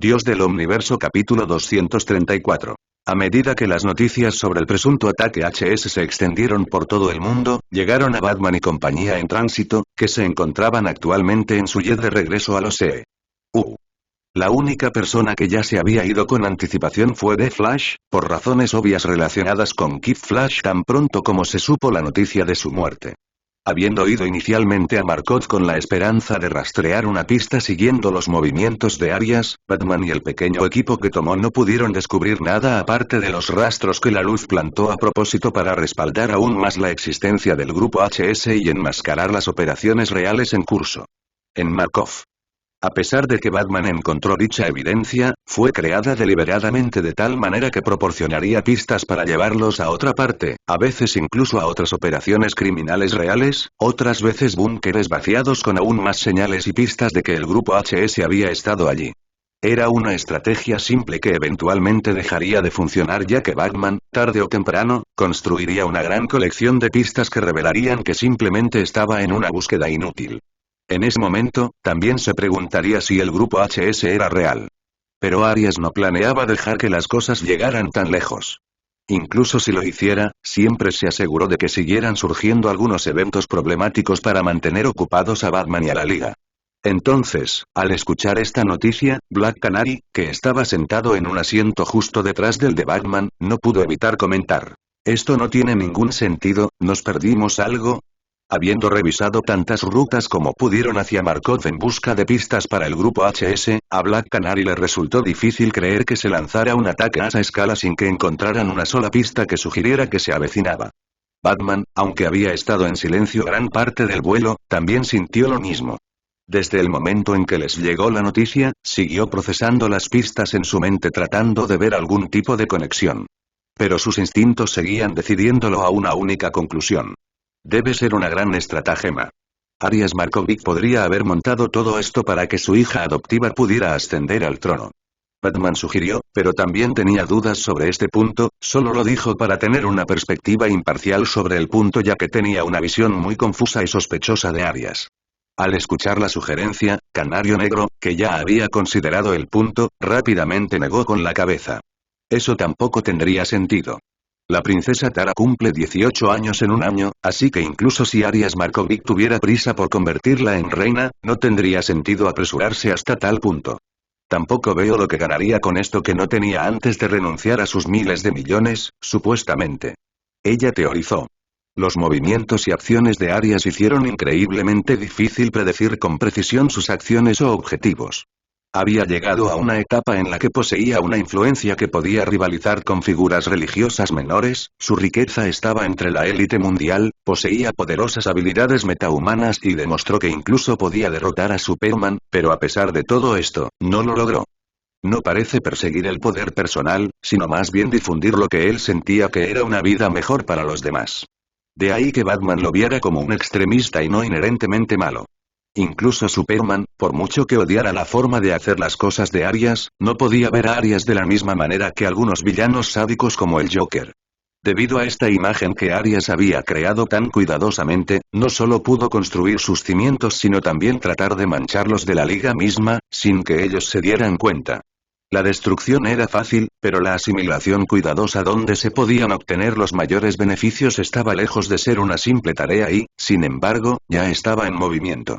Dios del Omniverso capítulo 234. A medida que las noticias sobre el presunto ataque HS se extendieron por todo el mundo, llegaron a Batman y compañía en tránsito, que se encontraban actualmente en su jet de regreso a Los E.U. La única persona que ya se había ido con anticipación fue The Flash, por razones obvias relacionadas con Kid Flash tan pronto como se supo la noticia de su muerte. Habiendo ido inicialmente a Markov con la esperanza de rastrear una pista siguiendo los movimientos de Arias, Batman y el pequeño equipo que tomó no pudieron descubrir nada aparte de los rastros que la luz plantó a propósito para respaldar aún más la existencia del grupo HS y enmascarar las operaciones reales en curso. En Markov. A pesar de que Batman encontró dicha evidencia, fue creada deliberadamente de tal manera que proporcionaría pistas para llevarlos a otra parte, a veces incluso a otras operaciones criminales reales, otras veces búnkeres vaciados con aún más señales y pistas de que el grupo HS había estado allí. Era una estrategia simple que eventualmente dejaría de funcionar ya que Batman, tarde o temprano, construiría una gran colección de pistas que revelarían que simplemente estaba en una búsqueda inútil. En ese momento, también se preguntaría si el grupo HS era real. Pero Arias no planeaba dejar que las cosas llegaran tan lejos. Incluso si lo hiciera, siempre se aseguró de que siguieran surgiendo algunos eventos problemáticos para mantener ocupados a Batman y a la Liga. Entonces, al escuchar esta noticia, Black Canary, que estaba sentado en un asiento justo detrás del de Batman, no pudo evitar comentar: «Esto no tiene ningún sentido, ¿nos perdimos algo?». Habiendo revisado tantas rutas como pudieron hacia Markov en busca de pistas para el grupo HS, a Black Canary le resultó difícil creer que se lanzara un ataque a esa escala sin que encontraran una sola pista que sugiriera que se avecinaba. Batman, aunque había estado en silencio gran parte del vuelo, también sintió lo mismo. Desde el momento en que les llegó la noticia, siguió procesando las pistas en su mente tratando de ver algún tipo de conexión. Pero sus instintos seguían decidiéndolo a una única conclusión. Debe ser una gran estratagema. Arias Markovic podría haber montado todo esto para que su hija adoptiva pudiera ascender al trono. Batman sugirió, pero también tenía dudas sobre este punto, solo lo dijo para tener una perspectiva imparcial sobre el punto ya que tenía una visión muy confusa y sospechosa de Arias. Al escuchar la sugerencia, Canario Negro, que ya había considerado el punto, rápidamente negó con la cabeza. Eso tampoco tendría sentido. La princesa Tara cumple 18 años en un año, así que incluso si Arias Markovic tuviera prisa por convertirla en reina, no tendría sentido apresurarse hasta tal punto. Tampoco veo lo que ganaría con esto que no tenía antes de renunciar a sus miles de millones, supuestamente. Ella teorizó. Los movimientos y acciones de Arias hicieron increíblemente difícil predecir con precisión sus acciones o objetivos. Había llegado a una etapa en la que poseía una influencia que podía rivalizar con figuras religiosas menores, su riqueza estaba entre la élite mundial, poseía poderosas habilidades metahumanas y demostró que incluso podía derrotar a Superman, pero a pesar de todo esto, no lo logró. No parece perseguir el poder personal, sino más bien difundir lo que él sentía que era una vida mejor para los demás. De ahí que Batman lo viera como un extremista y no inherentemente malo. Incluso Superman, por mucho que odiara la forma de hacer las cosas de Arias, no podía ver a Arias de la misma manera que algunos villanos sádicos como el Joker. Debido a esta imagen que Arias había creado tan cuidadosamente, no solo pudo construir sus cimientos sino también tratar de mancharlos de la Liga misma, sin que ellos se dieran cuenta. La destrucción era fácil, pero la asimilación cuidadosa donde se podían obtener los mayores beneficios estaba lejos de ser una simple tarea y, sin embargo, ya estaba en movimiento.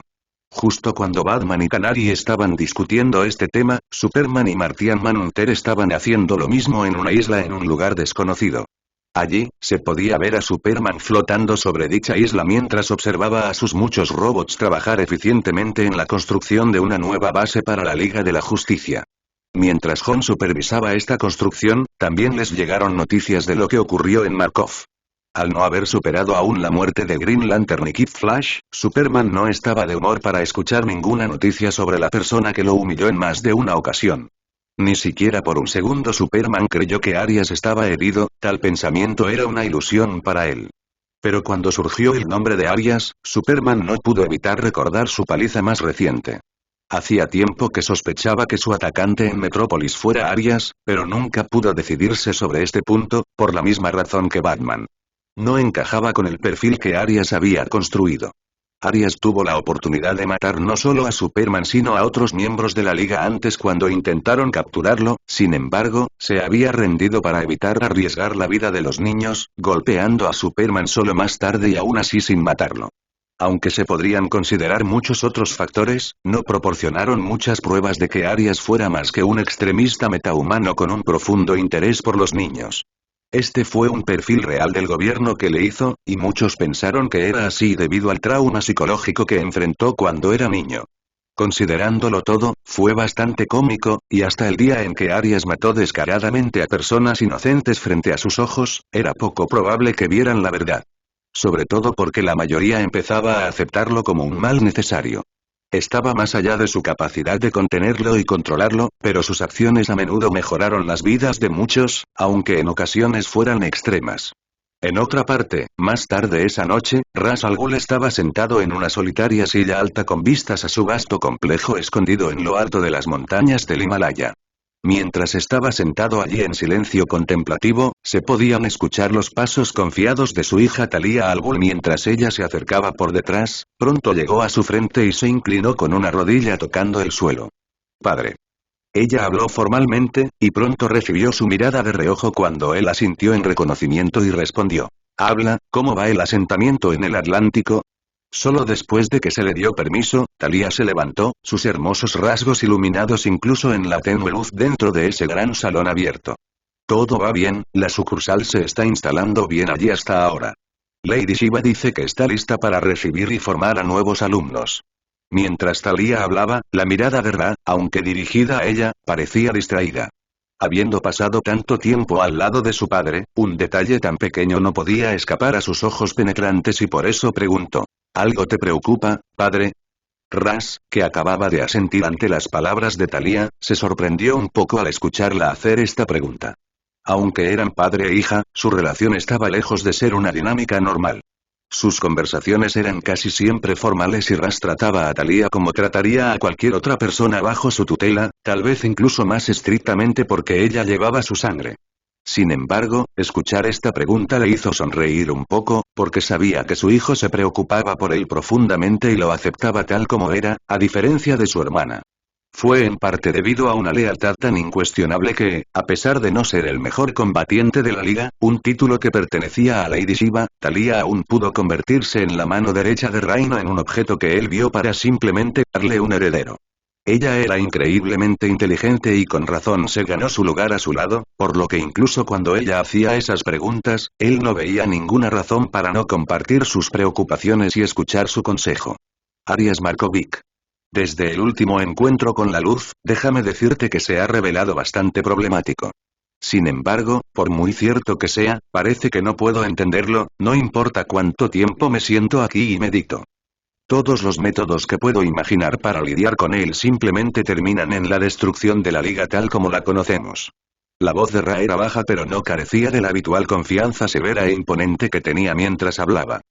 Justo cuando Batman y Canary estaban discutiendo este tema, Superman y Martian Manhunter estaban haciendo lo mismo en una isla en un lugar desconocido. Allí, se podía ver a Superman flotando sobre dicha isla mientras observaba a sus muchos robots trabajar eficientemente en la construcción de una nueva base para la Liga de la Justicia. Mientras Jon supervisaba esta construcción, también les llegaron noticias de lo que ocurrió en Markov. Al no haber superado aún la muerte de Green Lantern y Kid Flash, Superman no estaba de humor para escuchar ninguna noticia sobre la persona que lo humilló en más de una ocasión. Ni siquiera por un segundo Superman creyó que Arias estaba herido, tal pensamiento era una ilusión para él. Pero cuando surgió el nombre de Arias, Superman no pudo evitar recordar su paliza más reciente. Hacía tiempo que sospechaba que su atacante en Metrópolis fuera Arias, pero nunca pudo decidirse sobre este punto, por la misma razón que Batman. No encajaba con el perfil que Arias había construido. Arias tuvo la oportunidad de matar no solo a Superman sino a otros miembros de la Liga antes cuando intentaron capturarlo, sin embargo, se había rendido para evitar arriesgar la vida de los niños, golpeando a Superman solo más tarde y aún así sin matarlo. Aunque se podrían considerar muchos otros factores, no proporcionaron muchas pruebas de que Arias fuera más que un extremista metahumano con un profundo interés por los niños. Este fue un perfil real del gobierno que le hizo, y muchos pensaron que era así debido al trauma psicológico que enfrentó cuando era niño. Considerándolo todo, fue bastante cómico, y hasta el día en que Arias mató descaradamente a personas inocentes frente a sus ojos, era poco probable que vieran la verdad. Sobre todo porque la mayoría empezaba a aceptarlo como un mal necesario. Estaba más allá de su capacidad de contenerlo y controlarlo, pero sus acciones a menudo mejoraron las vidas de muchos, aunque en ocasiones fueran extremas. En otra parte, más tarde esa noche, Ra's al Ghul estaba sentado en una solitaria silla alta con vistas a su vasto complejo escondido en lo alto de las montañas del Himalaya. Mientras estaba sentado allí en silencio contemplativo, se podían escuchar los pasos confiados de su hija Talia al Ghul mientras ella se acercaba por detrás, pronto llegó a su frente y se inclinó con una rodilla tocando el suelo. «Padre». Ella habló formalmente, y pronto recibió su mirada de reojo cuando él asintió en reconocimiento y respondió. «Habla, ¿cómo va el asentamiento en el Atlántico?». Solo después de que se le dio permiso, Talia se levantó, sus hermosos rasgos iluminados incluso en la tenue luz dentro de ese gran salón abierto. «Todo va bien, la sucursal se está instalando bien allí hasta ahora. Lady Shiva dice que está lista para recibir y formar a nuevos alumnos». Mientras Talia hablaba, la mirada de Ra, aunque dirigida a ella, parecía distraída. Habiendo pasado tanto tiempo al lado de su padre, un detalle tan pequeño no podía escapar a sus ojos penetrantes y por eso preguntó. «¿Algo te preocupa, padre?». Ras, que acababa de asentir ante las palabras de Talia, se sorprendió un poco al escucharla hacer esta pregunta. Aunque eran padre e hija, su relación estaba lejos de ser una dinámica normal. Sus conversaciones eran casi siempre formales y Ras trataba a Talia como trataría a cualquier otra persona bajo su tutela, tal vez incluso más estrictamente porque ella llevaba su sangre. Sin embargo, escuchar esta pregunta le hizo sonreír un poco, porque sabía que su hijo se preocupaba por él profundamente y lo aceptaba tal como era, a diferencia de su hermana. Fue en parte debido a una lealtad tan incuestionable que, a pesar de no ser el mejor combatiente de la liga, un título que pertenecía a Lady Shiva, Talia aún pudo convertirse en la mano derecha de Reino en un objeto que él vio para simplemente darle un heredero. Ella era increíblemente inteligente y con razón se ganó su lugar a su lado, por lo que incluso cuando ella hacía esas preguntas, él no veía ninguna razón para no compartir sus preocupaciones y escuchar su consejo. Arias Markovic. Desde el último encuentro con la luz, déjame decirte que se ha revelado bastante problemático. Sin embargo, por muy cierto que sea, parece que no puedo entenderlo, no importa cuánto tiempo me siento aquí y medito. Todos los métodos que puedo imaginar para lidiar con él simplemente terminan en la destrucción de la liga tal como la conocemos. La voz de Ra era baja pero no carecía de la habitual confianza severa e imponente que tenía mientras hablaba.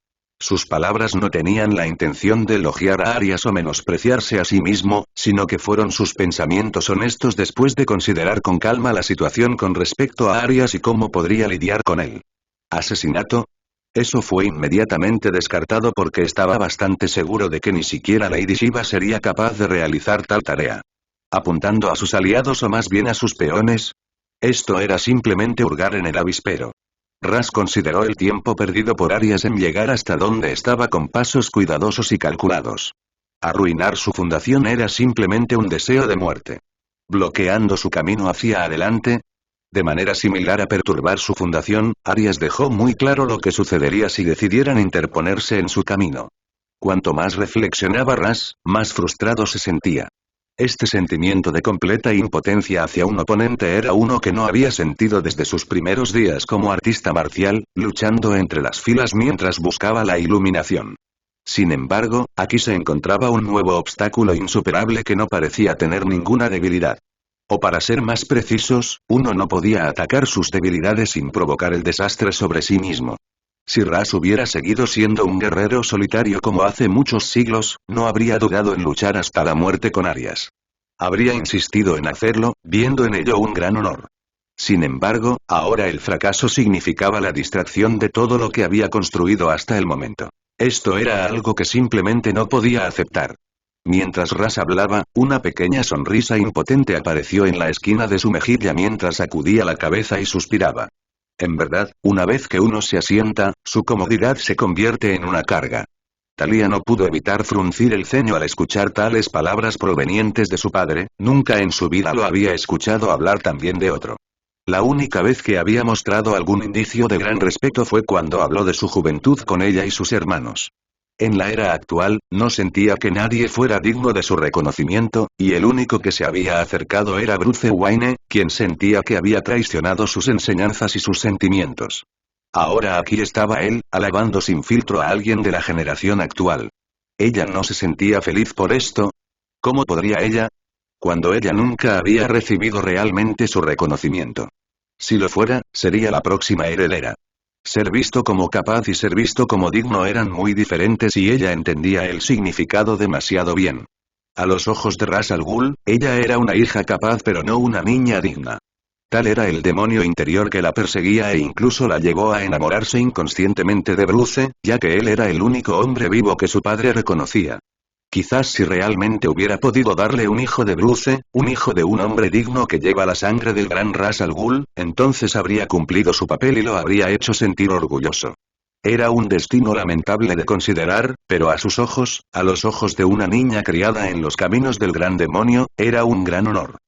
Sus palabras no tenían la intención de elogiar a Arias o menospreciarse a sí mismo, sino que fueron sus pensamientos honestos después de considerar con calma la situación con respecto a Arias y cómo podría lidiar con él. ¿Asesinato? Eso fue inmediatamente descartado porque estaba bastante seguro de que ni siquiera Lady Shiva sería capaz de realizar tal tarea. ¿Apuntando a sus aliados o más bien a sus peones? Esto era simplemente hurgar en el avispero. Ras consideró el tiempo perdido por Arias en llegar hasta donde estaba con pasos cuidadosos y calculados. Arruinar su fundación era simplemente un deseo de muerte. Bloqueando su camino hacia adelante. De manera similar a perturbar su fundación, Arias dejó muy claro lo que sucedería si decidieran interponerse en su camino. Cuanto más reflexionaba Ras, más frustrado se sentía. Este sentimiento de completa impotencia hacia un oponente era uno que no había sentido desde sus primeros días como artista marcial, luchando entre las filas mientras buscaba la iluminación. Sin embargo, aquí se encontraba un nuevo obstáculo insuperable que no parecía tener ninguna debilidad. O para ser más precisos, uno no podía atacar sus debilidades sin provocar el desastre sobre sí mismo. Si Ras hubiera seguido siendo un guerrero solitario como hace muchos siglos, no habría dudado en luchar hasta la muerte con Arias. Habría insistido en hacerlo, viendo en ello un gran honor. Sin embargo, ahora el fracaso significaba la distracción de todo lo que había construido hasta el momento. Esto era algo que simplemente no podía aceptar. Mientras Ras hablaba, una pequeña sonrisa impotente apareció en la esquina de su mejilla mientras sacudía la cabeza y suspiraba. En verdad, una vez que uno se asienta, su comodidad se convierte en una carga. Thalía no pudo evitar fruncir el ceño al escuchar tales palabras provenientes de su padre, nunca en su vida lo había escuchado hablar también de otro. La única vez que había mostrado algún indicio de gran respeto fue cuando habló de su juventud con ella y sus hermanos. En la era actual, no sentía que nadie fuera digno de su reconocimiento, y el único que se había acercado era Bruce Wayne, quien sentía que había traicionado sus enseñanzas y sus sentimientos. Ahora aquí estaba él, alabando sin filtro a alguien de la generación actual. ¿Ella no se sentía feliz por esto? ¿Cómo podría ella? Cuando ella nunca había recibido realmente su reconocimiento. Si lo fuera, sería la próxima heredera. Ser visto como capaz y ser visto como digno eran muy diferentes y ella entendía el significado demasiado bien. A los ojos de Ra's al Ghul, ella era una hija capaz pero no una niña digna. Tal era el demonio interior que la perseguía e incluso la llevó a enamorarse inconscientemente de Bruce, ya que él era el único hombre vivo que su padre reconocía. Quizás si realmente hubiera podido darle un hijo de Bruce, un hijo de un hombre digno que lleva la sangre del gran Ra's al Ghul, entonces habría cumplido su papel y lo habría hecho sentir orgulloso. Era un destino lamentable de considerar, pero a sus ojos, a los ojos de una niña criada en los caminos del gran demonio, era un gran honor.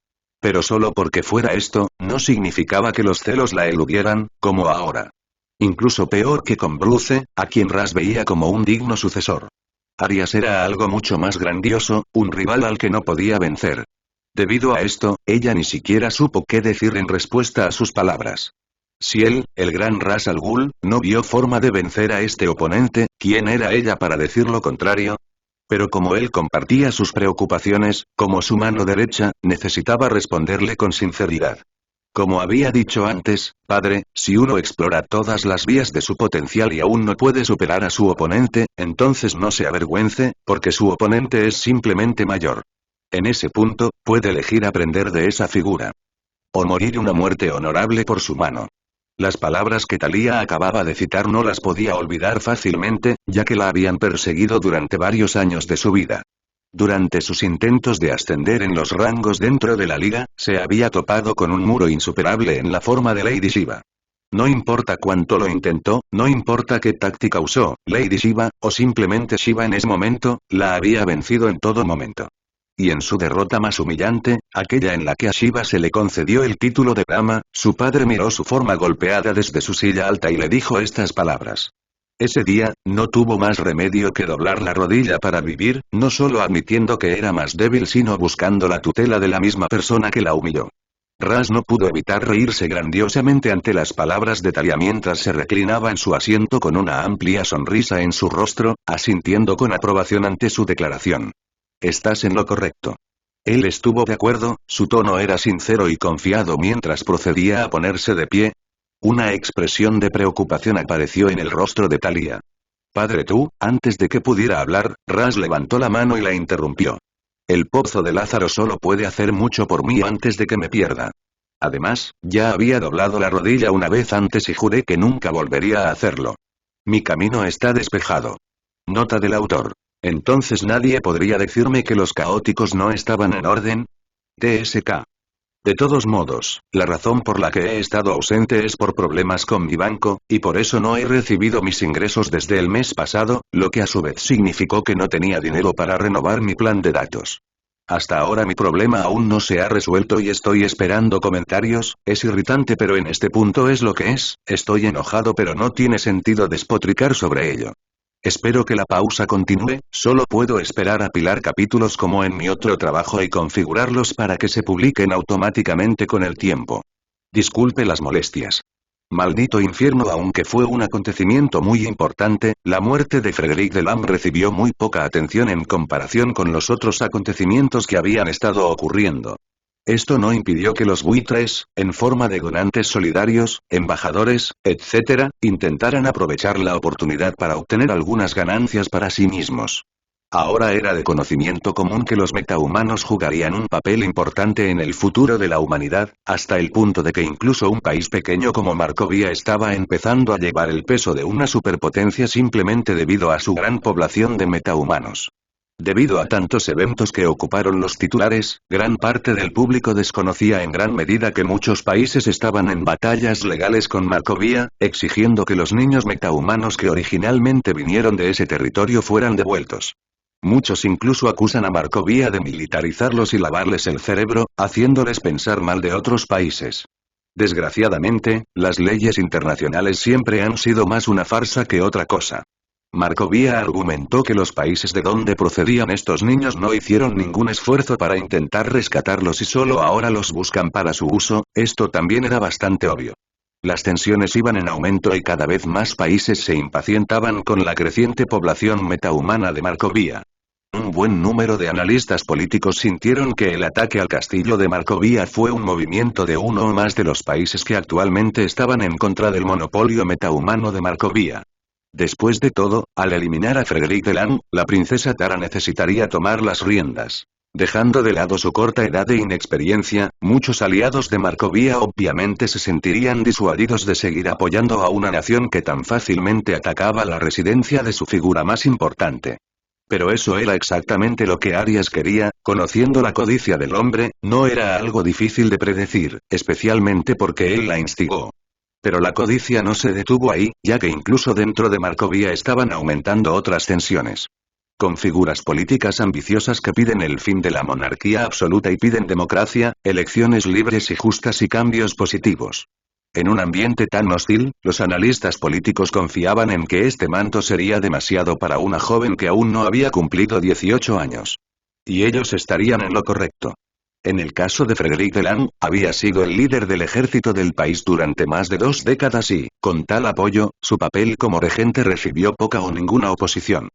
Pero solo porque fuera esto, no significaba que los celos la eludieran, como ahora. Incluso peor que con Bruce, a quien Ra's veía como un digno sucesor. Arias era algo mucho más grandioso, un rival al que no podía vencer. Debido a esto, ella ni siquiera supo qué decir en respuesta a sus palabras. Si él, el gran Ra's al Ghul, no vio forma de vencer a este oponente, ¿quién era ella para decir lo contrario? Pero como él compartía sus preocupaciones, como su mano derecha, necesitaba responderle con sinceridad. Como había dicho antes, padre, si uno explora todas las vías de su potencial y aún no puede superar a su oponente, entonces no se avergüence, porque su oponente es simplemente mayor. En ese punto, puede elegir aprender de esa figura. O morir una muerte honorable por su mano. Las palabras que Thalía acababa de citar no las podía olvidar fácilmente, ya que la habían perseguido durante varios años de su vida. Durante sus intentos de ascender en los rangos dentro de la liga, se había topado con un muro insuperable en la forma de Lady Shiva. No importa cuánto lo intentó, no importa qué táctica usó, Lady Shiva, o simplemente Shiva en ese momento, la había vencido en todo momento. Y en su derrota más humillante, aquella en la que a Shiva se le concedió el título de dama, su padre miró su forma golpeada desde su silla alta y le dijo estas palabras. Ese día, no tuvo más remedio que doblar la rodilla para vivir, no solo admitiendo que era más débil sino buscando la tutela de la misma persona que la humilló. Ra's no pudo evitar reírse grandiosamente ante las palabras de Thalía mientras se reclinaba en su asiento con una amplia sonrisa en su rostro, asintiendo con aprobación ante su declaración. Estás en lo correcto. Él estuvo de acuerdo, su tono era sincero y confiado mientras procedía a ponerse de pie. Una expresión de preocupación apareció en el rostro de Thalía. Padre tú, antes de que pudiera hablar, Ra's levantó la mano y la interrumpió. El pozo de Lázaro solo puede hacer mucho por mí antes de que me pierda. Además, ya había doblado la rodilla una vez antes y juré que nunca volvería a hacerlo. Mi camino está despejado. Nota del autor. Entonces nadie podría decirme que los caóticos no estaban en orden. TSK. De todos modos, la razón por la que he estado ausente es por problemas con mi banco, y por eso no he recibido mis ingresos desde el mes pasado, lo que a su vez significó que no tenía dinero para renovar mi plan de datos. Hasta ahora mi problema aún no se ha resuelto y estoy esperando comentarios, es irritante pero en este punto es lo que es, estoy enojado pero no tiene sentido despotricar sobre ello. Espero que la pausa continúe, solo puedo esperar apilar capítulos como en mi otro trabajo y configurarlos para que se publiquen automáticamente con el tiempo. Disculpe las molestias. Maldito infierno. Aunque fue un acontecimiento muy importante, la muerte de Frederick Delam recibió muy poca atención en comparación con los otros acontecimientos que habían estado ocurriendo. Esto no impidió que los buitres, en forma de donantes solidarios, embajadores, etc., intentaran aprovechar la oportunidad para obtener algunas ganancias para sí mismos. Ahora era de conocimiento común que los metahumanos jugarían un papel importante en el futuro de la humanidad, hasta el punto de que incluso un país pequeño como Markovia estaba empezando a llevar el peso de una superpotencia simplemente debido a su gran población de metahumanos. Debido a tantos eventos que ocuparon los titulares, gran parte del público desconocía en gran medida que muchos países estaban en batallas legales con Markovia, exigiendo que los niños metahumanos que originalmente vinieron de ese territorio fueran devueltos. Muchos incluso acusan a Markovia de militarizarlos y lavarles el cerebro, haciéndoles pensar mal de otros países. Desgraciadamente, las leyes internacionales siempre han sido más una farsa que otra cosa. Markovia argumentó que los países de donde procedían estos niños no hicieron ningún esfuerzo para intentar rescatarlos y solo ahora los buscan para su uso, esto también era bastante obvio. Las tensiones iban en aumento y cada vez más países se impacientaban con la creciente población metahumana de Markovia. Un buen número de analistas políticos sintieron que el ataque al castillo de Markovia fue un movimiento de uno o más de los países que actualmente estaban en contra del monopolio metahumano de Markovia. Después de todo, al eliminar a Frederick Delang, la princesa Tara necesitaría tomar las riendas. Dejando de lado su corta edad e inexperiencia, muchos aliados de Markovia obviamente se sentirían disuadidos de seguir apoyando a una nación que tan fácilmente atacaba la residencia de su figura más importante. Pero eso era exactamente lo que Arias quería, conociendo la codicia del hombre, no era algo difícil de predecir, especialmente porque él la instigó. Pero la codicia no se detuvo ahí, ya que incluso dentro de Markovia estaban aumentando otras tensiones. Con figuras políticas ambiciosas que piden el fin de la monarquía absoluta y piden democracia, elecciones libres y justas y cambios positivos. En un ambiente tan hostil, los analistas políticos confiaban en que este manto sería demasiado para una joven que aún no había cumplido 18 años. Y ellos estarían en lo correcto. En el caso de Frederick Delang, había sido el líder del ejército del país durante más de 2 décadas y, con tal apoyo, su papel como regente recibió poca o ninguna oposición.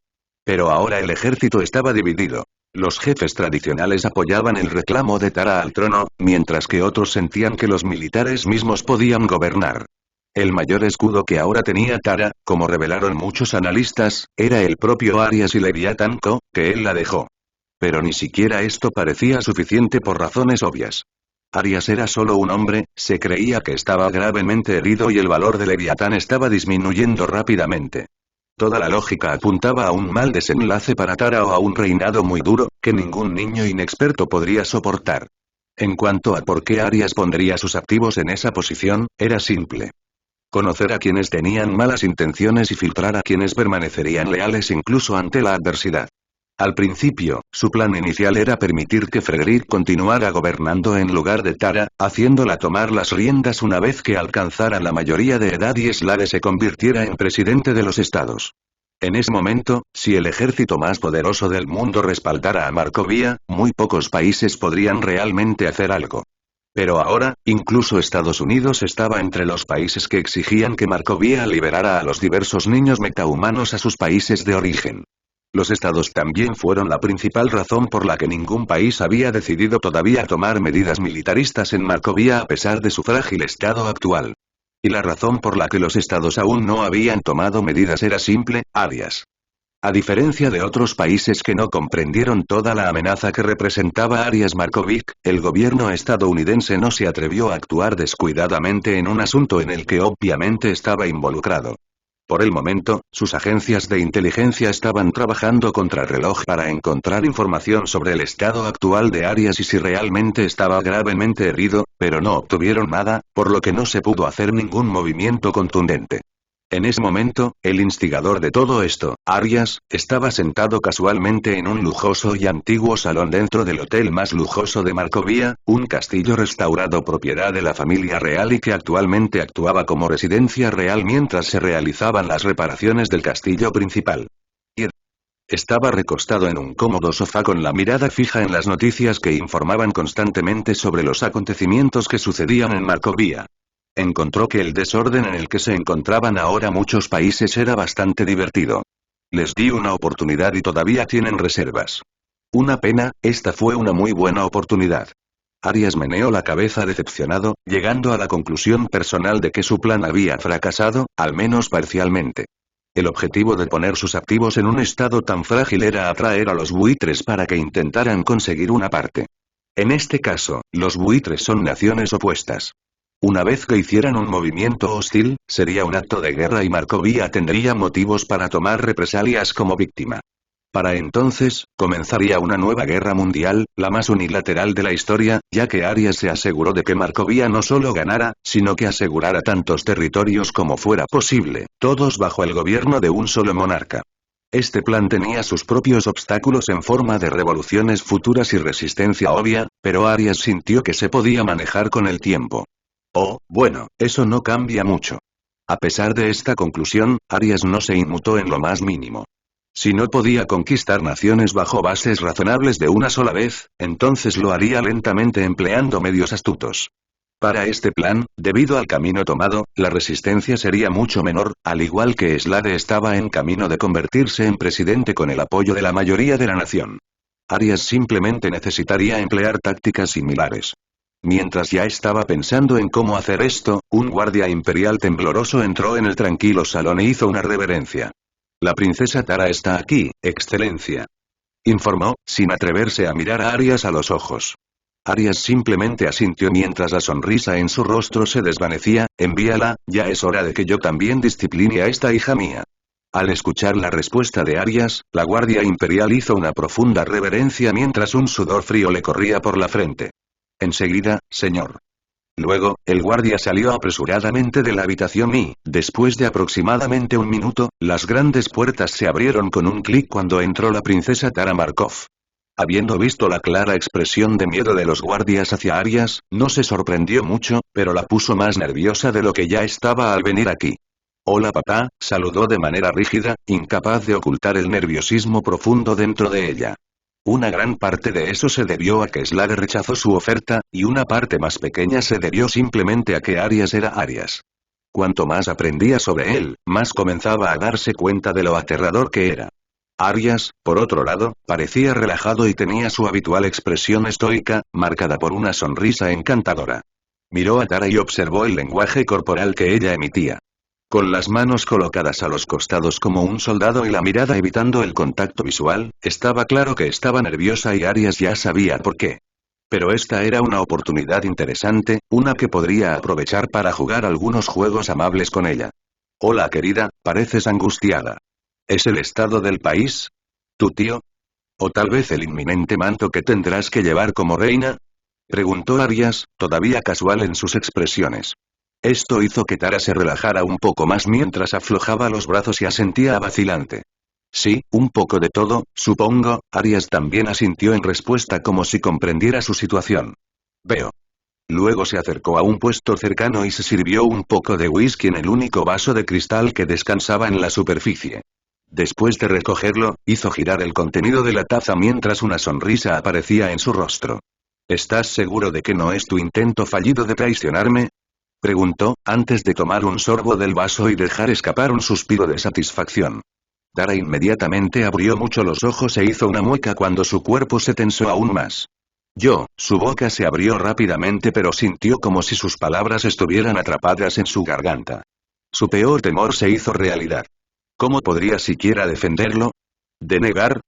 Pero ahora el ejército estaba dividido. Los jefes tradicionales apoyaban el reclamo de Tara al trono, mientras que otros sentían que los militares mismos podían gobernar. El mayor escudo que ahora tenía Tara, como revelaron muchos analistas, era el propio Arias y Leviatán Co, que él la dejó. Pero ni siquiera esto parecía suficiente por razones obvias. Arias era solo un hombre, se creía que estaba gravemente herido y el valor de Leviatán estaba disminuyendo rápidamente. Toda la lógica apuntaba a un mal desenlace para Tara o a un reinado muy duro, que ningún niño inexperto podría soportar. En cuanto a por qué Arias pondría sus activos en esa posición, era simple. Conocer a quienes tenían malas intenciones y filtrar a quienes permanecerían leales incluso ante la adversidad. Al principio, su plan inicial era permitir que Frederick continuara gobernando en lugar de Tara, haciéndola tomar las riendas una vez que alcanzara la mayoría de edad y Slade se convirtiera en presidente de los estados. En ese momento, si el ejército más poderoso del mundo respaldara a Markovia, muy pocos países podrían realmente hacer algo. Pero ahora, incluso Estados Unidos estaba entre los países que exigían que Markovia liberara a los diversos niños metahumanos a sus países de origen. Los estados también fueron la principal razón por la que ningún país había decidido todavía tomar medidas militaristas en Markovia a pesar de su frágil estado actual. Y la razón por la que los estados aún no habían tomado medidas era simple: Arias. A diferencia de otros países que no comprendieron toda la amenaza que representaba Arias Markovic, el gobierno estadounidense no se atrevió a actuar descuidadamente en un asunto en el que obviamente estaba involucrado. Por el momento, sus agencias de inteligencia estaban trabajando contrarreloj para encontrar información sobre el estado actual de Arias y si realmente estaba gravemente herido, pero no obtuvieron nada, por lo que no se pudo hacer ningún movimiento contundente. En ese momento, el instigador de todo esto, Arias, estaba sentado casualmente en un lujoso y antiguo salón dentro del hotel más lujoso de Markovia, un castillo restaurado propiedad de la familia real y que actualmente actuaba como residencia real mientras se realizaban las reparaciones del castillo principal. Estaba recostado en un cómodo sofá con la mirada fija en las noticias que informaban constantemente sobre los acontecimientos que sucedían en Markovia. Encontró que el desorden en el que se encontraban ahora muchos países era bastante divertido. Les di una oportunidad y todavía tienen reservas. Una pena, esta fue una muy buena oportunidad. Arias meneó la cabeza decepcionado, llegando a la conclusión personal de que su plan había fracasado, al menos parcialmente. El objetivo de poner sus activos en un estado tan frágil era atraer a los buitres para que intentaran conseguir una parte. En este caso, los buitres son naciones opuestas. Una vez que hicieran un movimiento hostil, sería un acto de guerra y Markovia tendría motivos para tomar represalias como víctima. Para entonces, comenzaría una nueva guerra mundial, la más unilateral de la historia, ya que Arias se aseguró de que Markovia no solo ganara, sino que asegurara tantos territorios como fuera posible, todos bajo el gobierno de un solo monarca. Este plan tenía sus propios obstáculos en forma de revoluciones futuras y resistencia obvia, pero Arias sintió que se podía manejar con el tiempo. Oh, bueno, eso no cambia mucho. A pesar de esta conclusión, Arias no se inmutó en lo más mínimo. Si no podía conquistar naciones bajo bases razonables de una sola vez, entonces lo haría lentamente empleando medios astutos. Para este plan, debido al camino tomado, la resistencia sería mucho menor, al igual que Slade estaba en camino de convertirse en presidente con el apoyo de la mayoría de la nación. Arias simplemente necesitaría emplear tácticas similares. Mientras ya estaba pensando en cómo hacer esto, un guardia imperial tembloroso entró en el tranquilo salón e hizo una reverencia. La princesa Tara está aquí, excelencia. Informó, sin atreverse a mirar a Arias a los ojos. Arias simplemente asintió mientras la sonrisa en su rostro se desvanecía. Envíala, ya es hora de que yo también discipline a esta hija mía. Al escuchar la respuesta de Arias, la guardia imperial hizo una profunda reverencia mientras un sudor frío le corría por la frente. Enseguida, señor. Luego, el guardia salió apresuradamente de la habitación y, después de aproximadamente un minuto, las grandes puertas se abrieron con un clic cuando entró la princesa Tara Markov. Habiendo visto la clara expresión de miedo de los guardias hacia Arias, no se sorprendió mucho, pero la puso más nerviosa de lo que ya estaba al venir aquí. Hola papá, saludó de manera rígida, incapaz de ocultar el nerviosismo profundo dentro de ella. Una gran parte de eso se debió a que Slade rechazó su oferta, y una parte más pequeña se debió simplemente a que Arias era Arias. Cuanto más aprendía sobre él, más comenzaba a darse cuenta de lo aterrador que era. Arias, por otro lado, parecía relajado y tenía su habitual expresión estoica, marcada por una sonrisa encantadora. Miró a Tara y observó el lenguaje corporal que ella emitía. Con las manos colocadas a los costados como un soldado y la mirada evitando el contacto visual, estaba claro que estaba nerviosa y Arias ya sabía por qué. Pero esta era una oportunidad interesante, una que podría aprovechar para jugar algunos juegos amables con ella. Hola querida, pareces angustiada. ¿Es el estado del país? ¿Tu tío? ¿O tal vez el inminente manto que tendrás que llevar como reina? Preguntó Arias, todavía casual en sus expresiones. Esto hizo que Tara se relajara un poco más mientras aflojaba los brazos y asentía vacilante. Sí, un poco de todo, supongo. Arias también asintió en respuesta como si comprendiera su situación. Veo. Luego se acercó a un puesto cercano y se sirvió un poco de whisky en el único vaso de cristal que descansaba en la superficie. Después de recogerlo, hizo girar el contenido de la taza mientras una sonrisa aparecía en su rostro. ¿Estás seguro de que no es tu intento fallido de traicionarme? Preguntó, antes de tomar un sorbo del vaso y dejar escapar un suspiro de satisfacción. Tara inmediatamente abrió mucho los ojos e hizo una mueca cuando su cuerpo se tensó aún más. Su boca se abrió rápidamente pero sintió como si sus palabras estuvieran atrapadas en su garganta. Su peor temor se hizo realidad. ¿Cómo podría siquiera defenderlo? ¿Denegar?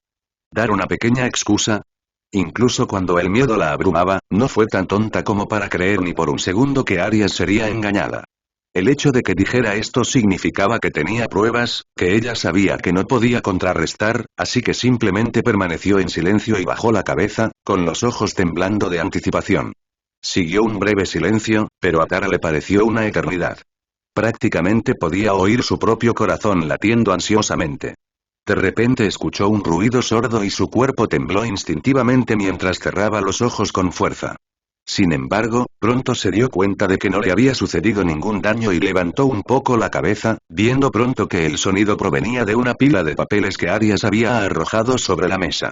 ¿Dar una pequeña excusa? Incluso cuando el miedo la abrumaba, no fue tan tonta como para creer ni por un segundo que Arias sería engañada. El hecho de que dijera esto significaba que tenía pruebas, que ella sabía que no podía contrarrestar, así que simplemente permaneció en silencio y bajó la cabeza, con los ojos temblando de anticipación. Siguió un breve silencio, pero a Tara le pareció una eternidad. Prácticamente podía oír su propio corazón latiendo ansiosamente. De repente escuchó un ruido sordo y su cuerpo tembló instintivamente mientras cerraba los ojos con fuerza. Sin embargo, pronto se dio cuenta de que no le había sucedido ningún daño y levantó un poco la cabeza, viendo pronto que el sonido provenía de una pila de papeles que Arias había arrojado sobre la mesa.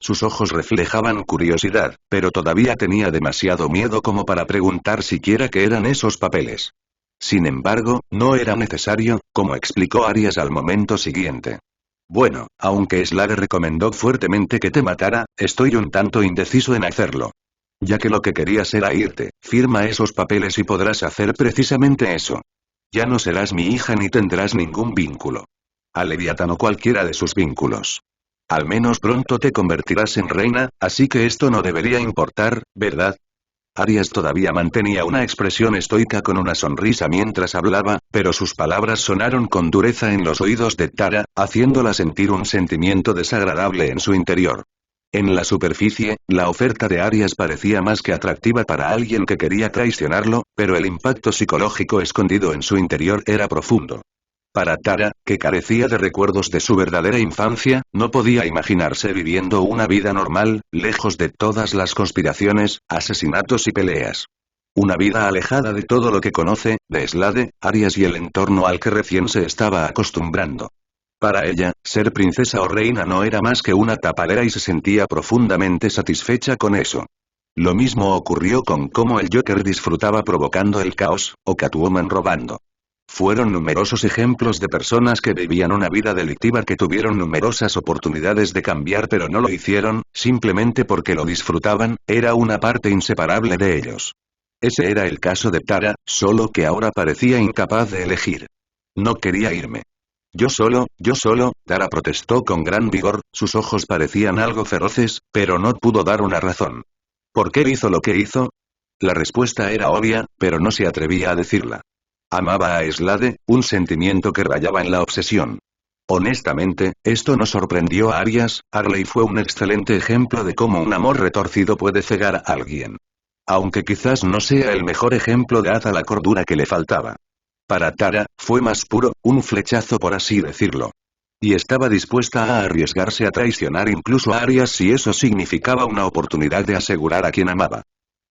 Sus ojos reflejaban curiosidad, pero todavía tenía demasiado miedo como para preguntar siquiera qué eran esos papeles. Sin embargo, no era necesario, como explicó Arias al momento siguiente. Bueno, aunque Slade recomendó fuertemente que te matara, estoy un tanto indeciso en hacerlo. Ya que lo que querías era irte, firma esos papeles y podrás hacer precisamente eso. Ya no serás mi hija ni tendrás ningún vínculo. a Leviatán o cualquiera de sus vínculos. Al menos pronto te convertirás en reina, así que esto no debería importar, ¿verdad? Arias todavía mantenía una expresión estoica con una sonrisa mientras hablaba, pero sus palabras sonaron con dureza en los oídos de Tara, haciéndola sentir un sentimiento desagradable en su interior. En la superficie, la oferta de Arias parecía más que atractiva para alguien que quería traicionarlo, pero el impacto psicológico escondido en su interior era profundo. Para Tara, que carecía de recuerdos de su verdadera infancia, no podía imaginarse viviendo una vida normal, lejos de todas las conspiraciones, asesinatos y peleas. Una vida alejada de todo lo que conoce, de Slade, Arias y el entorno al que recién se estaba acostumbrando. Para ella, ser princesa o reina no era más que una tapadera y se sentía profundamente satisfecha con eso. Lo mismo ocurrió con cómo el Joker disfrutaba provocando el caos, o Catwoman robando. Fueron numerosos ejemplos de personas que vivían una vida delictiva que tuvieron numerosas oportunidades de cambiar pero no lo hicieron, simplemente porque lo disfrutaban, era una parte inseparable de ellos. Ese era el caso de Tara, solo que ahora parecía incapaz de elegir. No quería irme. Yo solo, Tara protestó con gran vigor, sus ojos parecían algo feroces, pero no pudo dar una razón. ¿Por qué hizo lo que hizo? La respuesta era obvia, pero no se atrevía a decirla. Amaba a Slade, un sentimiento que rayaba en la obsesión. Honestamente, esto no sorprendió a Arias, Harley fue un excelente ejemplo de cómo un amor retorcido puede cegar a alguien. Aunque quizás no sea el mejor ejemplo de haz a la cordura que le faltaba. Para Tara, fue más puro, un flechazo por así decirlo. Y estaba dispuesta a arriesgarse a traicionar incluso a Arias si eso significaba una oportunidad de asegurar a quien amaba.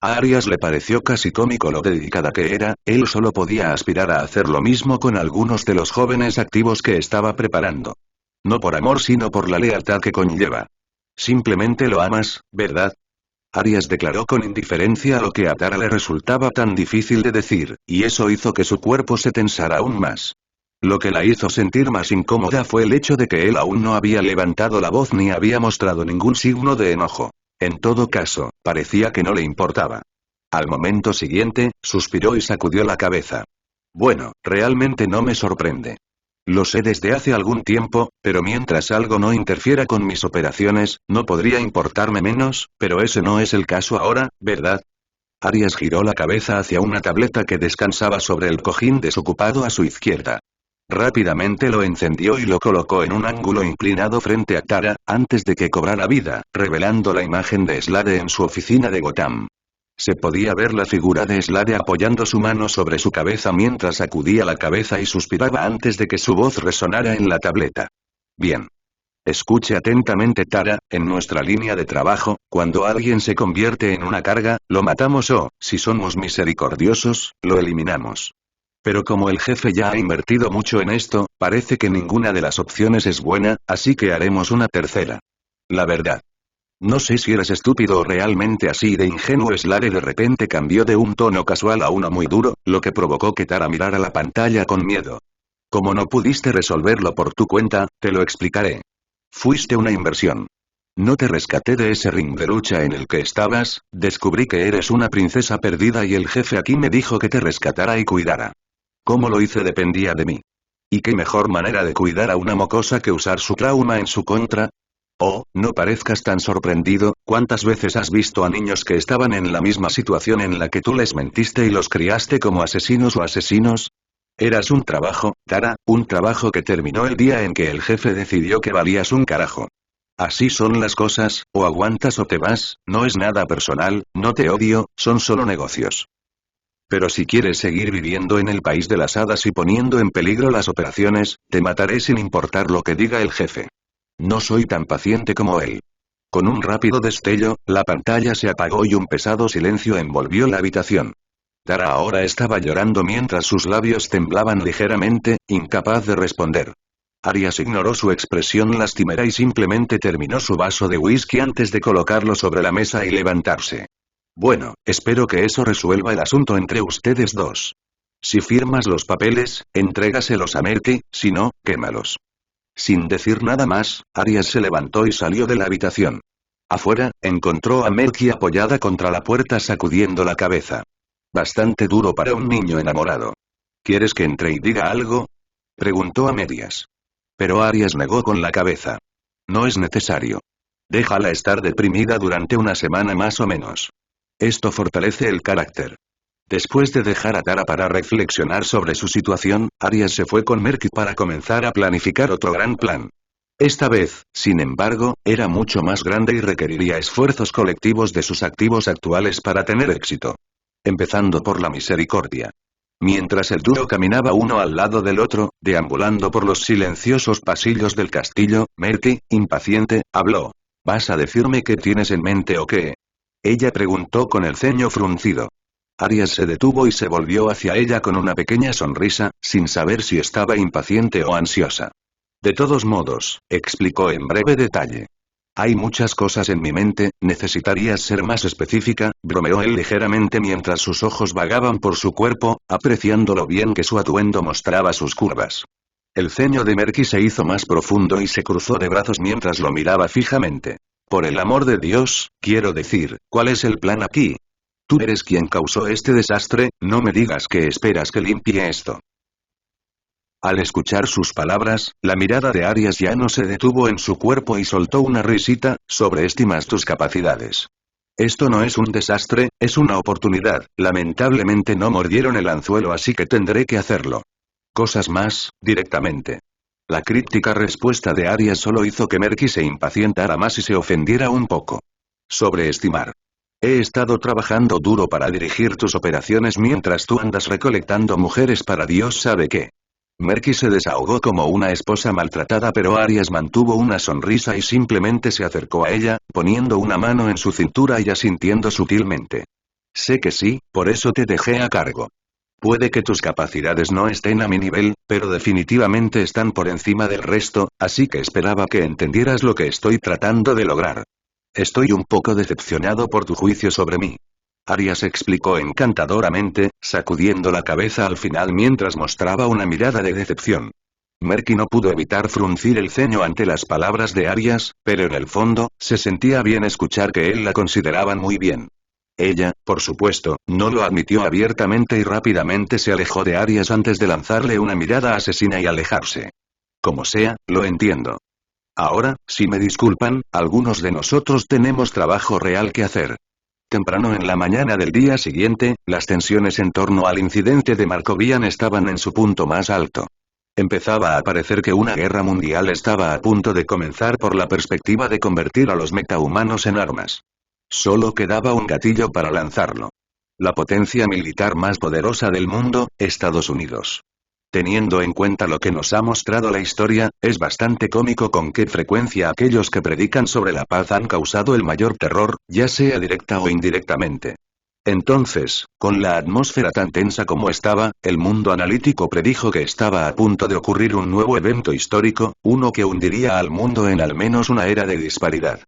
A Arias le pareció casi cómico lo dedicada que era, él solo podía aspirar a hacer lo mismo con algunos de los jóvenes activos que estaba preparando. No por amor sino por la lealtad que conlleva. Simplemente lo amas, ¿verdad? Arias declaró con indiferencia lo que a Tara le resultaba tan difícil de decir, y eso hizo que su cuerpo se tensara aún más. Lo que la hizo sentir más incómoda fue el hecho de que él aún no había levantado la voz ni había mostrado ningún signo de enojo. En todo caso, parecía que no le importaba. Al momento siguiente, suspiró y sacudió la cabeza. Bueno, realmente no me sorprende. Lo sé desde hace algún tiempo, pero mientras algo no interfiera con mis operaciones, no podría importarme menos, pero ese no es el caso ahora, ¿verdad? Arias giró la cabeza hacia una tableta que descansaba sobre el cojín desocupado a su izquierda. Rápidamente lo encendió y lo colocó en un ángulo inclinado frente a Tara, antes de que cobrara vida, revelando la imagen de Slade en su oficina de Gotham. Se podía ver la figura de Slade apoyando su mano sobre su cabeza mientras sacudía la cabeza y suspiraba antes de que su voz resonara en la tableta. Bien. Escuche atentamente Tara, en nuestra línea de trabajo, cuando alguien se convierte en una carga, lo matamos o, si somos misericordiosos, lo eliminamos. Pero como el jefe ya ha invertido mucho en esto, parece que ninguna de las opciones es buena, así que haremos una tercera. La verdad. No sé si eres estúpido o realmente así de ingenuo. Slade de repente cambió de un tono casual a uno muy duro, lo que provocó que Tara mirara la pantalla con miedo. Como no pudiste resolverlo por tu cuenta, te lo explicaré. Fuiste una inversión. No te rescaté de ese ring de lucha en el que estabas, descubrí que eres una princesa perdida y el jefe aquí me dijo que te rescatara y cuidara. Cómo lo hice dependía de mí. ¿Y qué mejor manera de cuidar a una mocosa que usar su trauma en su contra? Oh, no parezcas tan sorprendido, ¿cuántas veces has visto a niños que estaban en la misma situación en la que tú les mentiste y los criaste como asesinos o asesinos? Eras un trabajo, Tara, un trabajo que terminó el día en que el jefe decidió que valías un carajo. Así son las cosas, o aguantas o te vas, no es nada personal, no te odio, son solo negocios. Pero si quieres seguir viviendo en el país de las hadas y poniendo en peligro las operaciones, te mataré sin importar lo que diga el jefe. No soy tan paciente como él. Con un rápido destello, la pantalla se apagó y un pesado silencio envolvió la habitación. Tara ahora estaba llorando mientras sus labios temblaban ligeramente, incapaz de responder. Arias ignoró su expresión lastimera y simplemente terminó su vaso de whisky antes de colocarlo sobre la mesa y levantarse. Bueno, espero que eso resuelva el asunto entre ustedes dos. Si firmas los papeles, entrégaselos a Merky, si no, quémalos. Sin decir nada más, Arias se levantó y salió de la habitación. Afuera, encontró a Merky apoyada contra la puerta sacudiendo la cabeza. Bastante duro para un niño enamorado. ¿Quieres que entre y diga algo? Preguntó a medias. Pero Arias negó con la cabeza. No es necesario. Déjala estar deprimida durante una semana más o menos. Esto fortalece el carácter. Después de dejar a Tara para reflexionar sobre su situación, Arias se fue con Merky para comenzar a planificar otro gran plan. Esta vez, sin embargo, era mucho más grande y requeriría esfuerzos colectivos de sus activos actuales para tener éxito. Empezando por la misericordia. Mientras el dúo caminaba uno al lado del otro, deambulando por los silenciosos pasillos del castillo, Merky, impaciente, habló. ¿Vas a decirme qué tienes en mente o qué? Ella preguntó con el ceño fruncido. Arias se detuvo y se volvió hacia ella con una pequeña sonrisa, sin saber si estaba impaciente o ansiosa. De todos modos, explicó en breve detalle. Hay muchas cosas en mi mente, necesitarías ser más específica, bromeó él ligeramente mientras sus ojos vagaban por su cuerpo, apreciando lo bien que su atuendo mostraba sus curvas. El ceño de Merky se hizo más profundo y se cruzó de brazos mientras lo miraba fijamente. Por el amor de Dios, quiero decir, ¿cuál es el plan aquí? Tú eres quien causó este desastre, no me digas que esperas que limpie esto. Al escuchar sus palabras, la mirada de Arias ya no se detuvo en su cuerpo y soltó una risita. Sobreestimas tus capacidades. Esto no es un desastre, es una oportunidad. Lamentablemente no mordieron el anzuelo, así que tendré que hacerlo. Cosas más, directamente. La críptica respuesta de Arias solo hizo que Merky se impacientara más y se ofendiera un poco. Sobreestimar. He estado trabajando duro para dirigir tus operaciones mientras tú andas recolectando mujeres para Dios sabe qué. Merky se desahogó como una esposa maltratada, pero Arias mantuvo una sonrisa y simplemente se acercó a ella, poniendo una mano en su cintura y asintiendo sutilmente. Sé que sí, por eso te dejé a cargo. Puede que tus capacidades no estén a mi nivel, pero definitivamente están por encima del resto, así que esperaba que entendieras lo que estoy tratando de lograr. Estoy un poco decepcionado por tu juicio sobre mí. Arias explicó encantadoramente, sacudiendo la cabeza al final mientras mostraba una mirada de decepción. Merky no pudo evitar fruncir el ceño ante las palabras de Arias, pero en el fondo, se sentía bien escuchar que él la consideraban muy bien. Ella, por supuesto, no lo admitió abiertamente y rápidamente se alejó de Arias antes de lanzarle una mirada asesina y alejarse. Como sea, lo entiendo. Ahora, si me disculpan, algunos de nosotros tenemos trabajo real que hacer. Temprano en la mañana del día siguiente, las tensiones en torno al incidente de Markovian estaban en su punto más alto. Empezaba a parecer que una guerra mundial estaba a punto de comenzar por la perspectiva de convertir a los metahumanos en armas. Solo quedaba un gatillo para lanzarlo. La potencia militar más poderosa del mundo, Estados Unidos. Teniendo en cuenta lo que nos ha mostrado la historia, es bastante cómico con qué frecuencia aquellos que predican sobre la paz han causado el mayor terror, ya sea directa o indirectamente. Entonces, con la atmósfera tan tensa como estaba, el mundo analítico predijo que estaba a punto de ocurrir un nuevo evento histórico, uno que hundiría al mundo en al menos una era de disparidad.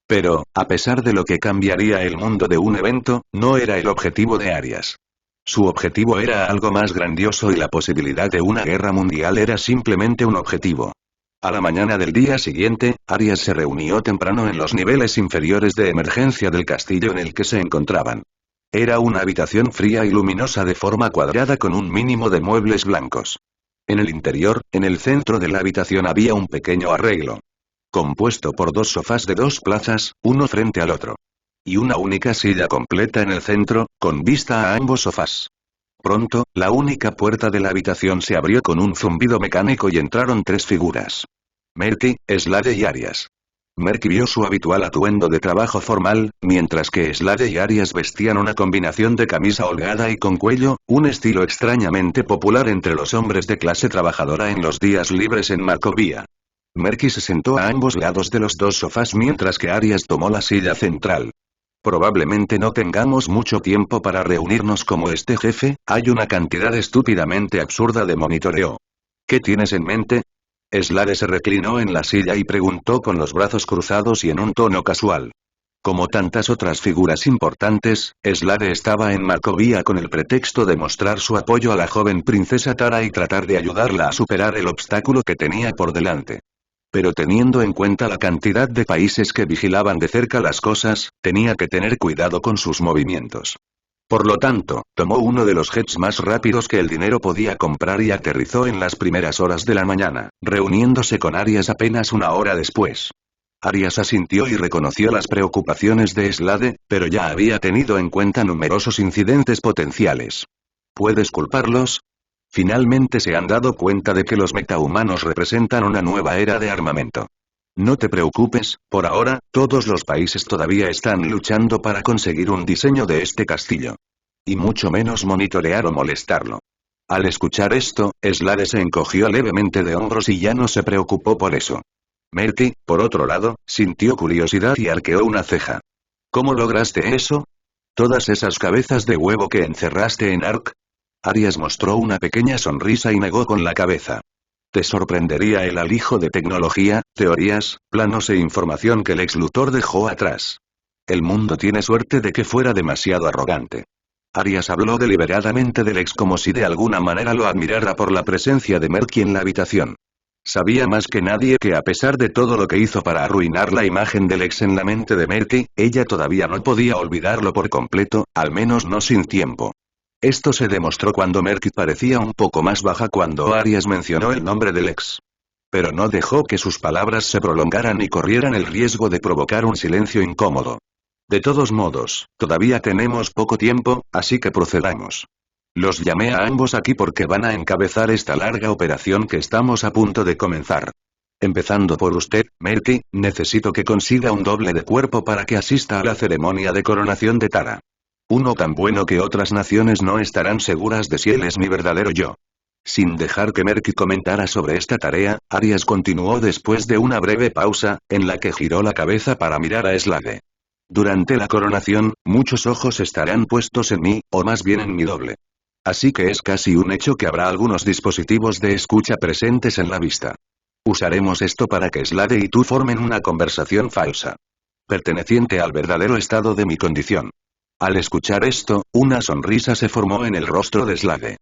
Pero, a pesar de lo que cambiaría el mundo de un evento, no era el objetivo de Arias. Su objetivo era algo más grandioso y la posibilidad de una guerra mundial era simplemente un objetivo. A la mañana del día siguiente, Arias se reunió temprano en los niveles inferiores de emergencia del castillo en el que se encontraban. Era una habitación fría y luminosa de forma cuadrada con un mínimo de muebles blancos. En el interior, en el centro de la habitación había un pequeño arreglo. Compuesto por 2 sofás de 2 plazas, uno frente al otro. Y una única silla completa en el centro, con vista a ambos sofás. Pronto, la única puerta de la habitación se abrió con un zumbido mecánico y entraron 3 figuras. Merky, Slade y Arias. Merky vio su habitual atuendo de trabajo formal, mientras que Slade y Arias vestían una combinación de camisa holgada y con cuello, un estilo extrañamente popular entre los hombres de clase trabajadora en los días libres en Markovia. Merky se sentó a ambos lados de los 2 sofás mientras que Arias tomó la silla central. Probablemente no tengamos mucho tiempo para reunirnos como este jefe, hay una cantidad estúpidamente absurda de monitoreo. ¿Qué tienes en mente? Slade se reclinó en la silla y preguntó con los brazos cruzados y en un tono casual. Como tantas otras figuras importantes, Slade estaba en Markovia con el pretexto de mostrar su apoyo a la joven princesa Tara y tratar de ayudarla a superar el obstáculo que tenía por delante. Pero teniendo en cuenta la cantidad de países que vigilaban de cerca las cosas, tenía que tener cuidado con sus movimientos. Por lo tanto, tomó uno de los jets más rápidos que el dinero podía comprar y aterrizó en las primeras horas de la mañana, reuniéndose con Arias apenas una hora después. Arias asintió y reconoció las preocupaciones de Slade, pero ya había tenido en cuenta numerosos incidentes potenciales. ¿Puedes culparlos? Finalmente se han dado cuenta de que los metahumanos representan una nueva era de armamento. No te preocupes, por ahora, todos los países todavía están luchando para conseguir un diseño de este castillo. Y mucho menos monitorear o molestarlo. Al escuchar esto, Slade se encogió levemente de hombros y ya no se preocupó por eso. Merky, por otro lado, sintió curiosidad y arqueó una ceja. ¿Cómo lograste eso? ¿Todas esas cabezas de huevo que encerraste en Ark? Arias mostró una pequeña sonrisa y negó con la cabeza. Te sorprendería el alijo de tecnología, teorías, planos e información que Lex Luthor dejó atrás. El mundo tiene suerte de que fuera demasiado arrogante. Arias habló deliberadamente de Lex como si de alguna manera lo admirara por la presencia de Merky en la habitación. Sabía más que nadie que a pesar de todo lo que hizo para arruinar la imagen de Lex en la mente de Merky, ella todavía no podía olvidarlo por completo, al menos no sin tiempo. Esto se demostró cuando Merky parecía un poco más baja cuando Arias mencionó el nombre de Lex. Pero no dejó que sus palabras se prolongaran y corrieran el riesgo de provocar un silencio incómodo. De todos modos, todavía tenemos poco tiempo, así que procedamos. Los llamé a ambos aquí porque van a encabezar esta larga operación que estamos a punto de comenzar. Empezando por usted, Merky, necesito que consiga un doble de cuerpo para que asista a la ceremonia de coronación de Tara. Uno tan bueno que otras naciones no estarán seguras de si él es mi verdadero yo. Sin dejar que Merky comentara sobre esta tarea, Arias continuó después de una breve pausa, en la que giró la cabeza para mirar a Slade. Durante la coronación, muchos ojos estarán puestos en mí, o más bien en mi doble. Así que es casi un hecho que habrá algunos dispositivos de escucha presentes en la vista. Usaremos esto para que Slade y tú formen una conversación falsa, perteneciente al verdadero estado de mi condición. Al escuchar esto, una sonrisa se formó en el rostro de Slade.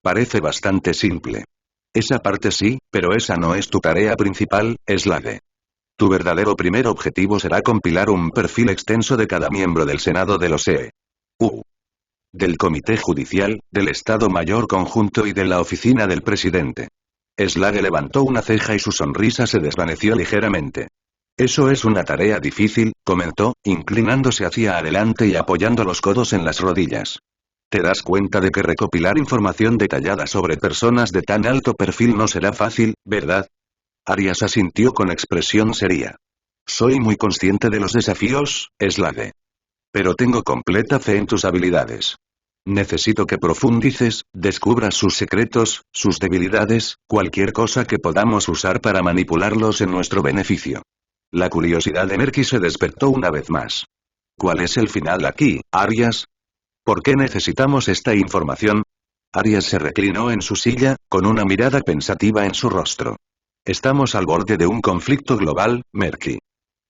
Parece bastante simple. Esa parte sí, pero esa no es tu tarea principal, Slade. Tu verdadero primer objetivo será compilar un perfil extenso de cada miembro del Senado de los EU. Del Comité Judicial, del Estado Mayor Conjunto y de la Oficina del Presidente. Slade levantó una ceja y su sonrisa se desvaneció ligeramente. Eso es una tarea difícil, comentó, inclinándose hacia adelante y apoyando los codos en las rodillas. Te das cuenta de que recopilar información detallada sobre personas de tan alto perfil no será fácil, ¿verdad? Arias asintió con expresión seria. Soy muy consciente de los desafíos, Slade. Pero tengo completa fe en tus habilidades. Necesito que profundices, descubras sus secretos, sus debilidades, cualquier cosa que podamos usar para manipularlos en nuestro beneficio. La curiosidad de Merky se despertó una vez más. ¿Cuál es el final aquí, Arias? ¿Por qué necesitamos esta información? Arias se reclinó en su silla, con una mirada pensativa en su rostro. Estamos al borde de un conflicto global, Merky.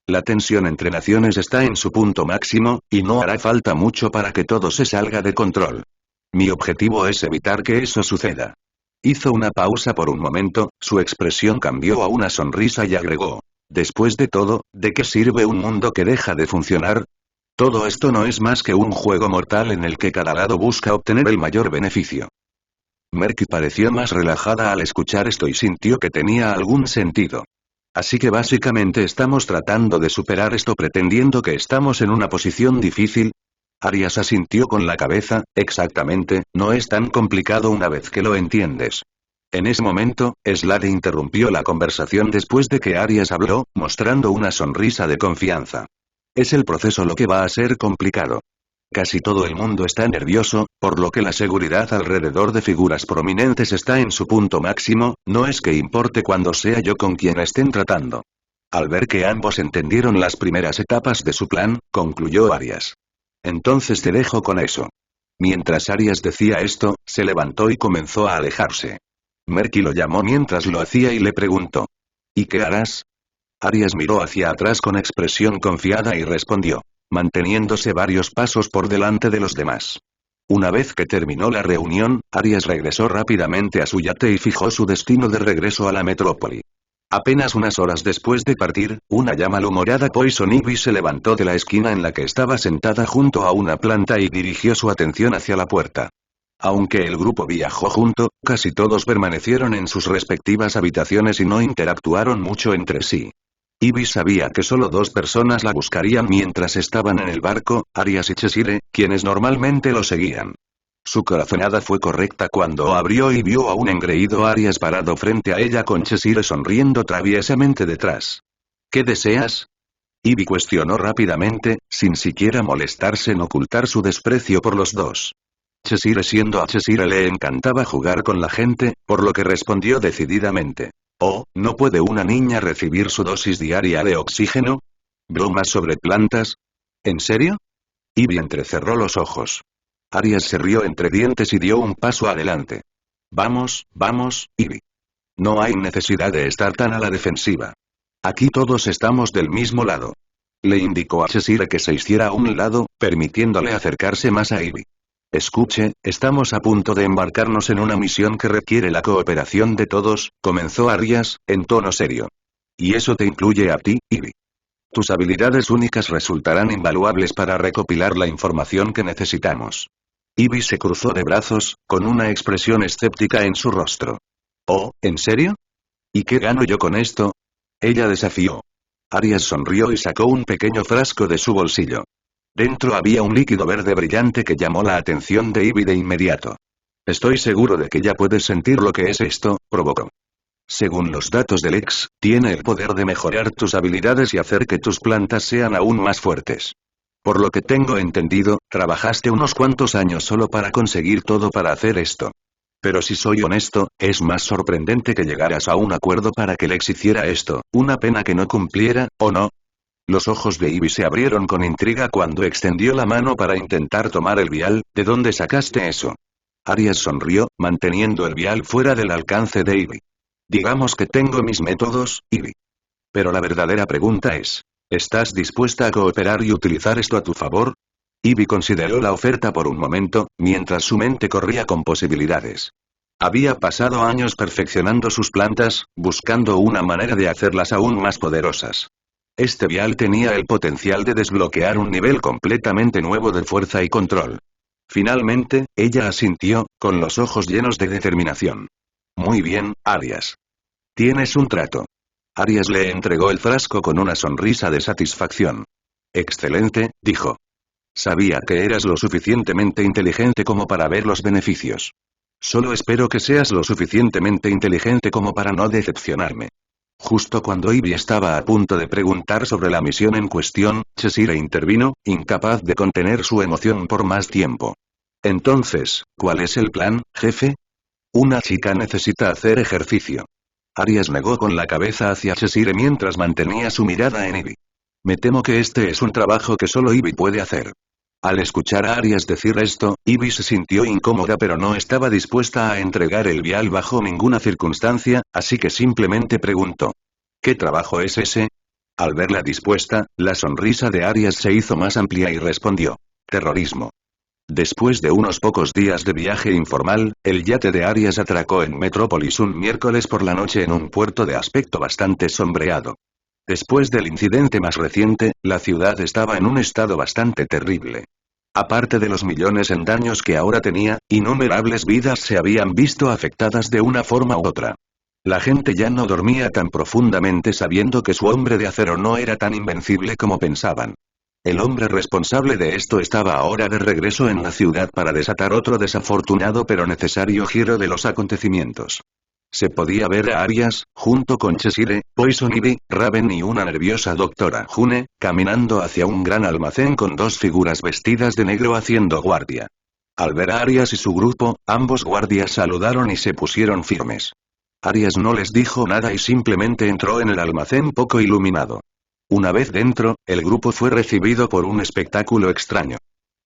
La tensión entre naciones está en su punto máximo, y no hará falta mucho para que todo se salga de control. Mi objetivo es evitar que eso suceda. Hizo una pausa por un momento, su expresión cambió a una sonrisa y agregó. Después de todo, ¿de qué sirve un mundo que deja de funcionar? Todo esto no es más que un juego mortal en el que cada lado busca obtener el mayor beneficio. Merky pareció más relajada al escuchar esto y sintió que tenía algún sentido. Así que básicamente estamos tratando de superar esto pretendiendo que estamos en una posición difícil. Arias asintió con la cabeza, exactamente, no es tan complicado una vez que lo entiendes. En ese momento, Slade interrumpió la conversación después de que Arias habló, mostrando una sonrisa de confianza. Es el proceso lo que va a ser complicado. Casi todo el mundo está nervioso, por lo que la seguridad alrededor de figuras prominentes está en su punto máximo, no es que importe cuando sea yo con quien estén tratando. Al ver que ambos entendieron las primeras etapas de su plan, concluyó Arias. Entonces te dejo con eso. Mientras Arias decía esto, se levantó y comenzó a alejarse. Merky lo llamó mientras lo hacía y le preguntó. ¿Y qué harás? Arias miró hacia atrás con expresión confiada y respondió, manteniéndose varios pasos por delante de los demás. Una vez que terminó la reunión, Arias regresó rápidamente a su yate y fijó su destino de regreso a la metrópoli. Apenas unas horas después de partir, una ya malhumorada Poison Ivy se levantó de la esquina en la que estaba sentada junto a una planta y dirigió su atención hacia la puerta. Aunque el grupo viajó junto, casi todos permanecieron en sus respectivas habitaciones y no interactuaron mucho entre sí. Ivy sabía que solo dos personas la buscarían mientras estaban en el barco, Arias y Cheshire, quienes normalmente lo seguían. Su corazonada fue correcta cuando abrió y vio a un engreído Arias parado frente a ella con Cheshire sonriendo traviesamente detrás. ¿Qué deseas? Ivy cuestionó rápidamente, sin siquiera molestarse en ocultar su desprecio por los dos. Cheshire, siendo a Cheshire le encantaba jugar con la gente, por lo que respondió decididamente. Oh, ¿no puede una niña recibir su dosis diaria de oxígeno? ¿Bromas sobre plantas? ¿En serio? Ivy entrecerró los ojos. Arias se rió entre dientes y dio un paso adelante. Vamos, Ivy. No hay necesidad de estar tan a la defensiva. Aquí todos estamos del mismo lado. Le indicó a Cheshire que se hiciera a un lado, permitiéndole acercarse más a Ivy. Escuche, estamos a punto de embarcarnos en una misión que requiere la cooperación de todos, comenzó Arias, en tono serio. Y eso te incluye a ti, Ivy. Tus habilidades únicas resultarán invaluables para recopilar la información que necesitamos. Ivy se cruzó de brazos, con una expresión escéptica en su rostro. Oh, ¿en serio? ¿Y qué gano yo con esto? Ella desafió. Arias sonrió y sacó un pequeño frasco de su bolsillo. Dentro había un líquido verde brillante que llamó la atención de Ivy de inmediato. Estoy seguro de que ya puedes sentir lo que es esto, provocó. Según los datos del ex, tiene el poder de mejorar tus habilidades y hacer que tus plantas sean aún más fuertes. Por lo que tengo entendido, trabajaste unos cuantos años solo para conseguir todo para hacer esto. Pero si soy honesto, es más sorprendente que llegaras a un acuerdo para que Lex hiciera esto, una pena que no cumpliera, ¿o no? Los ojos de Ivy se abrieron con intriga cuando extendió la mano para intentar tomar el vial. ¿De dónde sacaste eso? Arias sonrió, manteniendo el vial fuera del alcance de Ivy. Digamos que tengo mis métodos, Ivy. Pero la verdadera pregunta es, ¿estás dispuesta a cooperar y utilizar esto a tu favor? Ivy consideró la oferta por un momento, mientras su mente corría con posibilidades. Había pasado años perfeccionando sus plantas, buscando una manera de hacerlas aún más poderosas. Este vial tenía el potencial de desbloquear un nivel completamente nuevo de fuerza y control. Finalmente, ella asintió, con los ojos llenos de determinación. Muy bien, Arias. Tienes un trato. Arias le entregó el frasco con una sonrisa de satisfacción. Excelente, dijo. Sabía que eras lo suficientemente inteligente como para ver los beneficios. Solo espero que seas lo suficientemente inteligente como para no decepcionarme. Justo cuando Ivy estaba a punto de preguntar sobre la misión en cuestión, Cheshire intervino, incapaz de contener su emoción por más tiempo. Entonces, ¿cuál es el plan, jefe? Una chica necesita hacer ejercicio. Arias negó con la cabeza hacia Cheshire mientras mantenía su mirada en Ivy. Me temo que este es un trabajo que solo Ivy puede hacer. Al escuchar a Arias decir esto, Ivy se sintió incómoda pero no estaba dispuesta a entregar el vial bajo ninguna circunstancia, así que simplemente preguntó. ¿Qué trabajo es ese? Al verla dispuesta, la sonrisa de Arias se hizo más amplia y respondió. Terrorismo. Después de unos pocos días de viaje informal, el yate de Arias atracó en Metrópolis un miércoles por la noche en un puerto de aspecto bastante sombreado. Después del incidente más reciente, la ciudad estaba en un estado bastante terrible. Aparte de los millones en daños que ahora tenía, innumerables vidas se habían visto afectadas de una forma u otra. La gente ya no dormía tan profundamente sabiendo que su hombre de acero no era tan invencible como pensaban. El hombre responsable de esto estaba ahora de regreso en la ciudad para desatar otro desafortunado pero necesario giro de los acontecimientos. Se podía ver a Arias, junto con Cheshire, Poison Ivy, Raven y una nerviosa doctora June, caminando hacia un gran almacén con dos figuras vestidas de negro haciendo guardia. Al ver a Arias y su grupo, ambos guardias saludaron y se pusieron firmes. Arias no les dijo nada y simplemente entró en el almacén poco iluminado. Una vez dentro, el grupo fue recibido por un espectáculo extraño.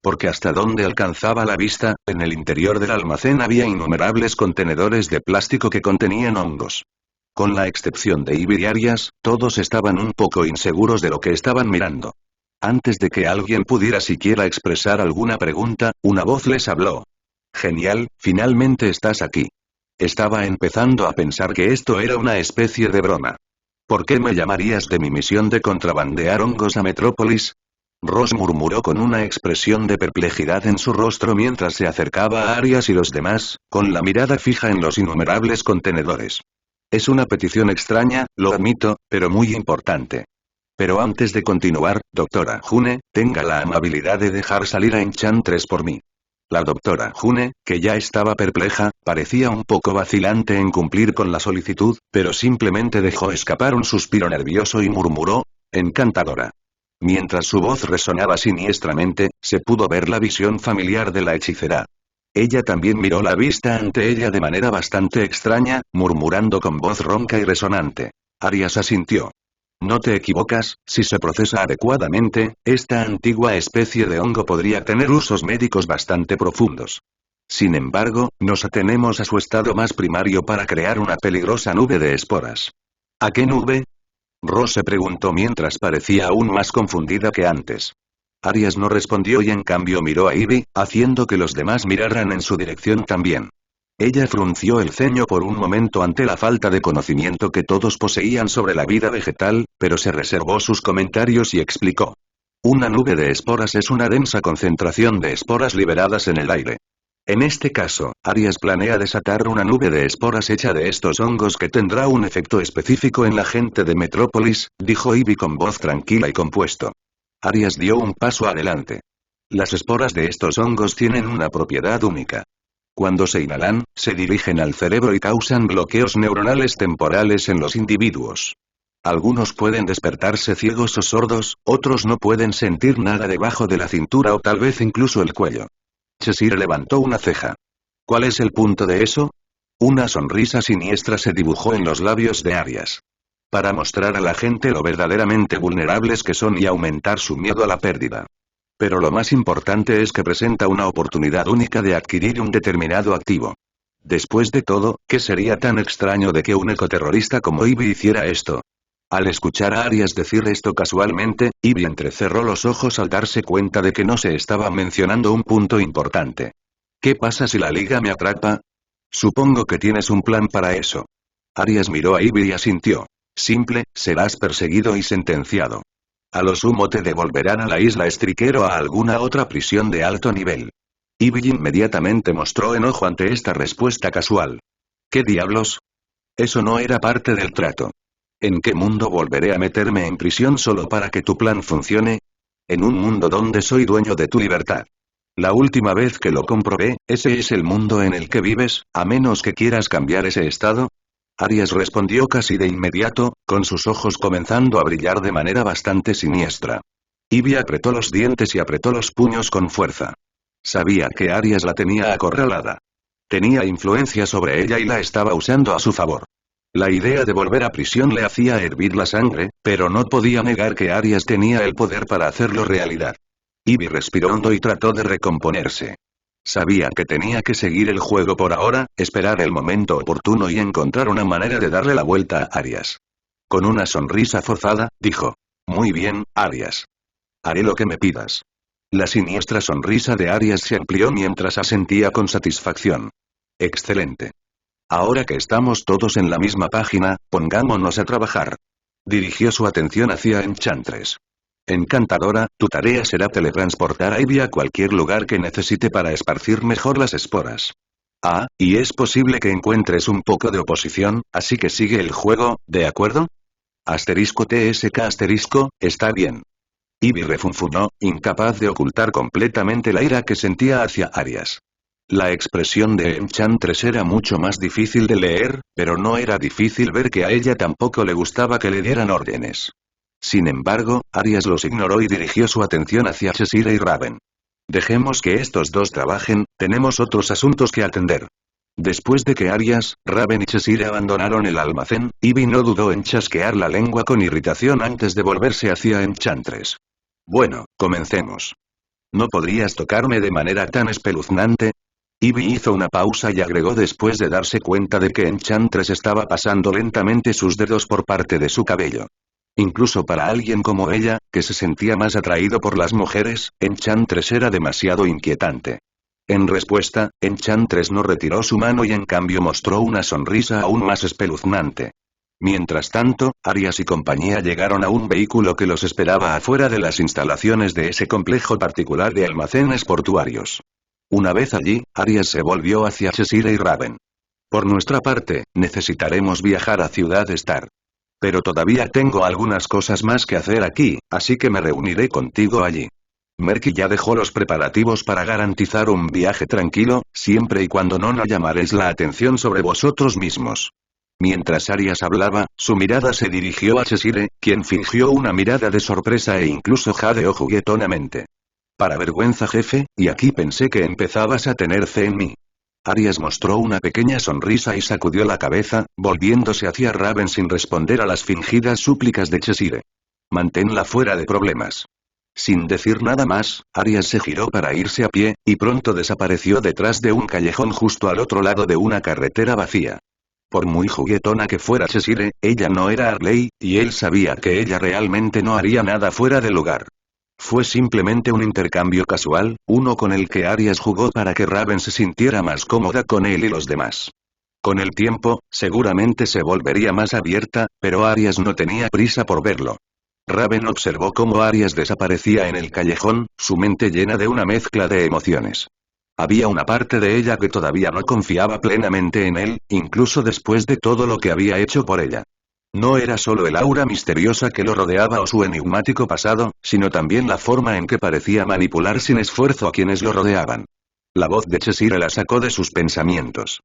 Porque hasta donde alcanzaba la vista, en el interior del almacén había innumerables contenedores de plástico que contenían hongos. Con la excepción de Ivy y Arias, todos estaban un poco inseguros de lo que estaban mirando. Antes de que alguien pudiera siquiera expresar alguna pregunta, una voz les habló. Genial, finalmente estás aquí. Estaba empezando a pensar que esto era una especie de broma. ¿Por qué me llamarías de mi misión de contrabandear hongos a Metrópolis? Ross murmuró con una expresión de perplejidad en su rostro mientras se acercaba a Arias y los demás, con la mirada fija en los innumerables contenedores. Es una petición extraña, lo admito, pero muy importante. Pero antes de continuar, doctora June, tenga la amabilidad de dejar salir a Enchantress por mí. La doctora June, que ya estaba perpleja, parecía un poco vacilante en cumplir con la solicitud, pero simplemente dejó escapar un suspiro nervioso y murmuró, encantadora. Mientras su voz resonaba siniestramente, se pudo ver la visión familiar de la hechicera. Ella también miró la vista ante ella de manera bastante extraña, murmurando con voz ronca y resonante. Arias asintió. No te equivocas, si se procesa adecuadamente, esta antigua especie de hongo podría tener usos médicos bastante profundos. Sin embargo, nos atenemos a su estado más primario para crear una peligrosa nube de esporas. ¿A qué nube? Ross se preguntó mientras parecía aún más confundida que antes. Arias no respondió y en cambio miró a Ivy, haciendo que los demás miraran en su dirección también. Ella frunció el ceño por un momento ante la falta de conocimiento que todos poseían sobre la vida vegetal, pero se reservó sus comentarios y explicó. Una nube de esporas es una densa concentración de esporas liberadas en el aire. En este caso, Arias planea desatar una nube de esporas hecha de estos hongos que tendrá un efecto específico en la gente de Metrópolis, dijo Ivy con voz tranquila y compuesto. Arias dio un paso adelante. Las esporas de estos hongos tienen una propiedad única. Cuando se inhalan, se dirigen al cerebro y causan bloqueos neuronales temporales en los individuos. Algunos pueden despertarse ciegos o sordos, otros no pueden sentir nada debajo de la cintura o tal vez incluso el cuello. Cheshire levantó una ceja. ¿Cuál es el punto de eso? Una sonrisa siniestra se dibujó en los labios de Arias. Para mostrar a la gente lo verdaderamente vulnerables que son y aumentar su miedo a la pérdida. Pero lo más importante es que presenta una oportunidad única de adquirir un determinado activo. Después de todo, ¿qué sería tan extraño de que un ecoterrorista como Ivy hiciera esto? Al escuchar a Arias decir esto casualmente, Ivy entrecerró los ojos al darse cuenta de que no se estaba mencionando un punto importante. ¿Qué pasa si la liga me atrapa? Supongo que tienes un plan para eso. Arias miró a Ivy y asintió. Simple, serás perseguido y sentenciado. A lo sumo te devolverán a la isla Estriquero o a alguna otra prisión de alto nivel. Ivy inmediatamente mostró enojo ante esta respuesta casual. ¿Qué diablos? Eso no era parte del trato. ¿En qué mundo volveré a meterme en prisión solo para que tu plan funcione? En un mundo donde soy dueño de tu libertad. La última vez que lo comprobé, ese es el mundo en el que vives, a menos que quieras cambiar ese estado. Arias respondió casi de inmediato, con sus ojos comenzando a brillar de manera bastante siniestra. Ivy apretó los dientes y apretó los puños con fuerza. Sabía que Arias la tenía acorralada. Tenía influencia sobre ella y la estaba usando a su favor. La idea de volver a prisión le hacía hervir la sangre, pero no podía negar que Arias tenía el poder para hacerlo realidad. Ivy respiró hondo y trató de recomponerse. Sabía que tenía que seguir el juego por ahora, esperar el momento oportuno y encontrar una manera de darle la vuelta a Arias. Con una sonrisa forzada, dijo. Muy bien, Arias. Haré lo que me pidas. La siniestra sonrisa de Arias se amplió mientras asentía con satisfacción. Excelente. Ahora que estamos todos en la misma página, pongámonos a trabajar. Dirigió su atención hacia Enchantress. Encantadora, tu tarea será teletransportar a Ivy a cualquier lugar que necesite para esparcir mejor las esporas. Ah, y es posible que encuentres un poco de oposición, así que sigue el juego, ¿de acuerdo? *TSK*, está bien. Ivy refunfuñó, incapaz de ocultar completamente la ira que sentía hacia Arias. La expresión de Enchantress era mucho más difícil de leer, pero no era difícil ver que a ella tampoco le gustaba que le dieran órdenes. Sin embargo, Arias los ignoró y dirigió su atención hacia Cheshire y Raven. Dejemos que estos dos trabajen, tenemos otros asuntos que atender. Después de que Arias, Raven y Cheshire abandonaron el almacén, Ivy no dudó en chasquear la lengua con irritación antes de volverse hacia Enchantress. Bueno, comencemos. ¿No podrías tocarme de manera tan espeluznante? Ivy hizo una pausa y agregó después de darse cuenta de que Enchantress estaba pasando lentamente sus dedos por parte de su cabello. Incluso para alguien como ella, que se sentía más atraído por las mujeres, Enchantress era demasiado inquietante. En respuesta, Enchantress no retiró su mano y en cambio mostró una sonrisa aún más espeluznante. Mientras tanto, Arias y compañía llegaron a un vehículo que los esperaba afuera de las instalaciones de ese complejo particular de almacenes portuarios. Una vez allí, Arias se volvió hacia Cheshire y Raven. Por nuestra parte, necesitaremos viajar a Ciudad Star. Pero todavía tengo algunas cosas más que hacer aquí, así que me reuniré contigo allí. Merky ya dejó los preparativos para garantizar un viaje tranquilo, siempre y cuando no llamaréis la atención sobre vosotros mismos. Mientras Arias hablaba, su mirada se dirigió a Cheshire, quien fingió una mirada de sorpresa e incluso jadeó juguetonamente. Para vergüenza jefe, y aquí pensé que empezabas a tener fe en mí. Arias mostró una pequeña sonrisa y sacudió la cabeza, volviéndose hacia Raven sin responder a las fingidas súplicas de Cheshire. Manténla fuera de problemas. Sin decir nada más, Arias se giró para irse a pie, y pronto desapareció detrás de un callejón justo al otro lado de una carretera vacía. Por muy juguetona que fuera Cheshire, ella no era Harley, y él sabía que ella realmente no haría nada fuera de lugar. Fue simplemente un intercambio casual, uno con el que Arias jugó para que Raven se sintiera más cómoda con él y los demás. Con el tiempo, seguramente se volvería más abierta, pero Arias no tenía prisa por verlo. Raven observó cómo Arias desaparecía en el callejón, su mente llena de una mezcla de emociones. Había una parte de ella que todavía no confiaba plenamente en él, incluso después de todo lo que había hecho por ella. No era solo el aura misteriosa que lo rodeaba o su enigmático pasado, sino también la forma en que parecía manipular sin esfuerzo a quienes lo rodeaban. La voz de Cheshire la sacó de sus pensamientos.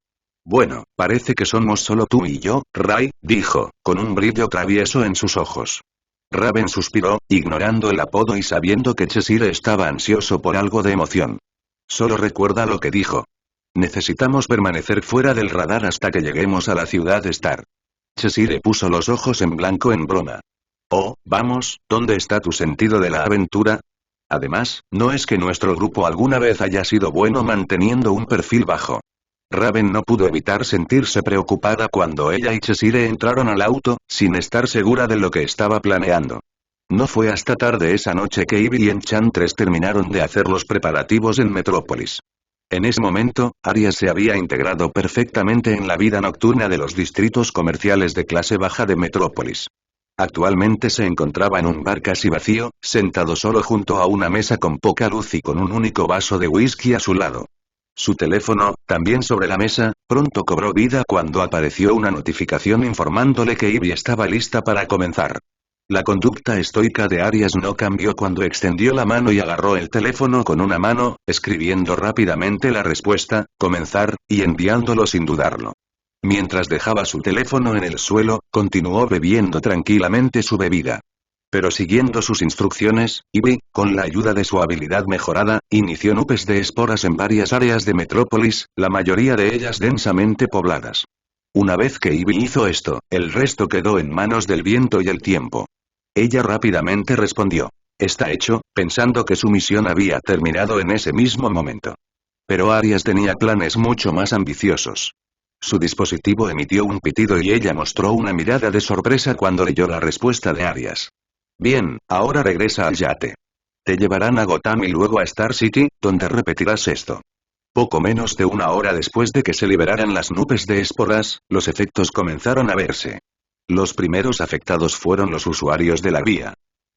Bueno, parece que somos solo tú y yo, Ray, dijo, con un brillo travieso en sus ojos. Raven suspiró, ignorando el apodo y sabiendo que Cheshire estaba ansioso por algo de emoción. Solo recuerda lo que dijo. Necesitamos permanecer fuera del radar hasta que lleguemos a la Ciudad Star. Cheshire puso los ojos en blanco en broma. Oh, vamos, ¿dónde está tu sentido de la aventura? Además, no es que nuestro grupo alguna vez haya sido bueno manteniendo un perfil bajo. Raven no pudo evitar sentirse preocupada cuando ella y Cheshire entraron al auto, sin estar segura de lo que estaba planeando. No fue hasta tarde esa noche que Ivy y Enchantress terminaron de hacer los preparativos en Metrópolis. En ese momento, Arias se había integrado perfectamente en la vida nocturna de los distritos comerciales de clase baja de Metrópolis. Actualmente se encontraba en un bar casi vacío, sentado solo junto a una mesa con poca luz y con un único vaso de whisky a su lado. Su teléfono, también sobre la mesa, pronto cobró vida cuando apareció una notificación informándole que Ivy estaba lista para comenzar. La conducta estoica de Arias no cambió cuando extendió la mano y agarró el teléfono con una mano, escribiendo rápidamente la respuesta, comenzar, y enviándolo sin dudarlo. Mientras dejaba su teléfono en el suelo, continuó bebiendo tranquilamente su bebida. Pero siguiendo sus instrucciones, Ivy, con la ayuda de su habilidad mejorada, inició nubes de esporas en varias áreas de Metrópolis, la mayoría de ellas densamente pobladas. Una vez que Ivy hizo esto, el resto quedó en manos del viento y el tiempo. Ella rápidamente respondió. Está hecho, pensando que su misión había terminado en ese mismo momento. Pero Arias tenía planes mucho más ambiciosos. Su dispositivo emitió un pitido y ella mostró una mirada de sorpresa cuando leyó la respuesta de Arias. Bien, ahora regresa al yate. Te llevarán a Gotham y luego a Star City, donde repetirás esto. Poco menos de una hora después de que se liberaran las nubes de esporas, los efectos comenzaron a verse. Los primeros afectados fueron los usuarios de la vía.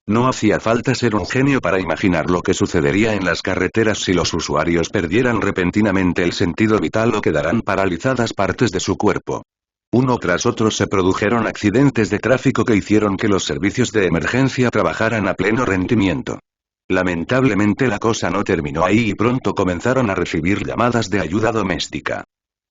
No hacía falta ser un genio para imaginar lo que sucedería en las carreteras si los usuarios perdieran repentinamente el sentido vital o quedaran paralizadas partes de su cuerpo. Uno tras otro se produjeron accidentes de tráfico que hicieron que los servicios de emergencia trabajaran a pleno rendimiento. Lamentablemente la cosa no terminó ahí y pronto comenzaron a recibir llamadas de ayuda doméstica.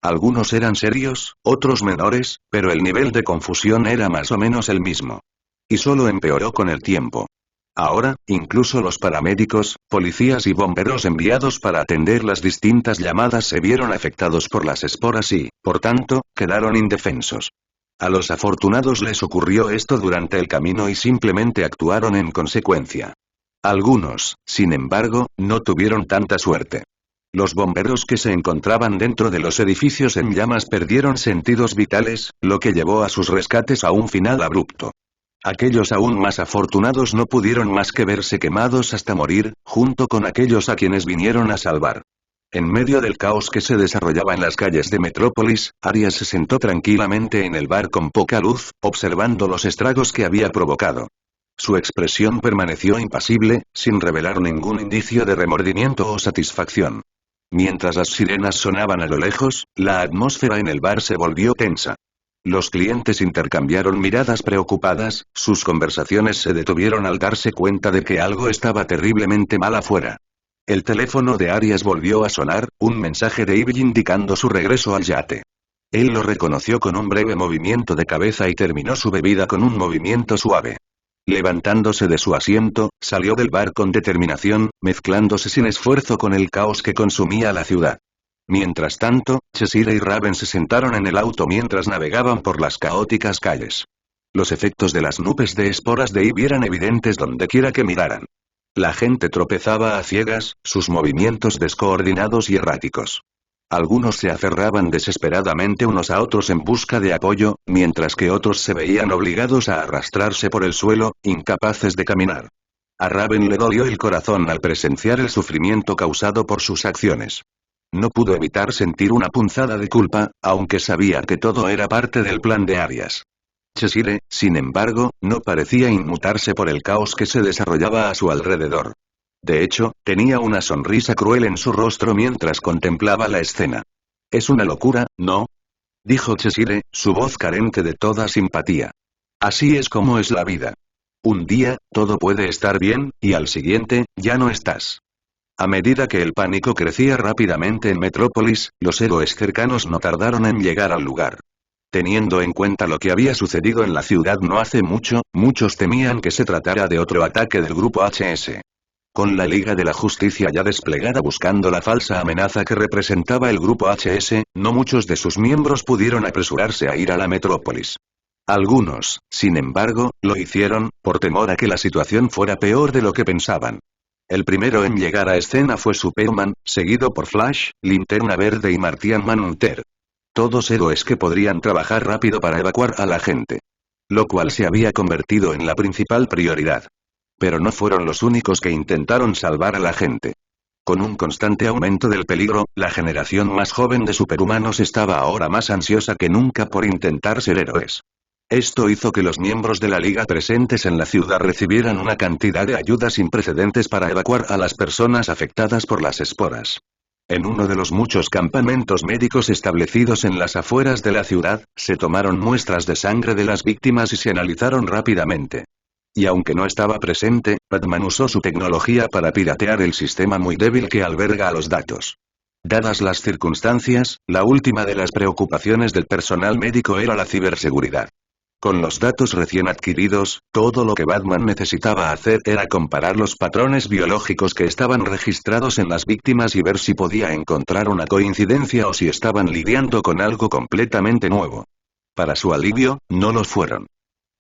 Algunos eran serios, otros menores, pero el nivel de confusión era más o menos el mismo. Y solo empeoró con el tiempo. Ahora, incluso los paramédicos, policías y bomberos enviados para atender las distintas llamadas se vieron afectados por las esporas y, por tanto, quedaron indefensos. A los afortunados les ocurrió esto durante el camino y simplemente actuaron en consecuencia. Algunos, sin embargo, no tuvieron tanta suerte. Los bomberos que se encontraban dentro de los edificios en llamas perdieron sentidos vitales, lo que llevó a sus rescates a un final abrupto. Aquellos aún más afortunados no pudieron más que verse quemados hasta morir, junto con aquellos a quienes vinieron a salvar. En medio del caos que se desarrollaba en las calles de Metrópolis, Arias se sentó tranquilamente en el bar con poca luz, observando los estragos que había provocado. Su expresión permaneció impasible, sin revelar ningún indicio de remordimiento o satisfacción. Mientras las sirenas sonaban a lo lejos, la atmósfera en el bar se volvió tensa. Los clientes intercambiaron miradas preocupadas, sus conversaciones se detuvieron al darse cuenta de que algo estaba terriblemente mal afuera. El teléfono de Arias volvió a sonar, un mensaje de Ivy indicando su regreso al yate. Él lo reconoció con un breve movimiento de cabeza y terminó su bebida con un movimiento suave. Levantándose de su asiento, salió del bar con determinación, mezclándose sin esfuerzo con el caos que consumía la ciudad. Mientras tanto, Cheshire y Raven se sentaron en el auto mientras navegaban por las caóticas calles. Los efectos de las nubes de esporas de Ivy eran evidentes dondequiera que miraran. La gente tropezaba a ciegas, sus movimientos descoordinados y erráticos. Algunos se aferraban desesperadamente unos a otros en busca de apoyo, mientras que otros se veían obligados a arrastrarse por el suelo, incapaces de caminar. A Raven le dolió el corazón al presenciar el sufrimiento causado por sus acciones. No pudo evitar sentir una punzada de culpa, aunque sabía que todo era parte del plan de Arias. Cheshire, sin embargo, no parecía inmutarse por el caos que se desarrollaba a su alrededor. De hecho, tenía una sonrisa cruel en su rostro mientras contemplaba la escena. «Es una locura, ¿no?», dijo Cheshire, su voz carente de toda simpatía. «Así es como es la vida. Un día, todo puede estar bien, y al siguiente, ya no estás». A medida que el pánico crecía rápidamente en Metrópolis, los héroes cercanos no tardaron en llegar al lugar. Teniendo en cuenta lo que había sucedido en la ciudad no hace mucho, muchos temían que se tratara de otro ataque del grupo HS. Con la Liga de la Justicia ya desplegada buscando la falsa amenaza que representaba el grupo HS, no muchos de sus miembros pudieron apresurarse a ir a la Metrópolis. Algunos, sin embargo, lo hicieron, por temor a que la situación fuera peor de lo que pensaban. El primero en llegar a escena fue Superman, seguido por Flash, Linterna Verde y Martian Manhunter. Todos héroes que podrían trabajar rápido para evacuar a la gente. Lo cual se había convertido en la principal prioridad. Pero no fueron los únicos que intentaron salvar a la gente. Con un constante aumento del peligro, la generación más joven de superhumanos estaba ahora más ansiosa que nunca por intentar ser héroes. Esto hizo que los miembros de la Liga presentes en la ciudad recibieran una cantidad de ayuda sin precedentes para evacuar a las personas afectadas por las esporas. En uno de los muchos campamentos médicos establecidos en las afueras de la ciudad, se tomaron muestras de sangre de las víctimas y se analizaron rápidamente. Y aunque no estaba presente, Batman usó su tecnología para piratear el sistema muy débil que alberga a los datos. Dadas las circunstancias, la última de las preocupaciones del personal médico era la ciberseguridad. Con los datos recién adquiridos, todo lo que Batman necesitaba hacer era comparar los patrones biológicos que estaban registrados en las víctimas y ver si podía encontrar una coincidencia o si estaban lidiando con algo completamente nuevo. Para su alivio, no lo fueron.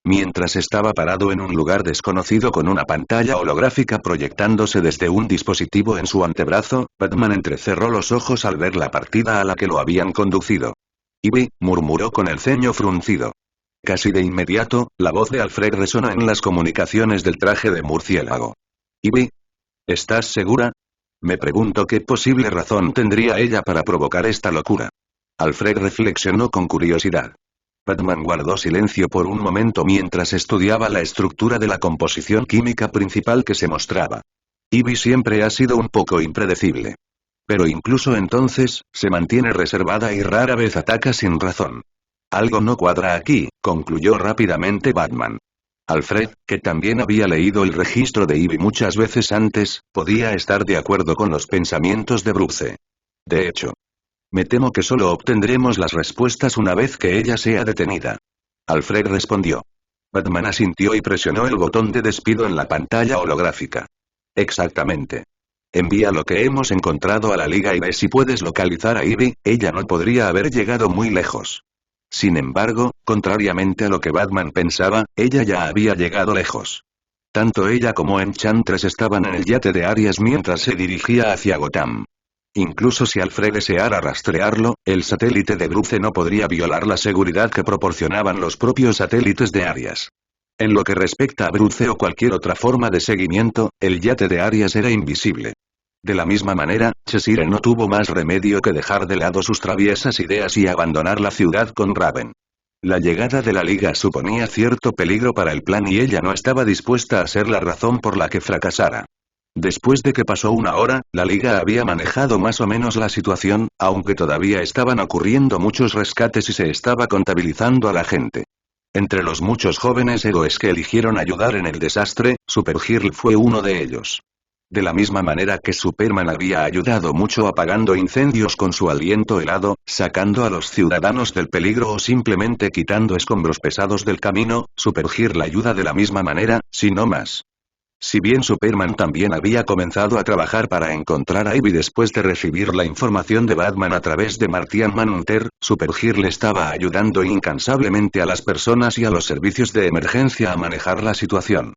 Mientras estaba parado en un lugar desconocido con una pantalla holográfica proyectándose desde un dispositivo en su antebrazo, Batman entrecerró los ojos al ver la partida a la que lo habían conducido. «Ivy», murmuró con el ceño fruncido. Casi de inmediato, la voz de Alfred resonó en las comunicaciones del traje de murciélago. «Ivy, ¿estás segura?». Me pregunto qué posible razón tendría ella para provocar esta locura. Alfred reflexionó con curiosidad. Batman guardó silencio por un momento mientras estudiaba la estructura de la composición química principal que se mostraba. Ivy siempre ha sido un poco impredecible. Pero incluso entonces, se mantiene reservada y rara vez ataca sin razón. Algo no cuadra aquí, concluyó rápidamente Batman. Alfred, que también había leído el registro de Ivy muchas veces antes, podía estar de acuerdo con los pensamientos de Bruce. De hecho, me temo que solo obtendremos las respuestas una vez que ella sea detenida. Alfred respondió. Batman asintió y presionó el botón de despido en la pantalla holográfica. Exactamente. Envía lo que hemos encontrado a la Liga y ve si puedes localizar a Ivy, ella no podría haber llegado muy lejos. Sin embargo, contrariamente a lo que Batman pensaba, ella ya había llegado lejos. Tanto ella como Enchantress estaban en el yate de Arias mientras se dirigía hacia Gotham. Incluso si Alfred deseara rastrearlo, el satélite de Bruce no podría violar la seguridad que proporcionaban los propios satélites de Arias. En lo que respecta a Bruce o cualquier otra forma de seguimiento, el yate de Arias era invisible. De la misma manera, Cheshire no tuvo más remedio que dejar de lado sus traviesas ideas y abandonar la ciudad con Raven. La llegada de la Liga suponía cierto peligro para el plan y ella no estaba dispuesta a ser la razón por la que fracasara. Después de que pasó una hora, la Liga había manejado más o menos la situación, aunque todavía estaban ocurriendo muchos rescates y se estaba contabilizando a la gente. Entre los muchos jóvenes héroes que eligieron ayudar en el desastre, Supergirl fue uno de ellos. De la misma manera que Superman había ayudado mucho apagando incendios con su aliento helado, sacando a los ciudadanos del peligro o simplemente quitando escombros pesados del camino, Supergirl ayuda de la misma manera, si no más. Si bien Superman también había comenzado a trabajar para encontrar a Ivy después de recibir la información de Batman a través de Martian Manhunter, Supergirl estaba ayudando incansablemente a las personas y a los servicios de emergencia a manejar la situación.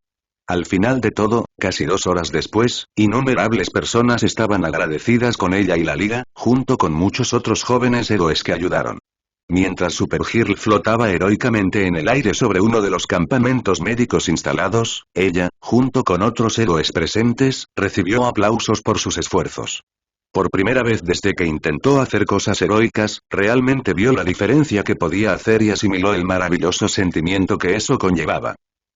Al final de todo, casi 2 horas después, innumerables personas estaban agradecidas con ella y la Liga, junto con muchos otros jóvenes héroes que ayudaron. Mientras Supergirl flotaba heroicamente en el aire sobre uno de los campamentos médicos instalados, ella, junto con otros héroes presentes, recibió aplausos por sus esfuerzos. Por primera vez desde que intentó hacer cosas heroicas, realmente vio la diferencia que podía hacer y asimiló el maravilloso sentimiento que eso conllevaba.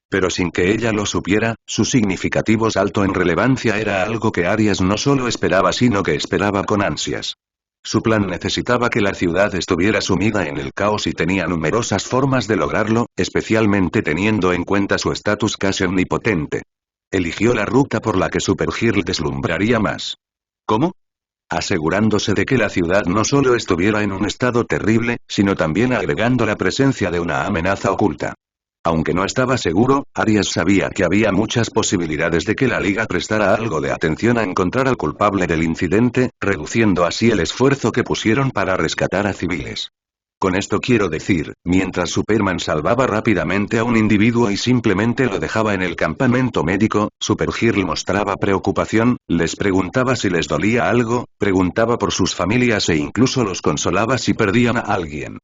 Pero sin que ella lo supiera, su significativo salto en relevancia era algo que Arias no solo esperaba sino que esperaba con ansias. Su plan necesitaba que la ciudad estuviera sumida en el caos y tenía numerosas formas de lograrlo, especialmente teniendo en cuenta su estatus casi omnipotente. Eligió la ruta por la que Supergirl deslumbraría más. ¿Cómo? Asegurándose de que la ciudad no solo estuviera en un estado terrible, sino también agregando la presencia de una amenaza oculta. Aunque no estaba seguro, Arias sabía que había muchas posibilidades de que la Liga prestara algo de atención a encontrar al culpable del incidente, reduciendo así el esfuerzo que pusieron para rescatar a civiles. Con esto quiero decir, mientras Superman salvaba rápidamente a un individuo y simplemente lo dejaba en el campamento médico, Supergirl mostraba preocupación, les preguntaba si les dolía algo, preguntaba por sus familias e incluso los consolaba si perdían a alguien.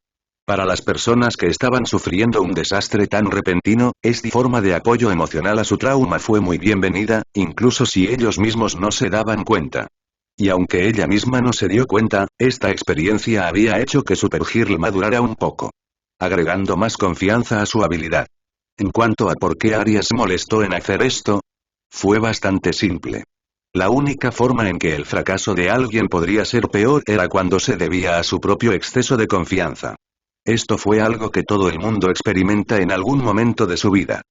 Para las personas que estaban sufriendo un desastre tan repentino, esta forma de apoyo emocional a su trauma fue muy bienvenida, incluso si ellos mismos no se daban cuenta. Y aunque ella misma no se dio cuenta, esta experiencia había hecho que Supergirl madurara un poco, agregando más confianza a su habilidad. En cuanto a por qué Arias molestó en hacer esto, fue bastante simple. La única forma en que el fracaso de alguien podría ser peor era cuando se debía a su propio exceso de confianza. Esto fue algo que todo el mundo experimenta en algún momento de su vida.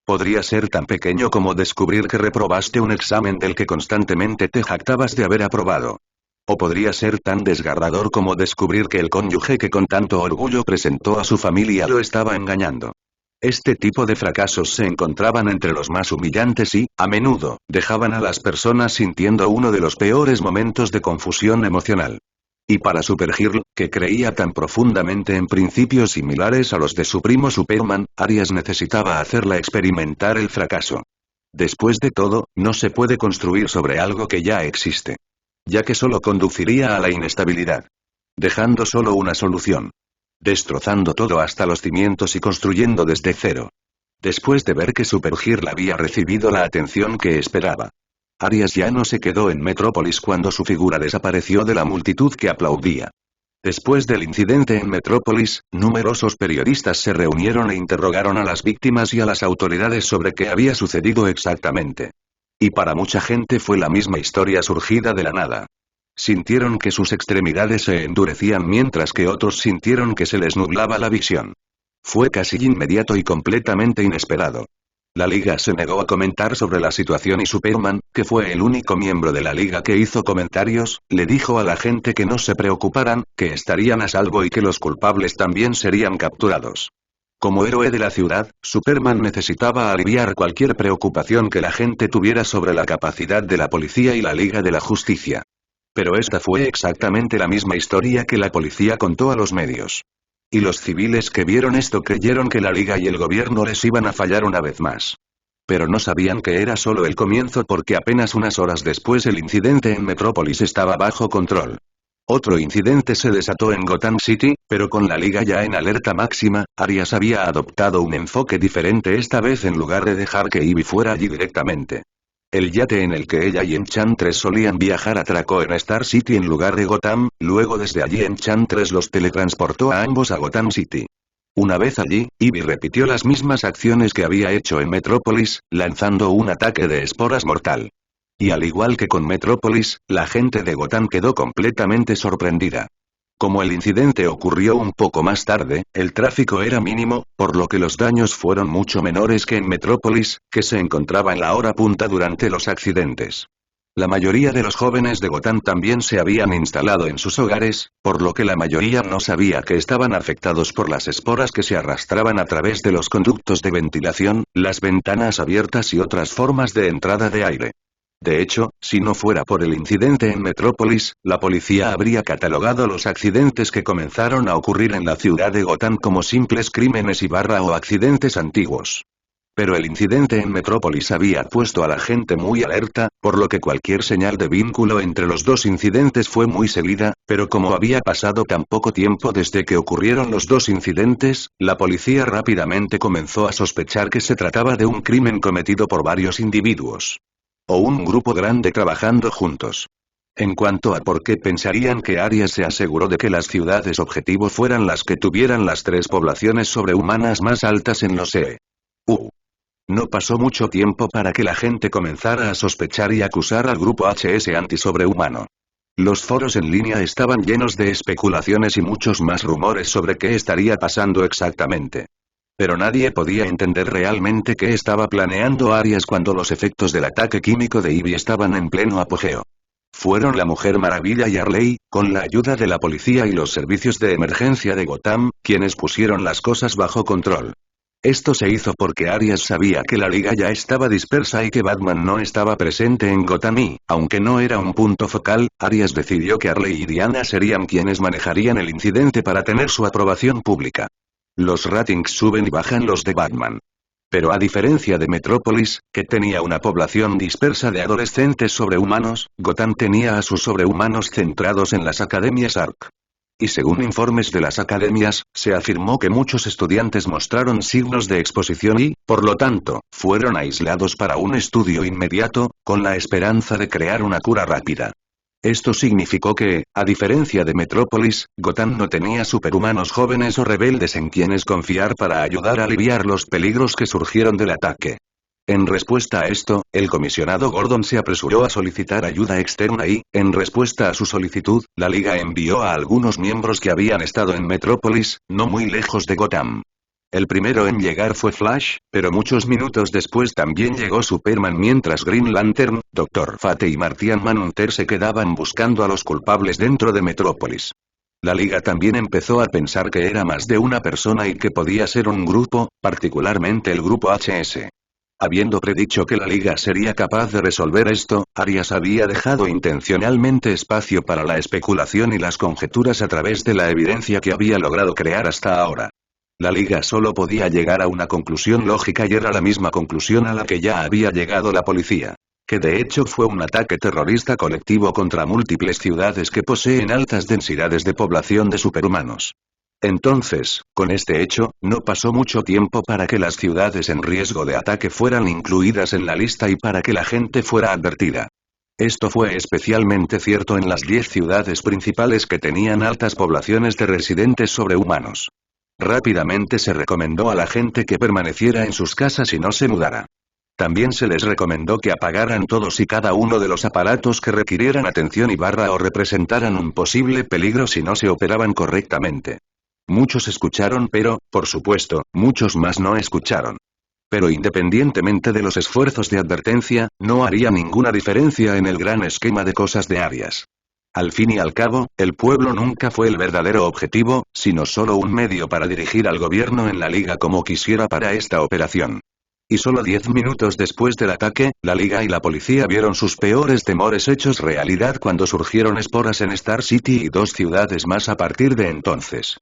Podría ser tan pequeño como descubrir que reprobaste un examen del que constantemente te jactabas de haber aprobado. O podría ser tan desgarrador como descubrir que el cónyuge que con tanto orgullo presentó a su familia lo estaba engañando. Este tipo de fracasos se encontraban entre los más humillantes y, a menudo, dejaban a las personas sintiendo uno de los peores momentos de confusión emocional. Y para Supergirl, que creía tan profundamente en principios similares a los de su primo Superman, Arias necesitaba hacerla experimentar el fracaso. Después de todo, no se puede construir sobre algo que ya existe. Ya que solo conduciría a la inestabilidad. Dejando solo una solución. Destrozando todo hasta los cimientos y construyendo desde cero. Después de ver que Supergirl había recibido la atención que esperaba. Arias ya no se quedó en Metrópolis cuando su figura desapareció de la multitud que aplaudía. Después del incidente en Metrópolis, numerosos periodistas se reunieron e interrogaron a las víctimas y a las autoridades sobre qué había sucedido exactamente. Y para mucha gente fue la misma historia surgida de la nada. Sintieron que sus extremidades se endurecían mientras que otros sintieron que se les nublaba la visión. Fue casi inmediato y completamente inesperado. La Liga se negó a comentar sobre la situación y Superman, que fue el único miembro de la Liga que hizo comentarios, le dijo a la gente que no se preocuparan, que estarían a salvo y que los culpables también serían capturados. Como héroe de la ciudad, Superman necesitaba aliviar cualquier preocupación que la gente tuviera sobre la capacidad de la policía y la Liga de la Justicia. Pero esta fue exactamente la misma historia que la policía contó a los medios. Y los civiles que vieron esto creyeron que la Liga y el gobierno les iban a fallar una vez más. Pero no sabían que era solo el comienzo porque apenas unas horas después el incidente en Metrópolis estaba bajo control. Otro incidente se desató en Gotham City, pero con la Liga ya en alerta máxima, Arias había adoptado un enfoque diferente esta vez en lugar de dejar que Ivy fuera allí directamente. El yate en el que ella y Enchantress solían viajar atracó en Star City en lugar de Gotham, luego desde allí Enchantress los teletransportó a ambos a Gotham City. Una vez allí, Ivy repitió las mismas acciones que había hecho en Metrópolis, lanzando un ataque de esporas mortal. Y al igual que con Metrópolis, la gente de Gotham quedó completamente sorprendida. Como el incidente ocurrió un poco más tarde, el tráfico era mínimo, por lo que los daños fueron mucho menores que en Metrópolis, que se encontraba en la hora punta durante los accidentes. La mayoría de los jóvenes de Gotham también se habían instalado en sus hogares, por lo que la mayoría no sabía que estaban afectados por las esporas que se arrastraban a través de los conductos de ventilación, las ventanas abiertas y otras formas de entrada de aire. De hecho, si no fuera por el incidente en Metrópolis, la policía habría catalogado los accidentes que comenzaron a ocurrir en la ciudad de Gotham como simples crímenes o accidentes antiguos. Pero el incidente en Metrópolis había puesto a la gente muy alerta, por lo que cualquier señal de vínculo entre los dos incidentes fue muy seguida, pero como había pasado tan poco tiempo desde que ocurrieron los dos incidentes, la policía rápidamente comenzó a sospechar que se trataba de un crimen cometido por varios individuos. O un grupo grande trabajando juntos. En cuanto a por qué pensarían que Arias se aseguró de que las ciudades objetivo fueran las que tuvieran las 3 poblaciones sobrehumanas más altas en los EU. No pasó mucho tiempo para que la gente comenzara a sospechar y acusar al grupo HS antisobrehumano. Los foros en línea estaban llenos de especulaciones y muchos más rumores sobre qué estaría pasando exactamente. Pero nadie podía entender realmente qué estaba planeando Arias cuando los efectos del ataque químico de Ivy estaban en pleno apogeo. Fueron la Mujer Maravilla y Harley, con la ayuda de la policía y los servicios de emergencia de Gotham, quienes pusieron las cosas bajo control. Esto se hizo porque Arias sabía que la Liga ya estaba dispersa y que Batman no estaba presente en Gotham y, aunque no era un punto focal, Arias decidió que Harley y Diana serían quienes manejarían el incidente para tener su aprobación pública. Los ratings suben y bajan los de Batman. Pero a diferencia de Metrópolis, que tenía una población dispersa de adolescentes sobrehumanos, Gotham tenía a sus sobrehumanos centrados en las academias ARC. Y según informes de las academias, se afirmó que muchos estudiantes mostraron signos de exposición y, por lo tanto, fueron aislados para un estudio inmediato, con la esperanza de crear una cura rápida. Esto significó que, a diferencia de Metrópolis, Gotham no tenía superhumanos jóvenes o rebeldes en quienes confiar para ayudar a aliviar los peligros que surgieron del ataque. En respuesta a esto, el comisionado Gordon se apresuró a solicitar ayuda externa y, en respuesta a su solicitud, la Liga envió a algunos miembros que habían estado en Metrópolis, no muy lejos de Gotham. El primero en llegar fue Flash, pero muchos minutos después también llegó Superman mientras Green Lantern, Dr. Fate y Martian Manhunter se quedaban buscando a los culpables dentro de Metrópolis. La Liga también empezó a pensar que era más de una persona y que podía ser un grupo, particularmente el grupo HS. Habiendo predicho que la Liga sería capaz de resolver esto, Arias había dejado intencionalmente espacio para la especulación y las conjeturas a través de la evidencia que había logrado crear hasta ahora. La Liga solo podía llegar a una conclusión lógica y era la misma conclusión a la que ya había llegado la policía. Que de hecho fue un ataque terrorista colectivo contra múltiples ciudades que poseen altas densidades de población de superhumanos. Entonces, con este hecho, no pasó mucho tiempo para que las ciudades en riesgo de ataque fueran incluidas en la lista y para que la gente fuera advertida. Esto fue especialmente cierto en las 10 ciudades principales que tenían altas poblaciones de residentes sobrehumanos. Rápidamente se recomendó a la gente que permaneciera en sus casas y no se mudara. También se les recomendó que apagaran todos y cada uno de los aparatos que requirieran atención o representaran un posible peligro si no se operaban correctamente. Muchos escucharon pero, por supuesto, muchos más no escucharon. Pero independientemente de los esfuerzos de advertencia, no haría ninguna diferencia en el gran esquema de cosas de Arias. Al fin y al cabo, el pueblo nunca fue el verdadero objetivo, sino solo un medio para dirigir al gobierno en la Liga como quisiera para esta operación. Y solo 10 minutos después del ataque, la Liga y la policía vieron sus peores temores hechos realidad cuando surgieron esporas en Star City y 2 ciudades más a partir de entonces.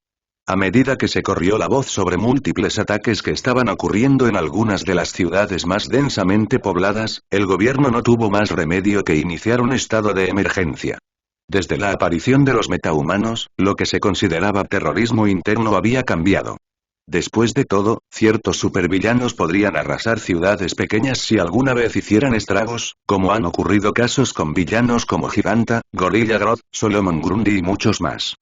A medida que se corrió la voz sobre múltiples ataques que estaban ocurriendo en algunas de las ciudades más densamente pobladas, el gobierno no tuvo más remedio que iniciar un estado de emergencia. Desde la aparición de los metahumanos, lo que se consideraba terrorismo interno había cambiado. Después de todo, ciertos supervillanos podrían arrasar ciudades pequeñas si alguna vez hicieran estragos, como han ocurrido casos con villanos como Giganta, Gorilla Grodd, Solomon Grundy y muchos más.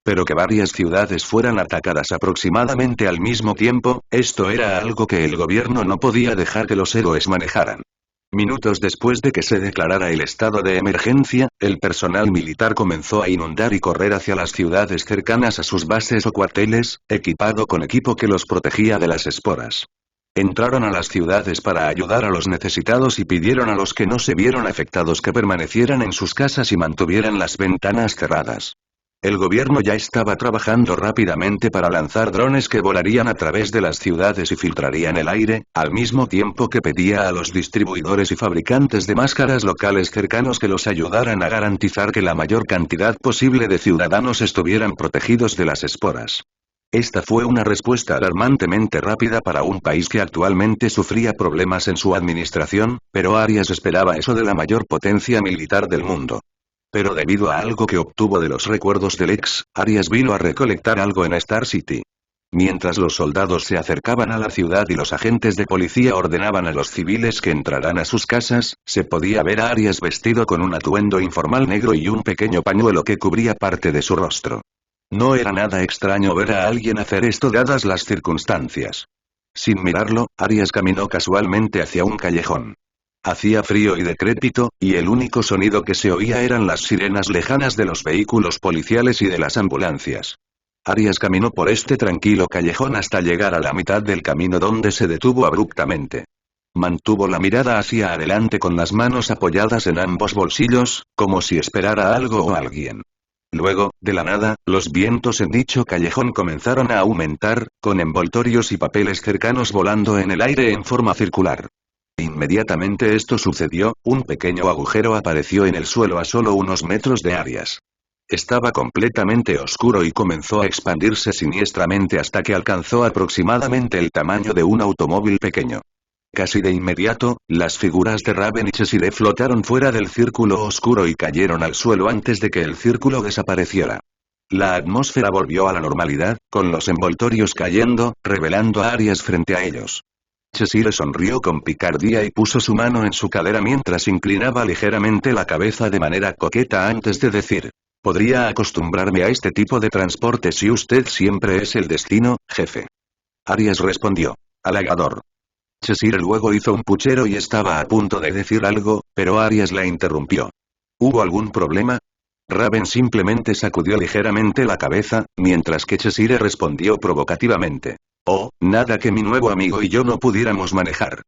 Pero que varias ciudades fueran atacadas aproximadamente al mismo tiempo, esto era algo que el gobierno no podía dejar que los héroes manejaran. Minutos después de que se declarara el estado de emergencia, el personal militar comenzó a inundar y correr hacia las ciudades cercanas a sus bases o cuarteles, equipado con equipo que los protegía de las esporas. Entraron a las ciudades para ayudar a los necesitados y pidieron a los que no se vieron afectados que permanecieran en sus casas y mantuvieran las ventanas cerradas. El gobierno ya estaba trabajando rápidamente para lanzar drones que volarían a través de las ciudades y filtrarían el aire, al mismo tiempo que pedía a los distribuidores y fabricantes de máscaras locales cercanos que los ayudaran a garantizar que la mayor cantidad posible de ciudadanos estuvieran protegidos de las esporas. Esta fue una respuesta alarmantemente rápida para un país que actualmente sufría problemas en su administración, pero Arias esperaba eso de la mayor potencia militar del mundo. Pero debido a algo que obtuvo de los recuerdos del ex, Arias vino a recolectar algo en Star City. Mientras los soldados se acercaban a la ciudad y los agentes de policía ordenaban a los civiles que entraran a sus casas, se podía ver a Arias vestido con un atuendo informal negro y un pequeño pañuelo que cubría parte de su rostro. No era nada extraño ver a alguien hacer esto dadas las circunstancias. Sin mirarlo, Arias caminó casualmente hacia un callejón. Hacía frío y decrépito, y el único sonido que se oía eran las sirenas lejanas de los vehículos policiales y de las ambulancias. Arias caminó por este tranquilo callejón hasta llegar a la mitad del camino donde se detuvo abruptamente. Mantuvo la mirada hacia adelante con las manos apoyadas en ambos bolsillos, como si esperara algo o alguien. Luego, de la nada, los vientos en dicho callejón comenzaron a aumentar, con envoltorios y papeles cercanos volando en el aire en forma circular. Inmediatamente esto sucedió, un pequeño agujero apareció en el suelo a solo unos metros de Arias. Estaba completamente oscuro y comenzó a expandirse siniestramente hasta que alcanzó aproximadamente el tamaño de un automóvil pequeño. Casi de inmediato, las figuras de Raven y Cheshire flotaron fuera del círculo oscuro y cayeron al suelo antes de que el círculo desapareciera. La atmósfera volvió a la normalidad, con los envoltorios cayendo, revelando a Arias frente a ellos. Cheshire sonrió con picardía y puso su mano en su cadera mientras inclinaba ligeramente la cabeza de manera coqueta antes de decir: «Podría acostumbrarme a este tipo de transporte si usted siempre es el destino, jefe». Arias respondió: «Halagador». Cheshire luego hizo un puchero y estaba a punto de decir algo, pero Arias la interrumpió. ¿Hubo algún problema? Raven simplemente sacudió ligeramente la cabeza, mientras que Cheshire respondió provocativamente: «Oh, nada que mi nuevo amigo y yo no pudiéramos manejar».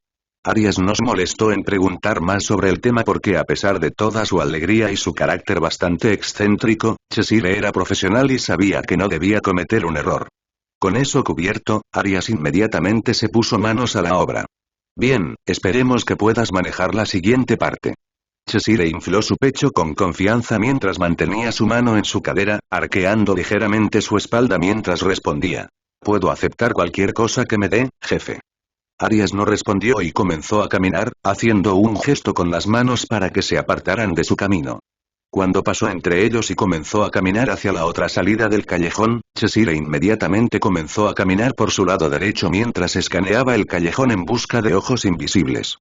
Arias no se molestó en preguntar más sobre el tema porque a pesar de toda su alegría y su carácter bastante excéntrico, Cheshire era profesional y sabía que no debía cometer un error. Con eso cubierto, Arias inmediatamente se puso manos a la obra. «Bien, esperemos que puedas manejar la siguiente parte». Cheshire infló su pecho con confianza mientras mantenía su mano en su cadera, arqueando ligeramente su espalda mientras respondía: «Puedo aceptar cualquier cosa que me dé, jefe». Arias no respondió y comenzó a caminar, haciendo un gesto con las manos para que se apartaran de su camino. Cuando pasó entre ellos y comenzó a caminar hacia la otra salida del callejón, Cheshire inmediatamente comenzó a caminar por su lado derecho mientras escaneaba el callejón en busca de ojos invisibles.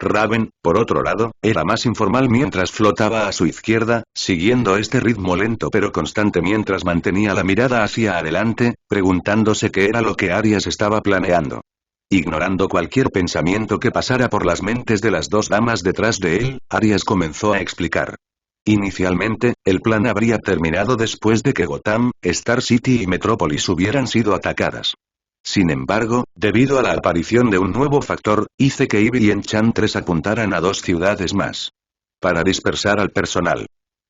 Raven, por otro lado, era más informal mientras flotaba a su izquierda, siguiendo este ritmo lento pero constante mientras mantenía la mirada hacia adelante, preguntándose qué era lo que Arias estaba planeando. Ignorando cualquier pensamiento que pasara por las mentes de las dos damas detrás de él, Arias comenzó a explicar. Inicialmente, el plan habría terminado después de que Gotham, Star City y Metrópolis hubieran sido atacadas. Sin embargo, debido a la aparición de un nuevo factor, hice que Ivy y Enchantress apuntaran a dos ciudades más. Para dispersar al personal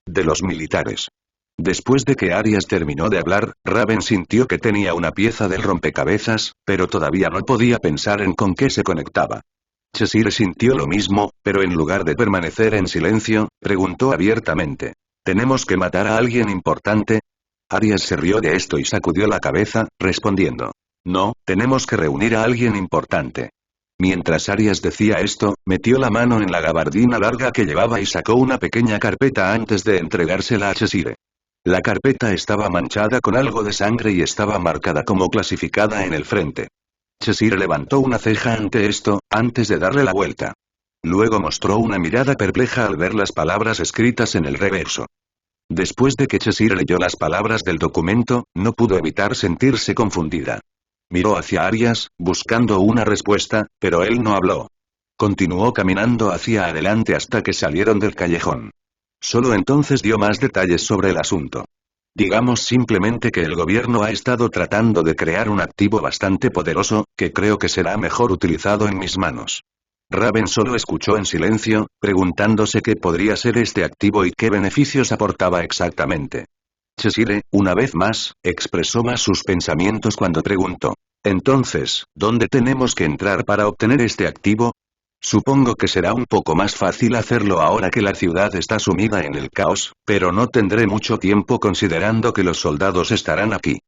de los militares. Después de que Arias terminó de hablar, Raven sintió que tenía una pieza del rompecabezas, pero todavía no podía pensar en con qué se conectaba. Cheshire sintió lo mismo, pero en lugar de permanecer en silencio, preguntó abiertamente: ¿tenemos que matar a alguien importante? Arias se rió de esto y sacudió la cabeza, respondiendo: no, tenemos que reunir a alguien importante. Mientras Arias decía esto, metió la mano en la gabardina larga que llevaba y sacó una pequeña carpeta antes de entregársela a Cheshire. La carpeta estaba manchada con algo de sangre y estaba marcada como clasificada en el frente. Cheshire levantó una ceja ante esto, antes de darle la vuelta. Luego mostró una mirada perpleja al ver las palabras escritas en el reverso. Después de que Cheshire leyó las palabras del documento, no pudo evitar sentirse confundida. Miró hacia Arias, buscando una respuesta, pero él no habló. Continuó caminando hacia adelante hasta que salieron del callejón. Solo entonces dio más detalles sobre el asunto. Digamos simplemente que el gobierno ha estado tratando de crear un activo bastante poderoso, que creo que será mejor utilizado en mis manos. Raven solo escuchó en silencio, preguntándose qué podría ser este activo y qué beneficios aportaba exactamente. Cheshire, una vez más, expresó más sus pensamientos cuando preguntó. Entonces, ¿dónde tenemos que entrar para obtener este activo? Supongo que será un poco más fácil hacerlo ahora que la ciudad está sumida en el caos, pero no tendré mucho tiempo considerando que los soldados estarán aquí.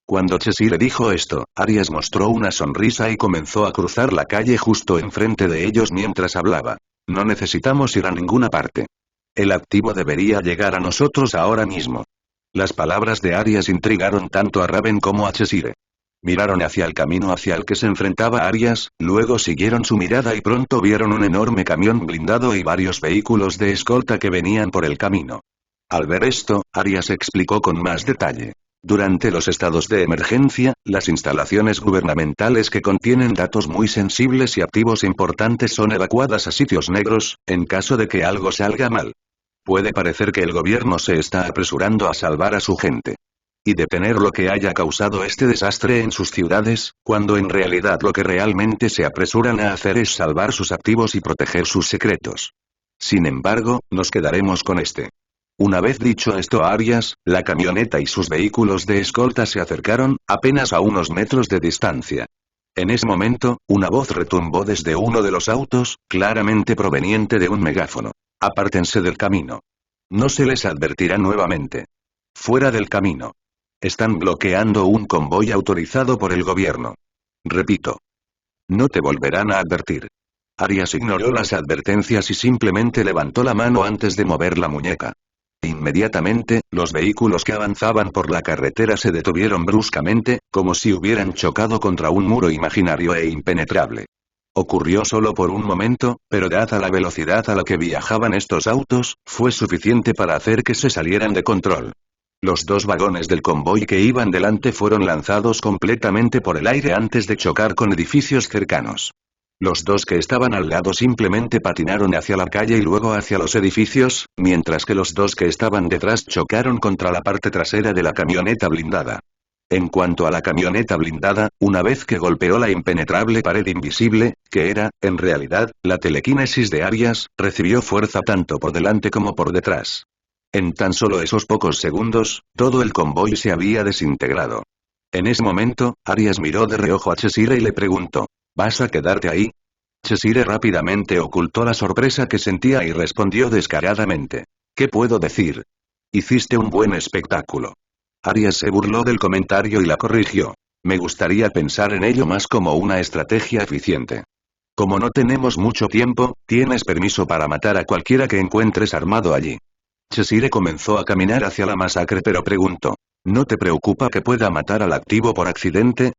Cuando Cheshire dijo esto, Arias mostró una sonrisa y comenzó a cruzar la calle justo enfrente de ellos mientras hablaba. No necesitamos ir a ninguna parte. El activo debería llegar a nosotros ahora mismo. Las palabras de Arias intrigaron tanto a Raven como a Cheshire. Miraron hacia el camino hacia el que se enfrentaba Arias, luego siguieron su mirada y pronto vieron un enorme camión blindado y varios vehículos de escolta que venían por el camino. Al ver esto, Arias explicó con más detalle. Durante los estados de emergencia, las instalaciones gubernamentales que contienen datos muy sensibles y activos importantes son evacuadas a sitios negros, en caso de que algo salga mal. Puede parecer que el gobierno se está apresurando a salvar a su gente y detener lo que haya causado este desastre en sus ciudades, cuando en realidad lo que realmente se apresuran a hacer es salvar sus activos y proteger sus secretos. Sin embargo, nos quedaremos con este. Una vez dicho esto a Arias, la camioneta y sus vehículos de escolta se acercaron, apenas a unos metros de distancia. En ese momento, una voz retumbó desde uno de los autos, claramente proveniente de un megáfono. Apártense del camino. No se les advertirá nuevamente. Fuera del camino. Están bloqueando un convoy autorizado por el gobierno. Repito. No te volverán a advertir. Arias ignoró las advertencias y simplemente levantó la mano antes de mover la muñeca. Inmediatamente, los vehículos que avanzaban por la carretera se detuvieron bruscamente, como si hubieran chocado contra un muro imaginario e impenetrable. Ocurrió solo por un momento, pero dada la velocidad a la que viajaban estos autos, fue suficiente para hacer que se salieran de control. Los dos vagones del convoy que iban delante fueron lanzados completamente por el aire antes de chocar con edificios cercanos. Los dos que estaban al lado simplemente patinaron hacia la calle y luego hacia los edificios, mientras que los dos que estaban detrás chocaron contra la parte trasera de la camioneta blindada. En cuanto a la camioneta blindada, una vez que golpeó la impenetrable pared invisible, que era, en realidad, la telequinesis de Arias, recibió fuerza tanto por delante como por detrás. En tan solo esos pocos segundos, todo el convoy se había desintegrado. En ese momento, Arias miró de reojo a Cheshire y le preguntó, ¿vas a quedarte ahí? Cheshire rápidamente ocultó la sorpresa que sentía y respondió descaradamente. ¿Qué puedo decir? Hiciste un buen espectáculo. Arias se burló del comentario y la corrigió. Me gustaría pensar en ello más como una estrategia eficiente. Como no tenemos mucho tiempo, tienes permiso para matar a cualquiera que encuentres armado allí. Cheshire comenzó a caminar hacia la masacre pero preguntó. ¿No te preocupa que pueda matar al activo por accidente?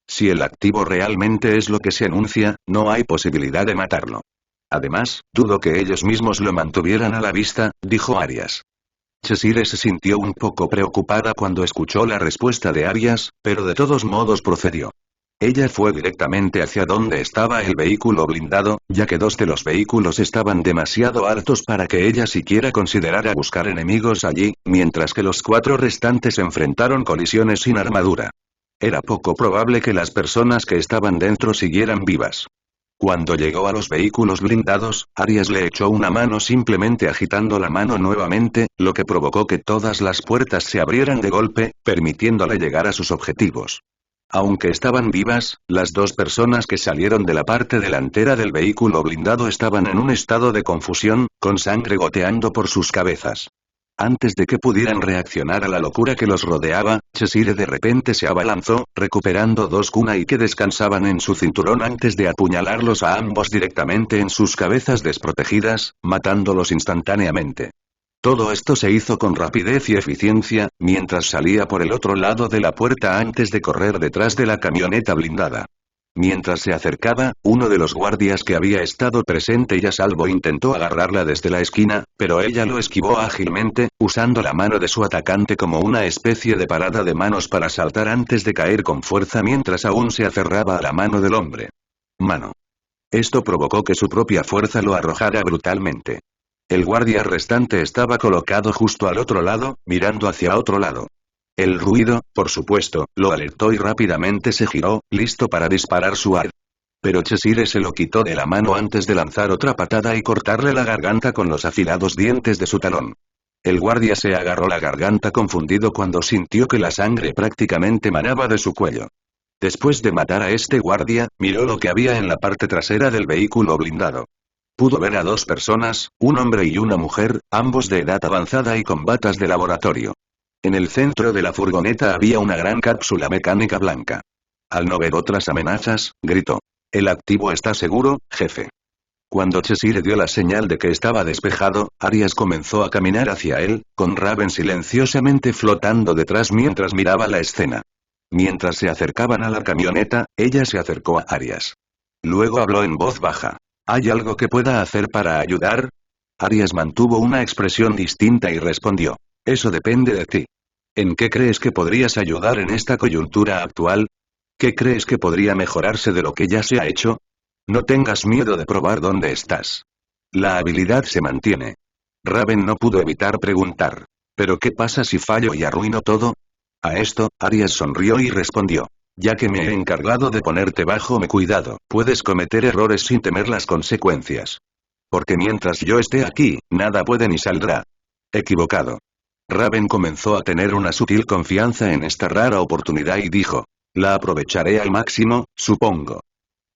Si el activo realmente es lo que se anuncia, no hay posibilidad de matarlo. Además, dudo que ellos mismos lo mantuvieran a la vista, dijo Arias. Cheshire se sintió un poco preocupada cuando escuchó la respuesta de Arias, pero de todos modos procedió. Ella fue directamente hacia donde estaba el vehículo blindado, ya que dos de los vehículos estaban demasiado altos para que ella siquiera considerara buscar enemigos allí, mientras que los 4 restantes enfrentaron colisiones sin armadura. Era poco probable que las personas que estaban dentro siguieran vivas. Cuando llegó a los vehículos blindados, Arias le echó una mano simplemente agitando la mano nuevamente, lo que provocó que todas las puertas se abrieran de golpe, permitiéndole llegar a sus objetivos. Aunque estaban vivas, las 2 personas que salieron de la parte delantera del vehículo blindado estaban en un estado de confusión, con sangre goteando por sus cabezas. Antes de que pudieran reaccionar a la locura que los rodeaba, Cheshire de repente se abalanzó, recuperando 2 kunai que descansaban en su cinturón antes de apuñalarlos a ambos directamente en sus cabezas desprotegidas, matándolos instantáneamente. Todo esto se hizo con rapidez y eficiencia, mientras salía por el otro lado de la puerta antes de correr detrás de la camioneta blindada. Mientras se acercaba, uno de los guardias que había estado presente y a salvo intentó agarrarla desde la esquina, pero ella lo esquivó ágilmente, usando la mano de su atacante como una especie de parada de manos para saltar antes de caer con fuerza mientras aún se aferraba a la mano del hombre. Mano. Esto provocó que su propia fuerza lo arrojara brutalmente. El guardia restante estaba colocado justo al otro lado, mirando hacia otro lado. El ruido, por supuesto, lo alertó y rápidamente se giró, listo para disparar su arma. Pero Cheshire se lo quitó de la mano antes de lanzar otra patada y cortarle la garganta con los afilados dientes de su talón. El guardia se agarró la garganta confundido cuando sintió que la sangre prácticamente manaba de su cuello. Después de matar a este guardia, miró lo que había en la parte trasera del vehículo blindado. Pudo ver a dos personas, un hombre y una mujer, ambos de edad avanzada y con batas de laboratorio. En el centro de la furgoneta había una gran cápsula mecánica blanca. Al no ver otras amenazas, gritó. «El activo está seguro, jefe». Cuando Cheshire dio la señal de que estaba despejado, Arias comenzó a caminar hacia él, con Raven silenciosamente flotando detrás mientras miraba la escena. Mientras se acercaban a la camioneta, ella se acercó a Arias. Luego habló en voz baja. ¿Hay algo que pueda hacer para ayudar? Arias mantuvo una expresión distinta y respondió. Eso depende de ti. ¿En qué crees que podrías ayudar en esta coyuntura actual? ¿Qué crees que podría mejorarse de lo que ya se ha hecho? No tengas miedo de probar dónde estás. La habilidad se mantiene. Raven no pudo evitar preguntar. ¿Pero qué pasa si fallo y arruino todo? A esto, Arias sonrió y respondió. Ya que me he encargado de ponerte bajo mi cuidado, puedes cometer errores sin temer las consecuencias. Porque mientras yo esté aquí, nada puede ni saldrá. Equivocado. Raven comenzó a tener una sutil confianza en esta rara oportunidad y dijo. La aprovecharé al máximo, supongo.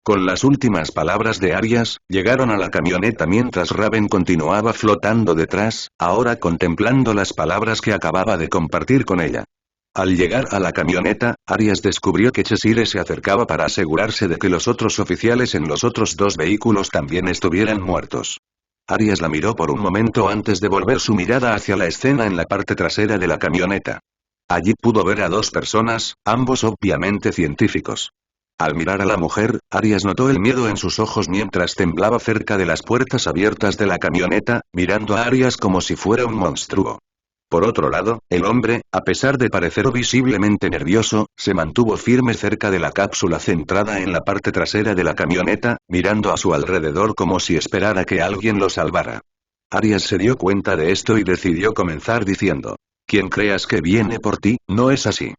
Con las últimas palabras de Arias, llegaron a la camioneta mientras Raven continuaba flotando detrás, ahora contemplando las palabras que acababa de compartir con ella. Al llegar a la camioneta, Arias descubrió que Cheshire se acercaba para asegurarse de que los otros oficiales en los otros dos vehículos también estuvieran muertos. Arias la miró por un momento antes de volver su mirada hacia la escena en la parte trasera de la camioneta. Allí pudo ver a dos personas, ambos obviamente científicos. Al mirar a la mujer, Arias notó el miedo en sus ojos mientras temblaba cerca de las puertas abiertas de la camioneta, mirando a Arias como si fuera un monstruo. Por otro lado, el hombre, a pesar de parecer visiblemente nervioso, se mantuvo firme cerca de la cápsula centrada en la parte trasera de la camioneta, mirando a su alrededor como si esperara que alguien lo salvara. Arias se dio cuenta de esto y decidió comenzar diciendo. Quien creas que viene por ti, no es así.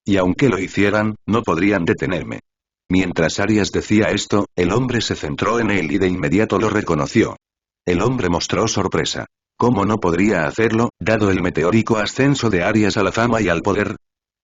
Y aunque lo hicieran, no podrían detenerme. Mientras Arias decía esto, el hombre se centró en él y de inmediato lo reconoció. El hombre mostró sorpresa. ¿Cómo no podría hacerlo, dado el meteórico ascenso de Arias a la fama y al poder?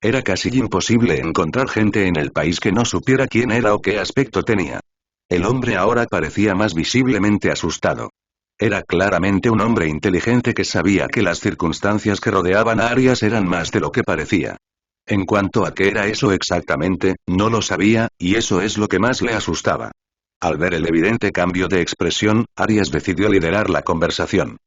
Era casi imposible encontrar gente en el país que no supiera quién era o qué aspecto tenía. El hombre ahora parecía más visiblemente asustado. Era claramente un hombre inteligente que sabía que las circunstancias que rodeaban a Arias eran más de lo que parecía. En cuanto a qué era eso exactamente, no lo sabía, y eso es lo que más le asustaba. Al ver el evidente cambio de expresión, Arias decidió liderar la conversación.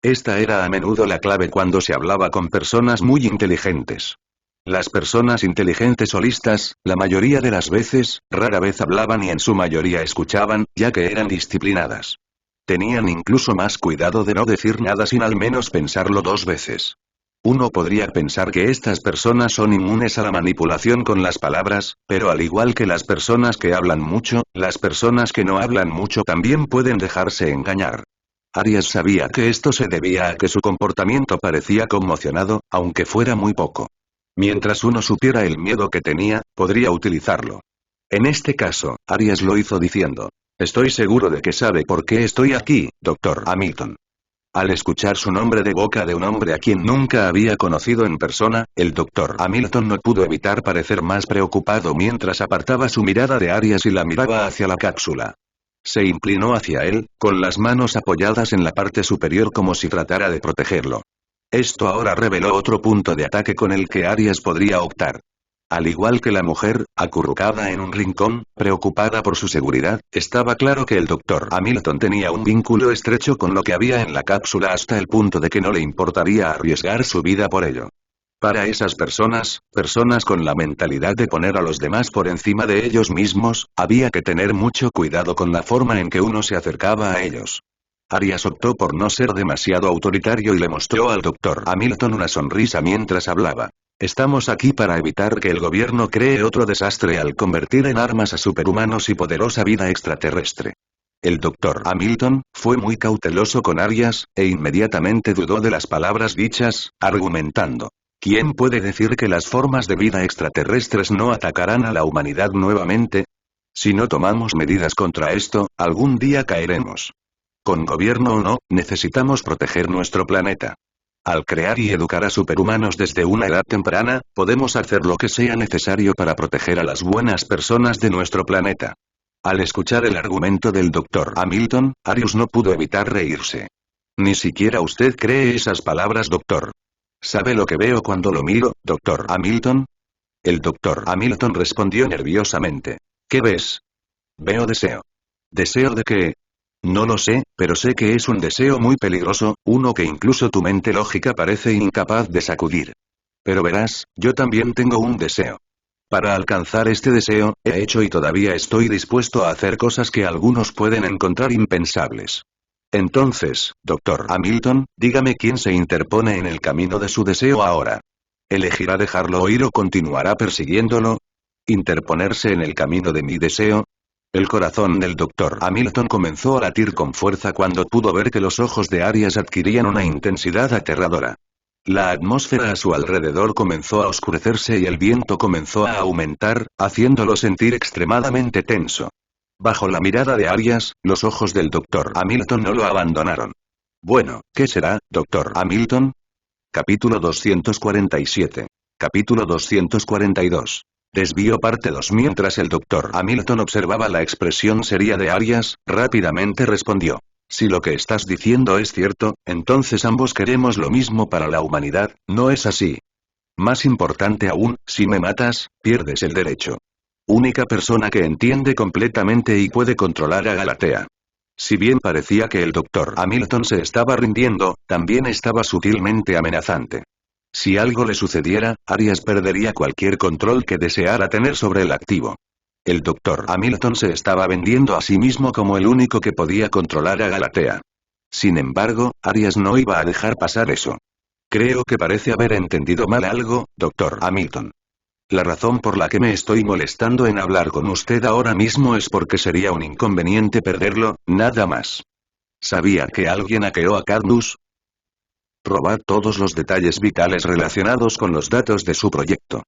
Esta era a menudo la clave cuando se hablaba con personas muy inteligentes. Las personas inteligentes o listas, la mayoría de las veces, rara vez hablaban y en su mayoría escuchaban, ya que eran disciplinadas. Tenían incluso más cuidado de no decir nada sin al menos pensarlo dos veces. Uno podría pensar que estas personas son inmunes a la manipulación con las palabras, pero al igual que las personas que hablan mucho, las personas que no hablan mucho también pueden dejarse engañar. Arias sabía que esto se debía a que su comportamiento parecía conmocionado, aunque fuera muy poco. Mientras uno supiera el miedo que tenía, podría utilizarlo. En este caso, Arias lo hizo diciendo. Estoy seguro de que sabe por qué estoy aquí, Dr. Hamilton. Al escuchar su nombre de boca de un hombre a quien nunca había conocido en persona, el Dr. Hamilton no pudo evitar parecer más preocupado mientras apartaba su mirada de Arias y la miraba hacia la cápsula. Se inclinó hacia él, con las manos apoyadas en la parte superior como si tratara de protegerlo. Esto ahora reveló otro punto de ataque con el que Arias podría optar. Al igual que la mujer, acurrucada en un rincón, preocupada por su seguridad, estaba claro que el Dr. Hamilton tenía un vínculo estrecho con lo que había en la cápsula hasta el punto de que no le importaría arriesgar su vida por ello. Para esas personas con la mentalidad de poner a los demás por encima de ellos mismos, había que tener mucho cuidado con la forma en que uno se acercaba a ellos. Arias optó por no ser demasiado autoritario y le mostró al Dr. Hamilton una sonrisa mientras hablaba. Estamos aquí para evitar que el gobierno cree otro desastre al convertir en armas a superhumanos y poderosa vida extraterrestre. El Dr. Hamilton fue muy cauteloso con Arias, e inmediatamente dudó de las palabras dichas, argumentando. ¿Quién puede decir que las formas de vida extraterrestres no atacarán a la humanidad nuevamente? Si no tomamos medidas contra esto, algún día caeremos. Con gobierno o no, necesitamos proteger nuestro planeta. Al crear y educar a superhumanos desde una edad temprana, podemos hacer lo que sea necesario para proteger a las buenas personas de nuestro planeta. Al escuchar el argumento del Dr. Hamilton, Arius no pudo evitar reírse. Ni siquiera usted cree esas palabras, doctor. ¿Sabe lo que veo cuando lo miro, Dr. Hamilton? El Dr. Hamilton respondió nerviosamente. ¿Qué ves? Veo deseo. ¿Deseo de qué? No lo sé, pero sé que es un deseo muy peligroso, uno que incluso tu mente lógica parece incapaz de sacudir. Pero verás, yo también tengo un deseo. Para alcanzar este deseo, he hecho y todavía estoy dispuesto a hacer cosas que algunos pueden encontrar impensables. Entonces, Dr. Hamilton, dígame quién se interpone en el camino de su deseo ahora. ¿Elegirá dejarlo ir o continuará persiguiéndolo? ¿Interponerse en el camino de mi deseo? El corazón del Dr. Hamilton comenzó a latir con fuerza cuando pudo ver que los ojos de Arias adquirían una intensidad aterradora. La atmósfera a su alrededor comenzó a oscurecerse y el viento comenzó a aumentar, haciéndolo sentir extremadamente tenso. Bajo la mirada de Arias, los ojos del Dr. Hamilton no lo abandonaron. Bueno, ¿qué será, Dr. Hamilton? Capítulo 247. Capítulo 242. Desvío parte 2. Mientras el Dr. Hamilton observaba la expresión seria de Arias, rápidamente respondió. Si lo que estás diciendo es cierto, entonces ambos queremos lo mismo para la humanidad, ¿no es así? Más importante aún, si me matas, pierdes el derecho. Única persona que entiende completamente y puede controlar a Galatea. Si bien parecía que el Dr. Hamilton se estaba rindiendo, también estaba sutilmente amenazante. Si algo le sucediera, Arias perdería cualquier control que deseara tener sobre el activo. El Dr. Hamilton se estaba vendiendo a sí mismo como el único que podía controlar a Galatea. Sin embargo, Arias no iba a dejar pasar eso. Creo que parece haber entendido mal algo, Dr. Hamilton. La razón por la que me estoy molestando en hablar con usted ahora mismo es porque sería un inconveniente perderlo, nada más. ¿Sabía que alguien hackeó a Cadmus? Robar todos los detalles vitales relacionados con los datos de su proyecto.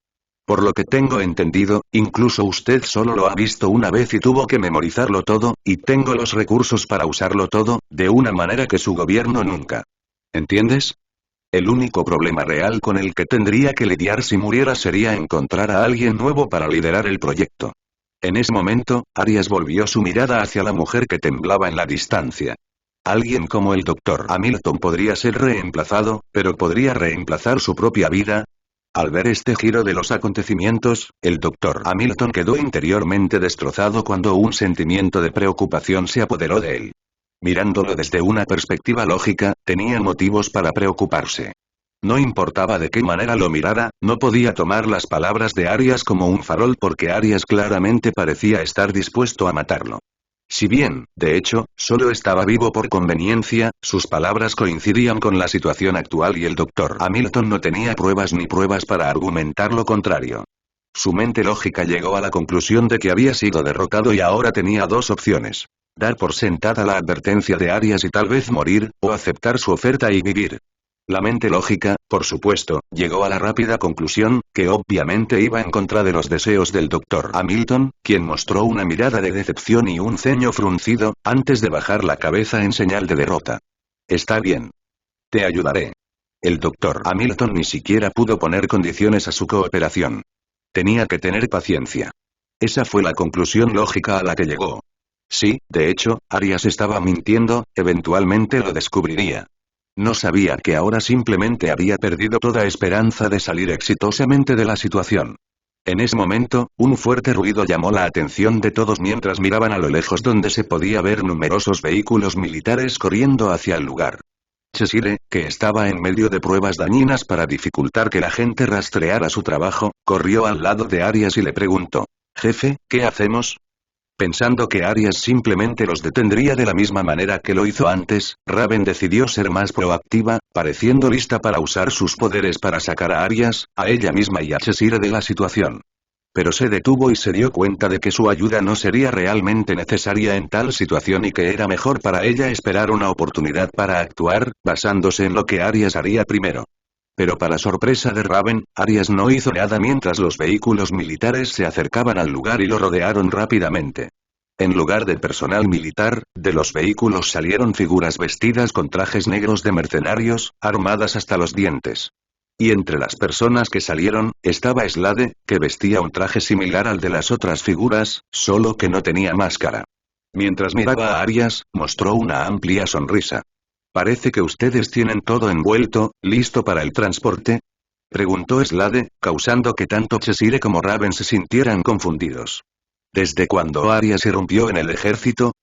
Por lo que tengo entendido, incluso usted solo lo ha visto una vez y tuvo que memorizarlo todo, y tengo los recursos para usarlo todo, de una manera que su gobierno nunca. ¿Entiendes? El único problema real con el que tendría que lidiar si muriera sería encontrar a alguien nuevo para liderar el proyecto. En ese momento, Arias volvió su mirada hacia la mujer que temblaba en la distancia. Alguien como el Dr. Hamilton podría ser reemplazado, pero ¿podría reemplazar su propia vida? Al ver este giro de los acontecimientos, el Dr. Hamilton quedó interiormente destrozado cuando un sentimiento de preocupación se apoderó de él. Mirándolo desde una perspectiva lógica, tenía motivos para preocuparse. No importaba de qué manera lo mirara, no podía tomar las palabras de Arias como un farol porque Arias claramente parecía estar dispuesto a matarlo. Si bien, de hecho, solo estaba vivo por conveniencia, sus palabras coincidían con la situación actual y el Dr. Hamilton no tenía pruebas ni pruebas para argumentar lo contrario. Su mente lógica llegó a la conclusión de que había sido derrotado y ahora tenía dos opciones. Dar por sentada la advertencia de Arias y tal vez morir, o aceptar su oferta y vivir. La mente lógica, por supuesto, llegó a la rápida conclusión, que obviamente iba en contra de los deseos del Dr. Hamilton, quien mostró una mirada de decepción y un ceño fruncido, antes de bajar la cabeza en señal de derrota. Está bien. Te ayudaré. El Dr. Hamilton ni siquiera pudo poner condiciones a su cooperación. Tenía que tener paciencia. Esa fue la conclusión lógica a la que llegó. Sí, de hecho, Arias estaba mintiendo, eventualmente lo descubriría. No sabía que ahora simplemente había perdido toda esperanza de salir exitosamente de la situación. En ese momento, un fuerte ruido llamó la atención de todos mientras miraban a lo lejos donde se podía ver numerosos vehículos militares corriendo hacia el lugar. Cheshire, que estaba en medio de pruebas dañinas para dificultar que la gente rastreara su trabajo, corrió al lado de Arias y le preguntó: «Jefe, ¿qué hacemos?». Pensando que Arias simplemente los detendría de la misma manera que lo hizo antes, Raven decidió ser más proactiva, pareciendo lista para usar sus poderes para sacar a Arias, a ella misma y a Cheshire de la situación. Pero se detuvo y se dio cuenta de que su ayuda no sería realmente necesaria en tal situación y que era mejor para ella esperar una oportunidad para actuar, basándose en lo que Arias haría primero. Pero para sorpresa de Raven, Arias no hizo nada mientras los vehículos militares se acercaban al lugar y lo rodearon rápidamente. En lugar de personal militar, de los vehículos salieron figuras vestidas con trajes negros de mercenarios, armadas hasta los dientes. Y entre las personas que salieron, estaba Slade, que vestía un traje similar al de las otras figuras, solo que no tenía máscara. Mientras miraba a Arias, mostró una amplia sonrisa. «Parece que ustedes tienen todo envuelto, ¿listo para el transporte?», preguntó Slade, causando que tanto Cheshire como Raven se sintieran confundidos. ¿Desde cuándo Arias irrumpió en el ejército?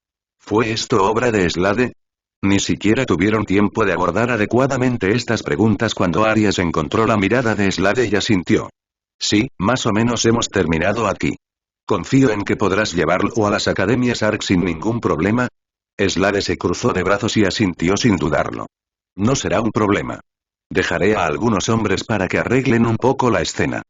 ¿Fue esto obra de Slade? Ni siquiera tuvieron tiempo de abordar adecuadamente estas preguntas cuando Arias encontró la mirada de Slade y asintió. «Sí, más o menos hemos terminado aquí. Confío en que podrás llevarlo a las academias ARC sin ningún problema». Slade se cruzó de brazos y asintió sin dudarlo. «No será un problema. Dejaré a algunos hombres para que arreglen un poco la escena.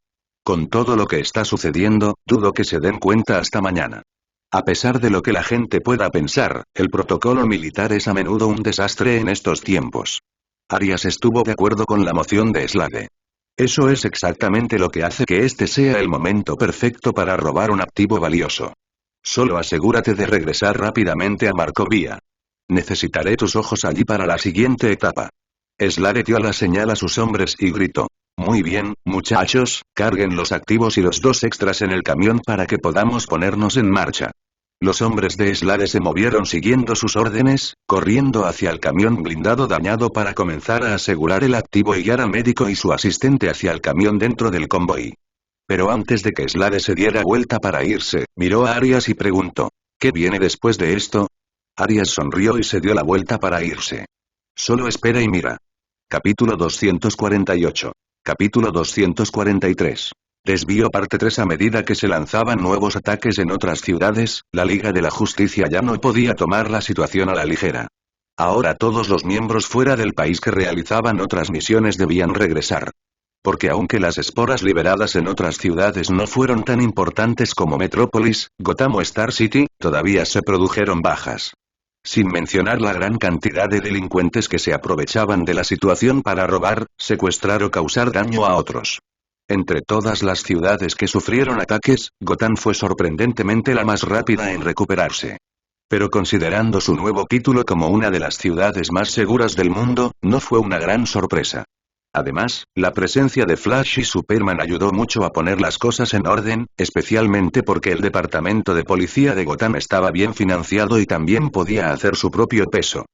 Con todo lo que está sucediendo, dudo que se den cuenta hasta mañana». A pesar de lo que la gente pueda pensar, el protocolo militar es a menudo un desastre en estos tiempos. Arias estuvo de acuerdo con la moción de Slade. Eso es exactamente lo que hace que este sea el momento perfecto para robar un activo valioso. Solo asegúrate de regresar rápidamente a Markovia. Necesitaré tus ojos allí para la siguiente etapa. Slade dio la señal a sus hombres y gritó: «Muy bien, muchachos, carguen los activos y los 2 extras en el camión para que podamos ponernos en marcha». Los hombres de Slade se movieron siguiendo sus órdenes, corriendo hacia el camión blindado dañado para comenzar a asegurar el activo y guiar a Médico y su asistente hacia el camión dentro del convoy. Pero antes de que Slade se diera vuelta para irse, miró a Arias y preguntó: «¿Qué viene después de esto?». Arias sonrió y se dio la vuelta para irse. «Solo espera y mira». Capítulo 248. Capítulo 243. Desvío parte 3. A medida que se lanzaban nuevos ataques en otras ciudades, la Liga de la Justicia ya no podía tomar la situación a la ligera. Ahora todos los miembros fuera del país que realizaban otras misiones debían regresar. Porque aunque las esporas liberadas en otras ciudades no fueron tan importantes como Metrópolis, Gotham o Star City, todavía se produjeron bajas. Sin mencionar la gran cantidad de delincuentes que se aprovechaban de la situación para robar, secuestrar o causar daño a otros. Entre todas las ciudades que sufrieron ataques, Gotham fue sorprendentemente la más rápida en recuperarse. Pero considerando su nuevo título como una de las ciudades más seguras del mundo, no fue una gran sorpresa. Además, la presencia de Flash y Superman ayudó mucho a poner las cosas en orden, especialmente porque el departamento de policía de Gotham estaba bien financiado y también podía hacer su propio peso.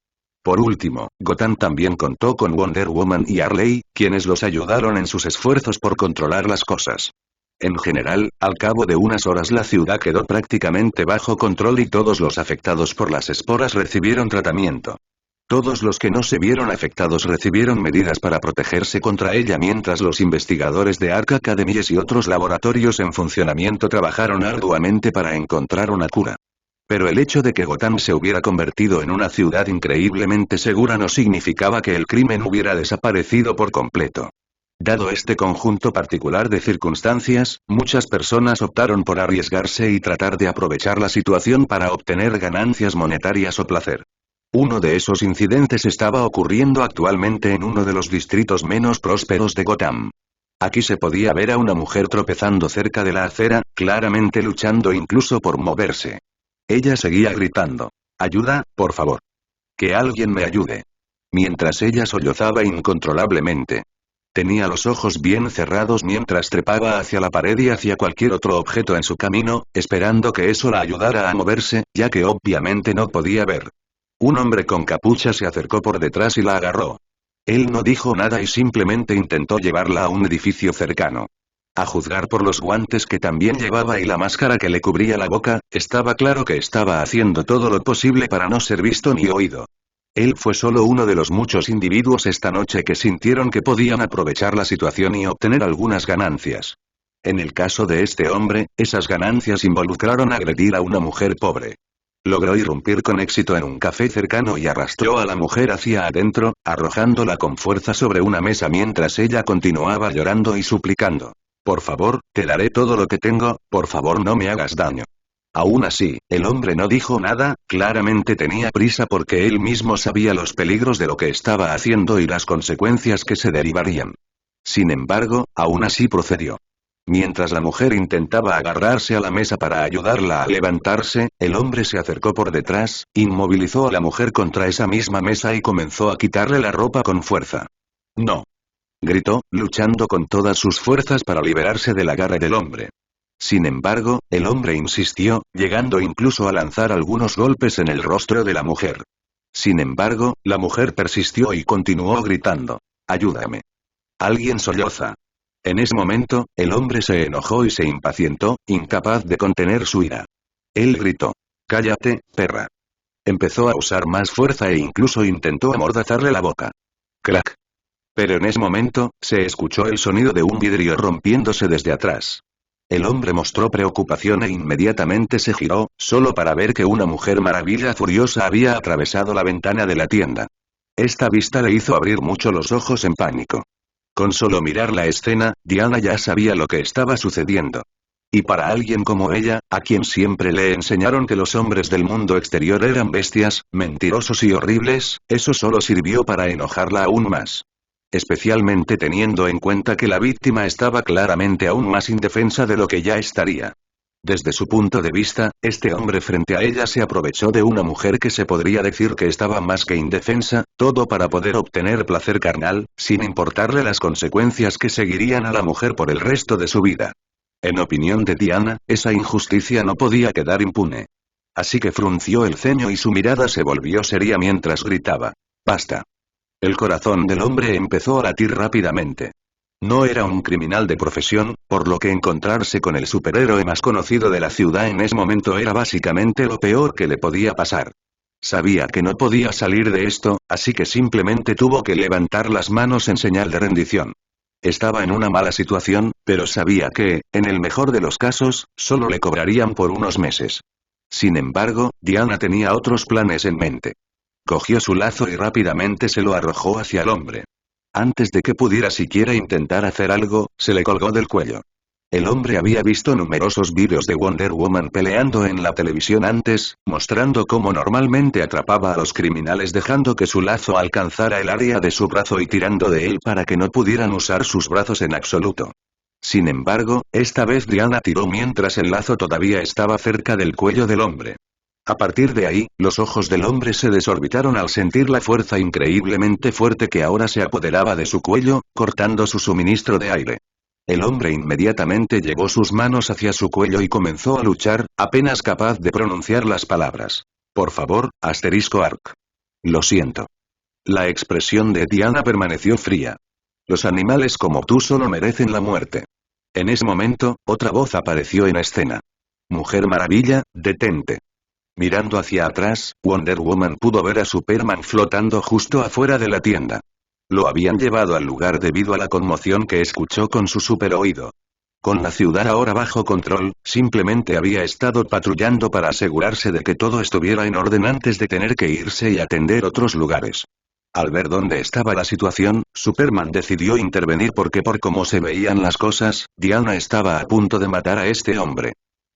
Por último, Gotham también contó con Wonder Woman y Harley, quienes los ayudaron en sus esfuerzos por controlar las cosas. En general, al cabo de unas horas la ciudad quedó prácticamente bajo control y todos los afectados por las esporas recibieron tratamiento. Todos los que no se vieron afectados recibieron medidas para protegerse contra ella mientras los investigadores de Ark Academies y otros laboratorios en funcionamiento trabajaron arduamente para encontrar una cura. Pero el hecho de que Gotham se hubiera convertido en una ciudad increíblemente segura no significaba que el crimen hubiera desaparecido por completo. Dado este conjunto particular de circunstancias, muchas personas optaron por arriesgarse y tratar de aprovechar la situación para obtener ganancias monetarias o placer. Uno de esos incidentes estaba ocurriendo actualmente en uno de los distritos menos prósperos de Gotham. Aquí se podía ver a una mujer tropezando cerca de la acera, claramente luchando incluso por moverse. Ella seguía gritando: «Ayuda, por favor. Que alguien me ayude». Mientras ella sollozaba incontrolablemente. Tenía los ojos bien cerrados mientras trepaba hacia la pared y hacia cualquier otro objeto en su camino, esperando que eso la ayudara a moverse, ya que obviamente no podía ver. Un hombre con capucha se acercó por detrás y la agarró. Él no dijo nada y simplemente intentó llevarla a un edificio cercano. A juzgar por los guantes que también llevaba y la máscara que le cubría la boca, estaba claro que estaba haciendo todo lo posible para no ser visto ni oído. Él fue solo uno de los muchos individuos esta noche que sintieron que podían aprovechar la situación y obtener algunas ganancias. En el caso de este hombre, esas ganancias involucraron agredir a una mujer pobre. Logró irrumpir con éxito en un café cercano y arrastró a la mujer hacia adentro, arrojándola con fuerza sobre una mesa mientras ella continuaba llorando y suplicando. Por favor, te daré todo lo que tengo, por favor no me hagas daño. Aún así, el hombre no dijo nada, claramente tenía prisa porque él mismo sabía los peligros de lo que estaba haciendo y las consecuencias que se derivarían. Sin embargo, aún así procedió. Mientras la mujer intentaba agarrarse a la mesa para ayudarla a levantarse, el hombre se acercó por detrás, inmovilizó a la mujer contra esa misma mesa y comenzó a quitarle la ropa con fuerza. No. Gritó, luchando con todas sus fuerzas para liberarse del agarre del hombre. Sin embargo, el hombre insistió, llegando incluso a lanzar algunos golpes en el rostro de la mujer. Sin embargo, la mujer persistió y continuó gritando. Ayúdame. Alguien solloza. En ese momento, el hombre se enojó y se impacientó, incapaz de contener su ira. Él gritó. Cállate, perra. Empezó a usar más fuerza e incluso intentó amordazarle la boca. Crack. Pero en ese momento, se escuchó el sonido de un vidrio rompiéndose desde atrás. El hombre mostró preocupación e inmediatamente se giró, solo para ver que una mujer maravilla furiosa había atravesado la ventana de la tienda. Esta vista le hizo abrir mucho los ojos en pánico. Con solo mirar la escena, Diana ya sabía lo que estaba sucediendo. Y para alguien como ella, a quien siempre le enseñaron que los hombres del mundo exterior eran bestias, mentirosos y horribles, eso solo sirvió para enojarla aún más. Especialmente teniendo en cuenta que la víctima estaba claramente aún más indefensa de lo que ya estaría. Desde su punto de vista, este hombre frente a ella se aprovechó de una mujer que se podría decir que estaba más que indefensa, todo para poder obtener placer carnal, sin importarle las consecuencias que seguirían a la mujer por el resto de su vida. En opinión de Diana, esa injusticia no podía quedar impune. Así que frunció el ceño y su mirada se volvió seria mientras gritaba. Basta. El corazón del hombre empezó a latir rápidamente. No era un criminal de profesión, por lo que encontrarse con el superhéroe más conocido de la ciudad en ese momento era básicamente lo peor que le podía pasar. Sabía que no podía salir de esto, así que simplemente tuvo que levantar las manos en señal de rendición. Estaba en una mala situación, pero sabía que, en el mejor de los casos, solo le cobrarían por unos meses. Sin embargo, Diana tenía otros planes en mente. Cogió su lazo y rápidamente se lo arrojó hacia el hombre. Antes de que pudiera siquiera intentar hacer algo, se le colgó del cuello. El hombre había visto numerosos vídeos de Wonder Woman peleando en la televisión antes, mostrando cómo normalmente atrapaba a los criminales dejando que su lazo alcanzara el área de su brazo y tirando de él para que no pudieran usar sus brazos en absoluto. Sin embargo, esta vez Diana tiró mientras el lazo todavía estaba cerca del cuello del hombre. A partir de ahí, los ojos del hombre se desorbitaron al sentir la fuerza increíblemente fuerte que ahora se apoderaba de su cuello, cortando su suministro de aire. El hombre inmediatamente llevó sus manos hacia su cuello y comenzó a luchar, apenas capaz de pronunciar las palabras. Por favor, *arc. Lo siento. La expresión de Diana permaneció fría. Los animales como tú solo merecen la muerte. En ese momento, otra voz apareció en escena. Mujer Maravilla, detente. Mirando hacia atrás, Wonder Woman pudo ver a Superman flotando justo afuera de la tienda. Lo habían llevado al lugar debido a la conmoción que escuchó con su super oído. Con la ciudad ahora bajo control, simplemente había estado patrullando para asegurarse de que todo estuviera en orden antes de tener que irse y atender otros lugares. Al ver dónde estaba la situación, Superman decidió intervenir porque por cómo se veían las cosas, Diana estaba a punto de matar a este hombre.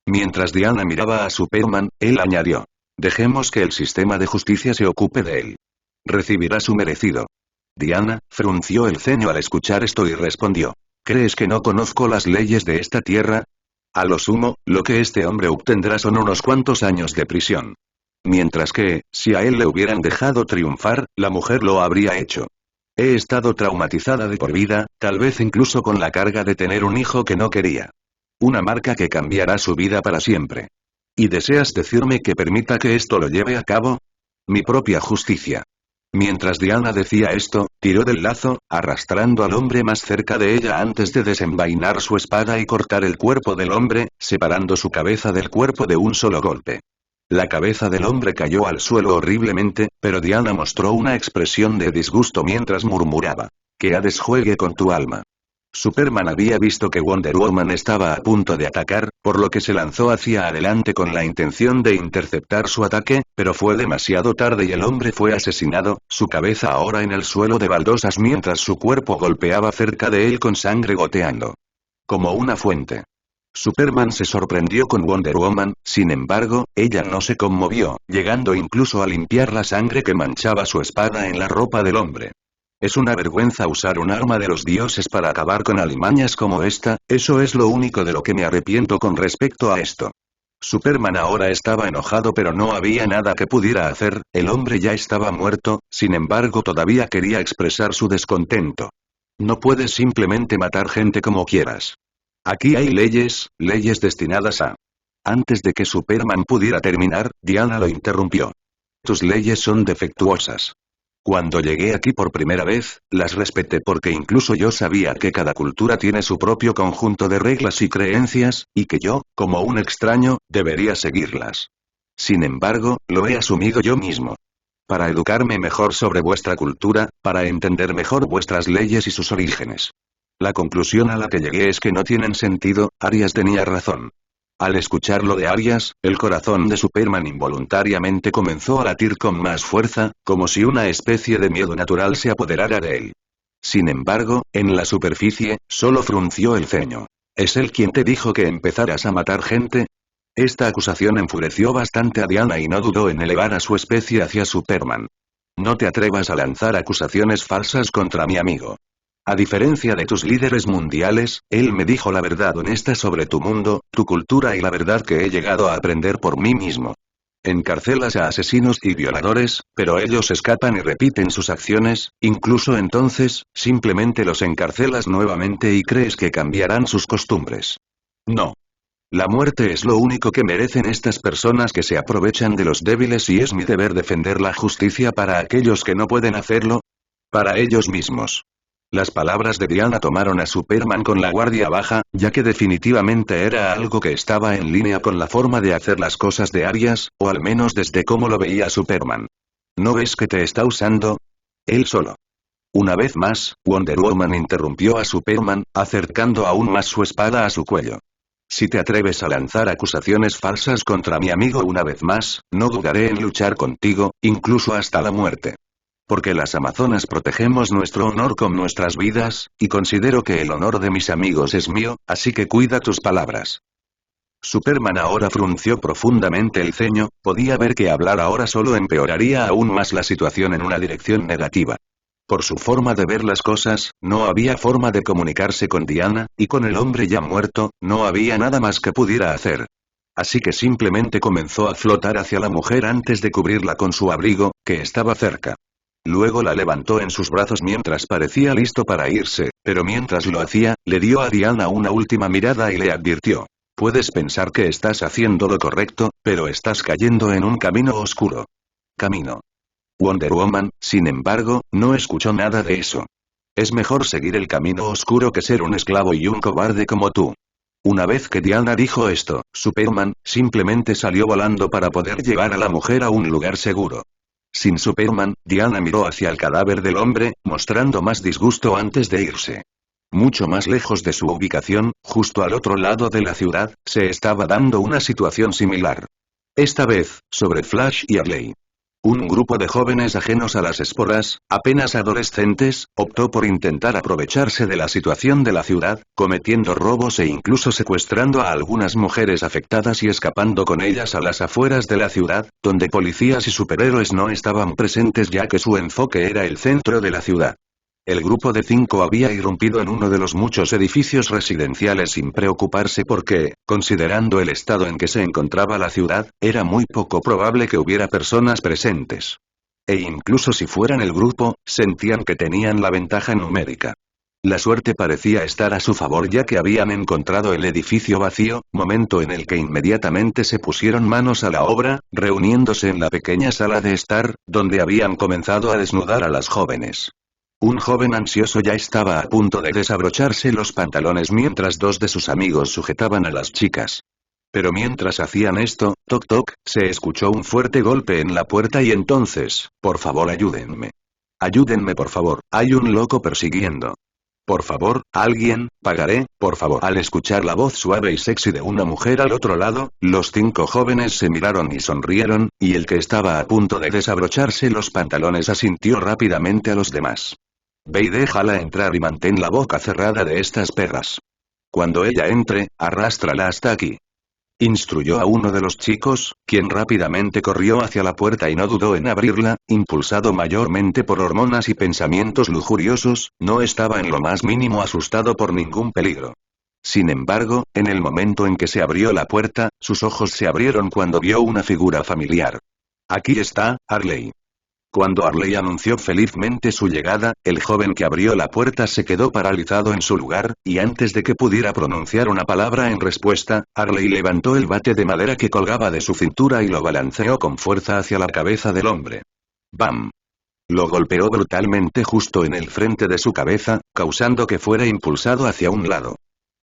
Mientras Diana miraba a Superman, él añadió. Dejemos que el sistema de justicia se ocupe de él. Recibirá su merecido. Diana, frunció el ceño al escuchar esto y respondió. ¿Crees que no conozco las leyes de esta tierra? A lo sumo, lo que este hombre obtendrá son unos cuantos años de prisión. Mientras que, si a él le hubieran dejado triunfar, la mujer lo habría hecho. He estado traumatizada de por vida, tal vez incluso con la carga de tener un hijo que no quería. Una marca que cambiará su vida para siempre. ¿Y deseas decirme que permita que esto lo lleve a cabo? Mi propia justicia. Mientras Diana decía esto, tiró del lazo, arrastrando al hombre más cerca de ella antes de desenvainar su espada y cortar el cuerpo del hombre, separando su cabeza del cuerpo de un solo golpe. La cabeza del hombre cayó al suelo horriblemente, pero Diana mostró una expresión de disgusto mientras murmuraba: "Que Hades juegue con tu alma". Superman había visto que Wonder Woman estaba a punto de atacar, por lo que se lanzó hacia adelante con la intención de interceptar su ataque, pero fue demasiado tarde y el hombre fue asesinado, su cabeza ahora en el suelo de baldosas mientras su cuerpo golpeaba cerca de él con sangre goteando como una fuente. Superman se sorprendió con Wonder Woman, sin embargo, ella no se conmovió, llegando incluso a limpiar la sangre que manchaba su espada en la ropa del hombre. Es una vergüenza usar un arma de los dioses para acabar con alimañas como esta, eso es lo único de lo que me arrepiento con respecto a esto. Superman ahora estaba enojado pero no había nada que pudiera hacer, el hombre ya estaba muerto, sin embargo todavía quería expresar su descontento. No puedes simplemente matar gente como quieras. Aquí hay leyes destinadas a... Antes de que Superman pudiera terminar, Diana lo interrumpió. Tus leyes son defectuosas. Cuando llegué aquí por primera vez, las respeté porque incluso yo sabía que cada cultura tiene su propio conjunto de reglas y creencias, y que yo, como un extraño, debería seguirlas. Sin embargo, lo he asumido yo mismo. Para educarme mejor sobre vuestra cultura, para entender mejor vuestras leyes y sus orígenes. La conclusión a la que llegué es que no tienen sentido, Arias tenía razón. Al escuchar lo de Arias, el corazón de Superman involuntariamente comenzó a latir con más fuerza, como si una especie de miedo natural se apoderara de él. Sin embargo, en la superficie, solo frunció el ceño. ¿Es él quien te dijo que empezaras a matar gente? Esta acusación enfureció bastante a Diana y no dudó en elevar a su especie hacia Superman. No te atrevas a lanzar acusaciones falsas contra mi amigo. A diferencia de tus líderes mundiales, él me dijo la verdad honesta sobre tu mundo, tu cultura y la verdad que he llegado a aprender por mí mismo. Encarcelas a asesinos y violadores, pero ellos escapan y repiten sus acciones, incluso entonces, simplemente los encarcelas nuevamente y crees que cambiarán sus costumbres. No. La muerte es lo único que merecen estas personas que se aprovechan de los débiles y es mi deber defender la justicia para aquellos que no pueden hacerlo. Para ellos mismos. Las palabras de Diana tomaron a Superman con la guardia baja, ya que definitivamente era algo que estaba en línea con la forma de hacer las cosas de Arias, o al menos desde cómo lo veía Superman. ¿No ves que te está usando? Él solo. Una vez más, Wonder Woman interrumpió a Superman, acercando aún más su espada a su cuello. Si te atreves a lanzar acusaciones falsas contra mi amigo una vez más, no dudaré en luchar contigo, incluso hasta la muerte. Porque las amazonas protegemos nuestro honor con nuestras vidas, y considero que el honor de mis amigos es mío, así que cuida tus palabras. Superman ahora frunció profundamente el ceño, podía ver que hablar ahora solo empeoraría aún más la situación en una dirección negativa. Por su forma de ver las cosas, no había forma de comunicarse con Diana, y con el hombre ya muerto, no había nada más que pudiera hacer. Así que simplemente comenzó a flotar hacia la mujer antes de cubrirla con su abrigo, que estaba cerca. Luego la levantó en sus brazos mientras parecía listo para irse, pero mientras lo hacía, le dio a Diana una última mirada y le advirtió. Puedes pensar que estás haciendo lo correcto, pero estás cayendo en un camino oscuro. Camino. Wonder Woman, sin embargo, no escuchó nada de eso. Es mejor seguir el camino oscuro que ser un esclavo y un cobarde como tú. Una vez que Diana dijo esto, Superman, simplemente salió volando para poder llevar a la mujer a un lugar seguro. Sin Superman, Diana miró hacia el cadáver del hombre, mostrando más disgusto antes de irse. Mucho más lejos de su ubicación, justo al otro lado de la ciudad, se estaba dando una situación similar. Esta vez, sobre Flash y Harley. Un grupo de jóvenes ajenos a las esporas, apenas adolescentes, optó por intentar aprovecharse de la situación de la ciudad, cometiendo robos e incluso secuestrando a algunas mujeres afectadas y escapando con ellas a las afueras de la ciudad, donde policías y superhéroes no estaban presentes ya que su enfoque era el centro de la ciudad. El grupo de 5 había irrumpido en uno de los muchos edificios residenciales sin preocuparse porque, considerando el estado en que se encontraba la ciudad, era muy poco probable que hubiera personas presentes. E incluso si fueran el grupo, sentían que tenían la ventaja numérica. La suerte parecía estar a su favor ya que habían encontrado el edificio vacío, momento en el que inmediatamente se pusieron manos a la obra, reuniéndose en la pequeña sala de estar, donde habían comenzado a desnudar a las jóvenes. Un joven ansioso ya estaba a punto de desabrocharse los pantalones mientras dos de sus amigos sujetaban a las chicas. Pero mientras hacían esto, toc toc, se escuchó un fuerte golpe en la puerta y entonces, por favor ayúdenme. Ayúdenme por favor, hay un loco persiguiendo. Por favor, alguien, pagaré, por favor. Al escuchar la voz suave y sexy de una mujer al otro lado, los 5 jóvenes se miraron y sonrieron, y el que estaba a punto de desabrocharse los pantalones asintió rápidamente a los demás. Ve y déjala entrar y mantén la boca cerrada de estas perras. Cuando ella entre, arrástrala hasta aquí. Instruyó a uno de los chicos, quien rápidamente corrió hacia la puerta y no dudó en abrirla, impulsado mayormente por hormonas y pensamientos lujuriosos, no estaba en lo más mínimo asustado por ningún peligro. Sin embargo, en el momento en que se abrió la puerta, sus ojos se abrieron cuando vio una figura familiar. Aquí está, Arley. Cuando Arley anunció felizmente su llegada, el joven que abrió la puerta se quedó paralizado en su lugar, y antes de que pudiera pronunciar una palabra en respuesta, Arley levantó el bate de madera que colgaba de su cintura y lo balanceó con fuerza hacia la cabeza del hombre. ¡Bam! Lo golpeó brutalmente justo en el frente de su cabeza, causando que fuera impulsado hacia un lado.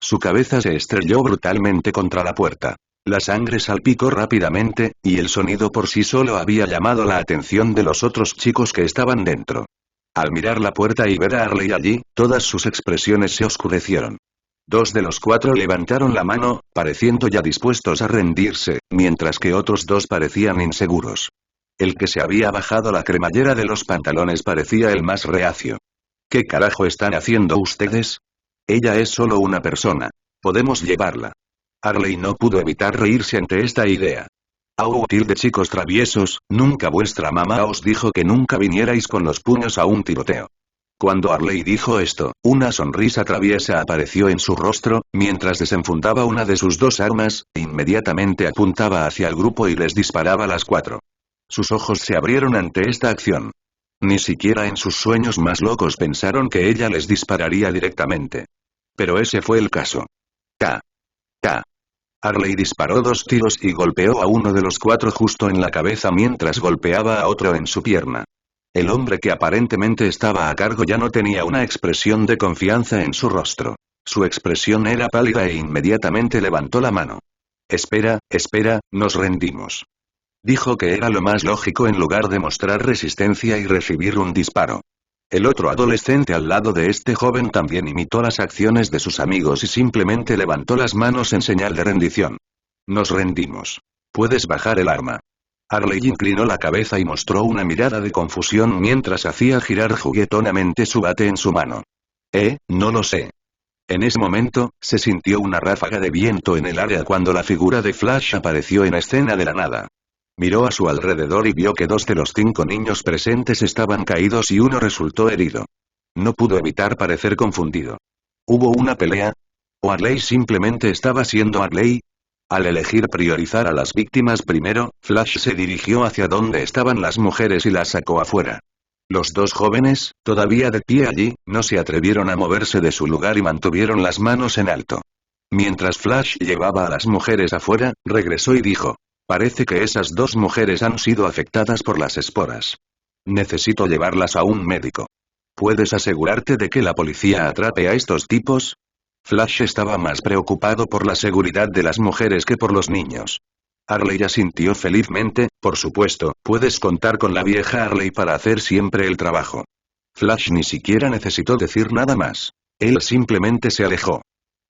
Su cabeza se estrelló brutalmente contra la puerta. La sangre salpicó rápidamente, y el sonido por sí solo había llamado la atención de los otros chicos que estaban dentro. Al mirar la puerta y ver a Arley allí, todas sus expresiones se oscurecieron. 2 de los 4 levantaron la mano, pareciendo ya dispuestos a rendirse, mientras que otros 2 parecían inseguros. El que se había bajado la cremallera de los pantalones parecía el más reacio. ¿Qué carajo están haciendo ustedes? Ella es solo una persona. Podemos llevarla. Arley no pudo evitar reírse ante esta idea. Au de chicos traviesos, nunca vuestra mamá os dijo que nunca vinierais con los puños a un tiroteo. Cuando Arley dijo esto, una sonrisa traviesa apareció en su rostro, mientras desenfundaba una de sus 2 armas, e inmediatamente apuntaba hacia el grupo y les disparaba a las 4. Sus ojos se abrieron ante esta acción. Ni siquiera en sus sueños más locos pensaron que ella les dispararía directamente. Pero ese fue el caso. Ta. Ta. Arley disparó 2 tiros y golpeó a uno de los 4 justo en la cabeza mientras golpeaba a otro en su pierna. El hombre que aparentemente estaba a cargo ya no tenía una expresión de confianza en su rostro. Su expresión era pálida e inmediatamente levantó la mano. Espera, nos rendimos. Dijo que era lo más lógico en lugar de mostrar resistencia y recibir un disparo. El otro adolescente al lado de este joven también imitó las acciones de sus amigos y simplemente levantó las manos en señal de rendición. Nos rendimos. Puedes bajar el arma. Arley inclinó la cabeza y mostró una mirada de confusión mientras hacía girar juguetonamente su bate en su mano. No lo sé. En ese momento, se sintió una ráfaga de viento en el área cuando la figura de Flash apareció en escena de la nada. Miró a su alrededor y vio que 2 de los 5 niños presentes estaban caídos y uno resultó herido. No pudo evitar parecer confundido. ¿Hubo una pelea? ¿O Arley simplemente estaba siendo Arley? Al elegir priorizar a las víctimas primero, Flash se dirigió hacia donde estaban las mujeres y las sacó afuera. Los 2 jóvenes, todavía de pie allí, no se atrevieron a moverse de su lugar y mantuvieron las manos en alto. Mientras Flash llevaba a las mujeres afuera, regresó y dijo: parece que esas 2 mujeres han sido afectadas por las esporas. Necesito llevarlas a un médico. ¿Puedes asegurarte de que la policía atrape a estos tipos? Flash estaba más preocupado por la seguridad de las mujeres que por los niños. Arley asintió felizmente, por supuesto, puedes contar con la vieja Arley para hacer siempre el trabajo. Flash ni siquiera necesitó decir nada más. Él simplemente se alejó.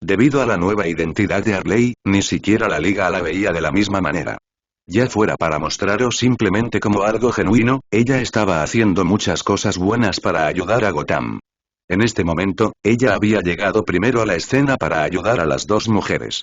Debido a la nueva identidad de Arley, ni siquiera la liga la veía de la misma manera. Ya fuera para mostrar o simplemente como algo genuino, ella estaba haciendo muchas cosas buenas para ayudar a Gotham. En este momento, ella había llegado primero a la escena para ayudar a las 2 mujeres.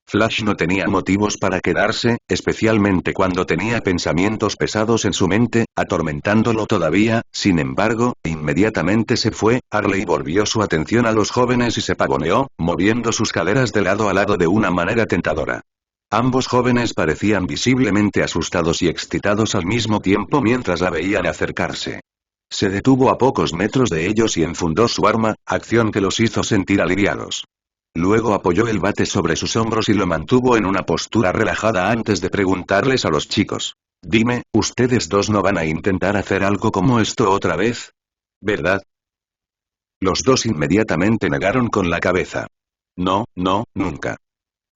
Flash no tenía motivos para quedarse, especialmente cuando tenía pensamientos pesados en su mente, atormentándolo todavía. Sin embargo, inmediatamente se fue. Arley volvió su atención a los jóvenes y se pavoneó, moviendo sus caderas de lado a lado de una manera tentadora. Ambos jóvenes parecían visiblemente asustados y excitados al mismo tiempo mientras la veían acercarse. Se detuvo a pocos metros de ellos y enfundó su arma, acción que los hizo sentir aliviados. Luego apoyó el bate sobre sus hombros y lo mantuvo en una postura relajada antes de preguntarles a los chicos. Dime, ¿ustedes dos no van a intentar hacer algo como esto otra vez? ¿Verdad? Los dos inmediatamente negaron con la cabeza. No, no, nunca.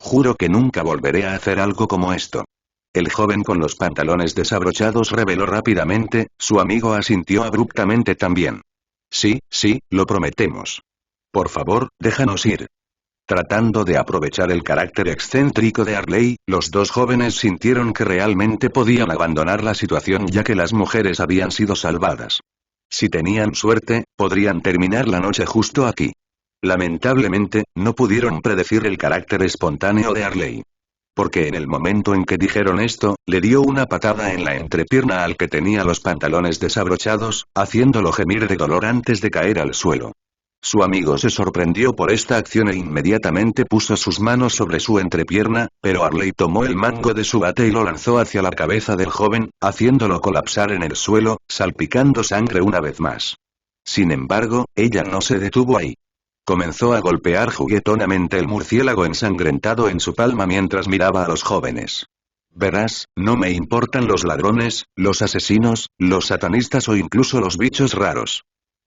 Juro que nunca volveré a hacer algo como esto. El joven con los pantalones desabrochados reveló rápidamente, su amigo asintió abruptamente también. Sí, sí, lo prometemos. Por favor, déjanos ir. Tratando de aprovechar el carácter excéntrico de Arley, los dos jóvenes sintieron que realmente podían abandonar la situación ya que las mujeres habían sido salvadas. Si tenían suerte, podrían terminar la noche justo aquí. Lamentablemente, no pudieron predecir el carácter espontáneo de Arley. Porque en el momento en que dijeron esto, le dio una patada en la entrepierna al que tenía los pantalones desabrochados, haciéndolo gemir de dolor antes de caer al suelo. Su amigo se sorprendió por esta acción e inmediatamente puso sus manos sobre su entrepierna, pero Arley tomó el mango de su bate y lo lanzó hacia la cabeza del joven, haciéndolo colapsar en el suelo, salpicando sangre una vez más. Sin embargo, ella no se detuvo ahí. Comenzó a golpear juguetonamente el murciélago ensangrentado en su palma mientras miraba a los jóvenes. Verás, no me importan los ladrones, los asesinos, los satanistas o incluso los bichos raros.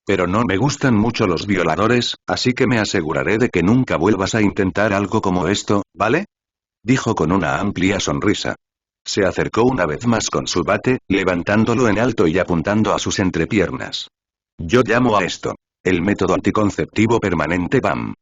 Pero no me gustan mucho los violadores, así que me aseguraré de que nunca vuelvas a intentar algo como esto, ¿vale? Dijo con una amplia sonrisa. Se acercó una vez más con su bate, levantándolo en alto y apuntando a sus entrepiernas. Yo llamo a esto el método anticonceptivo permanente BAM.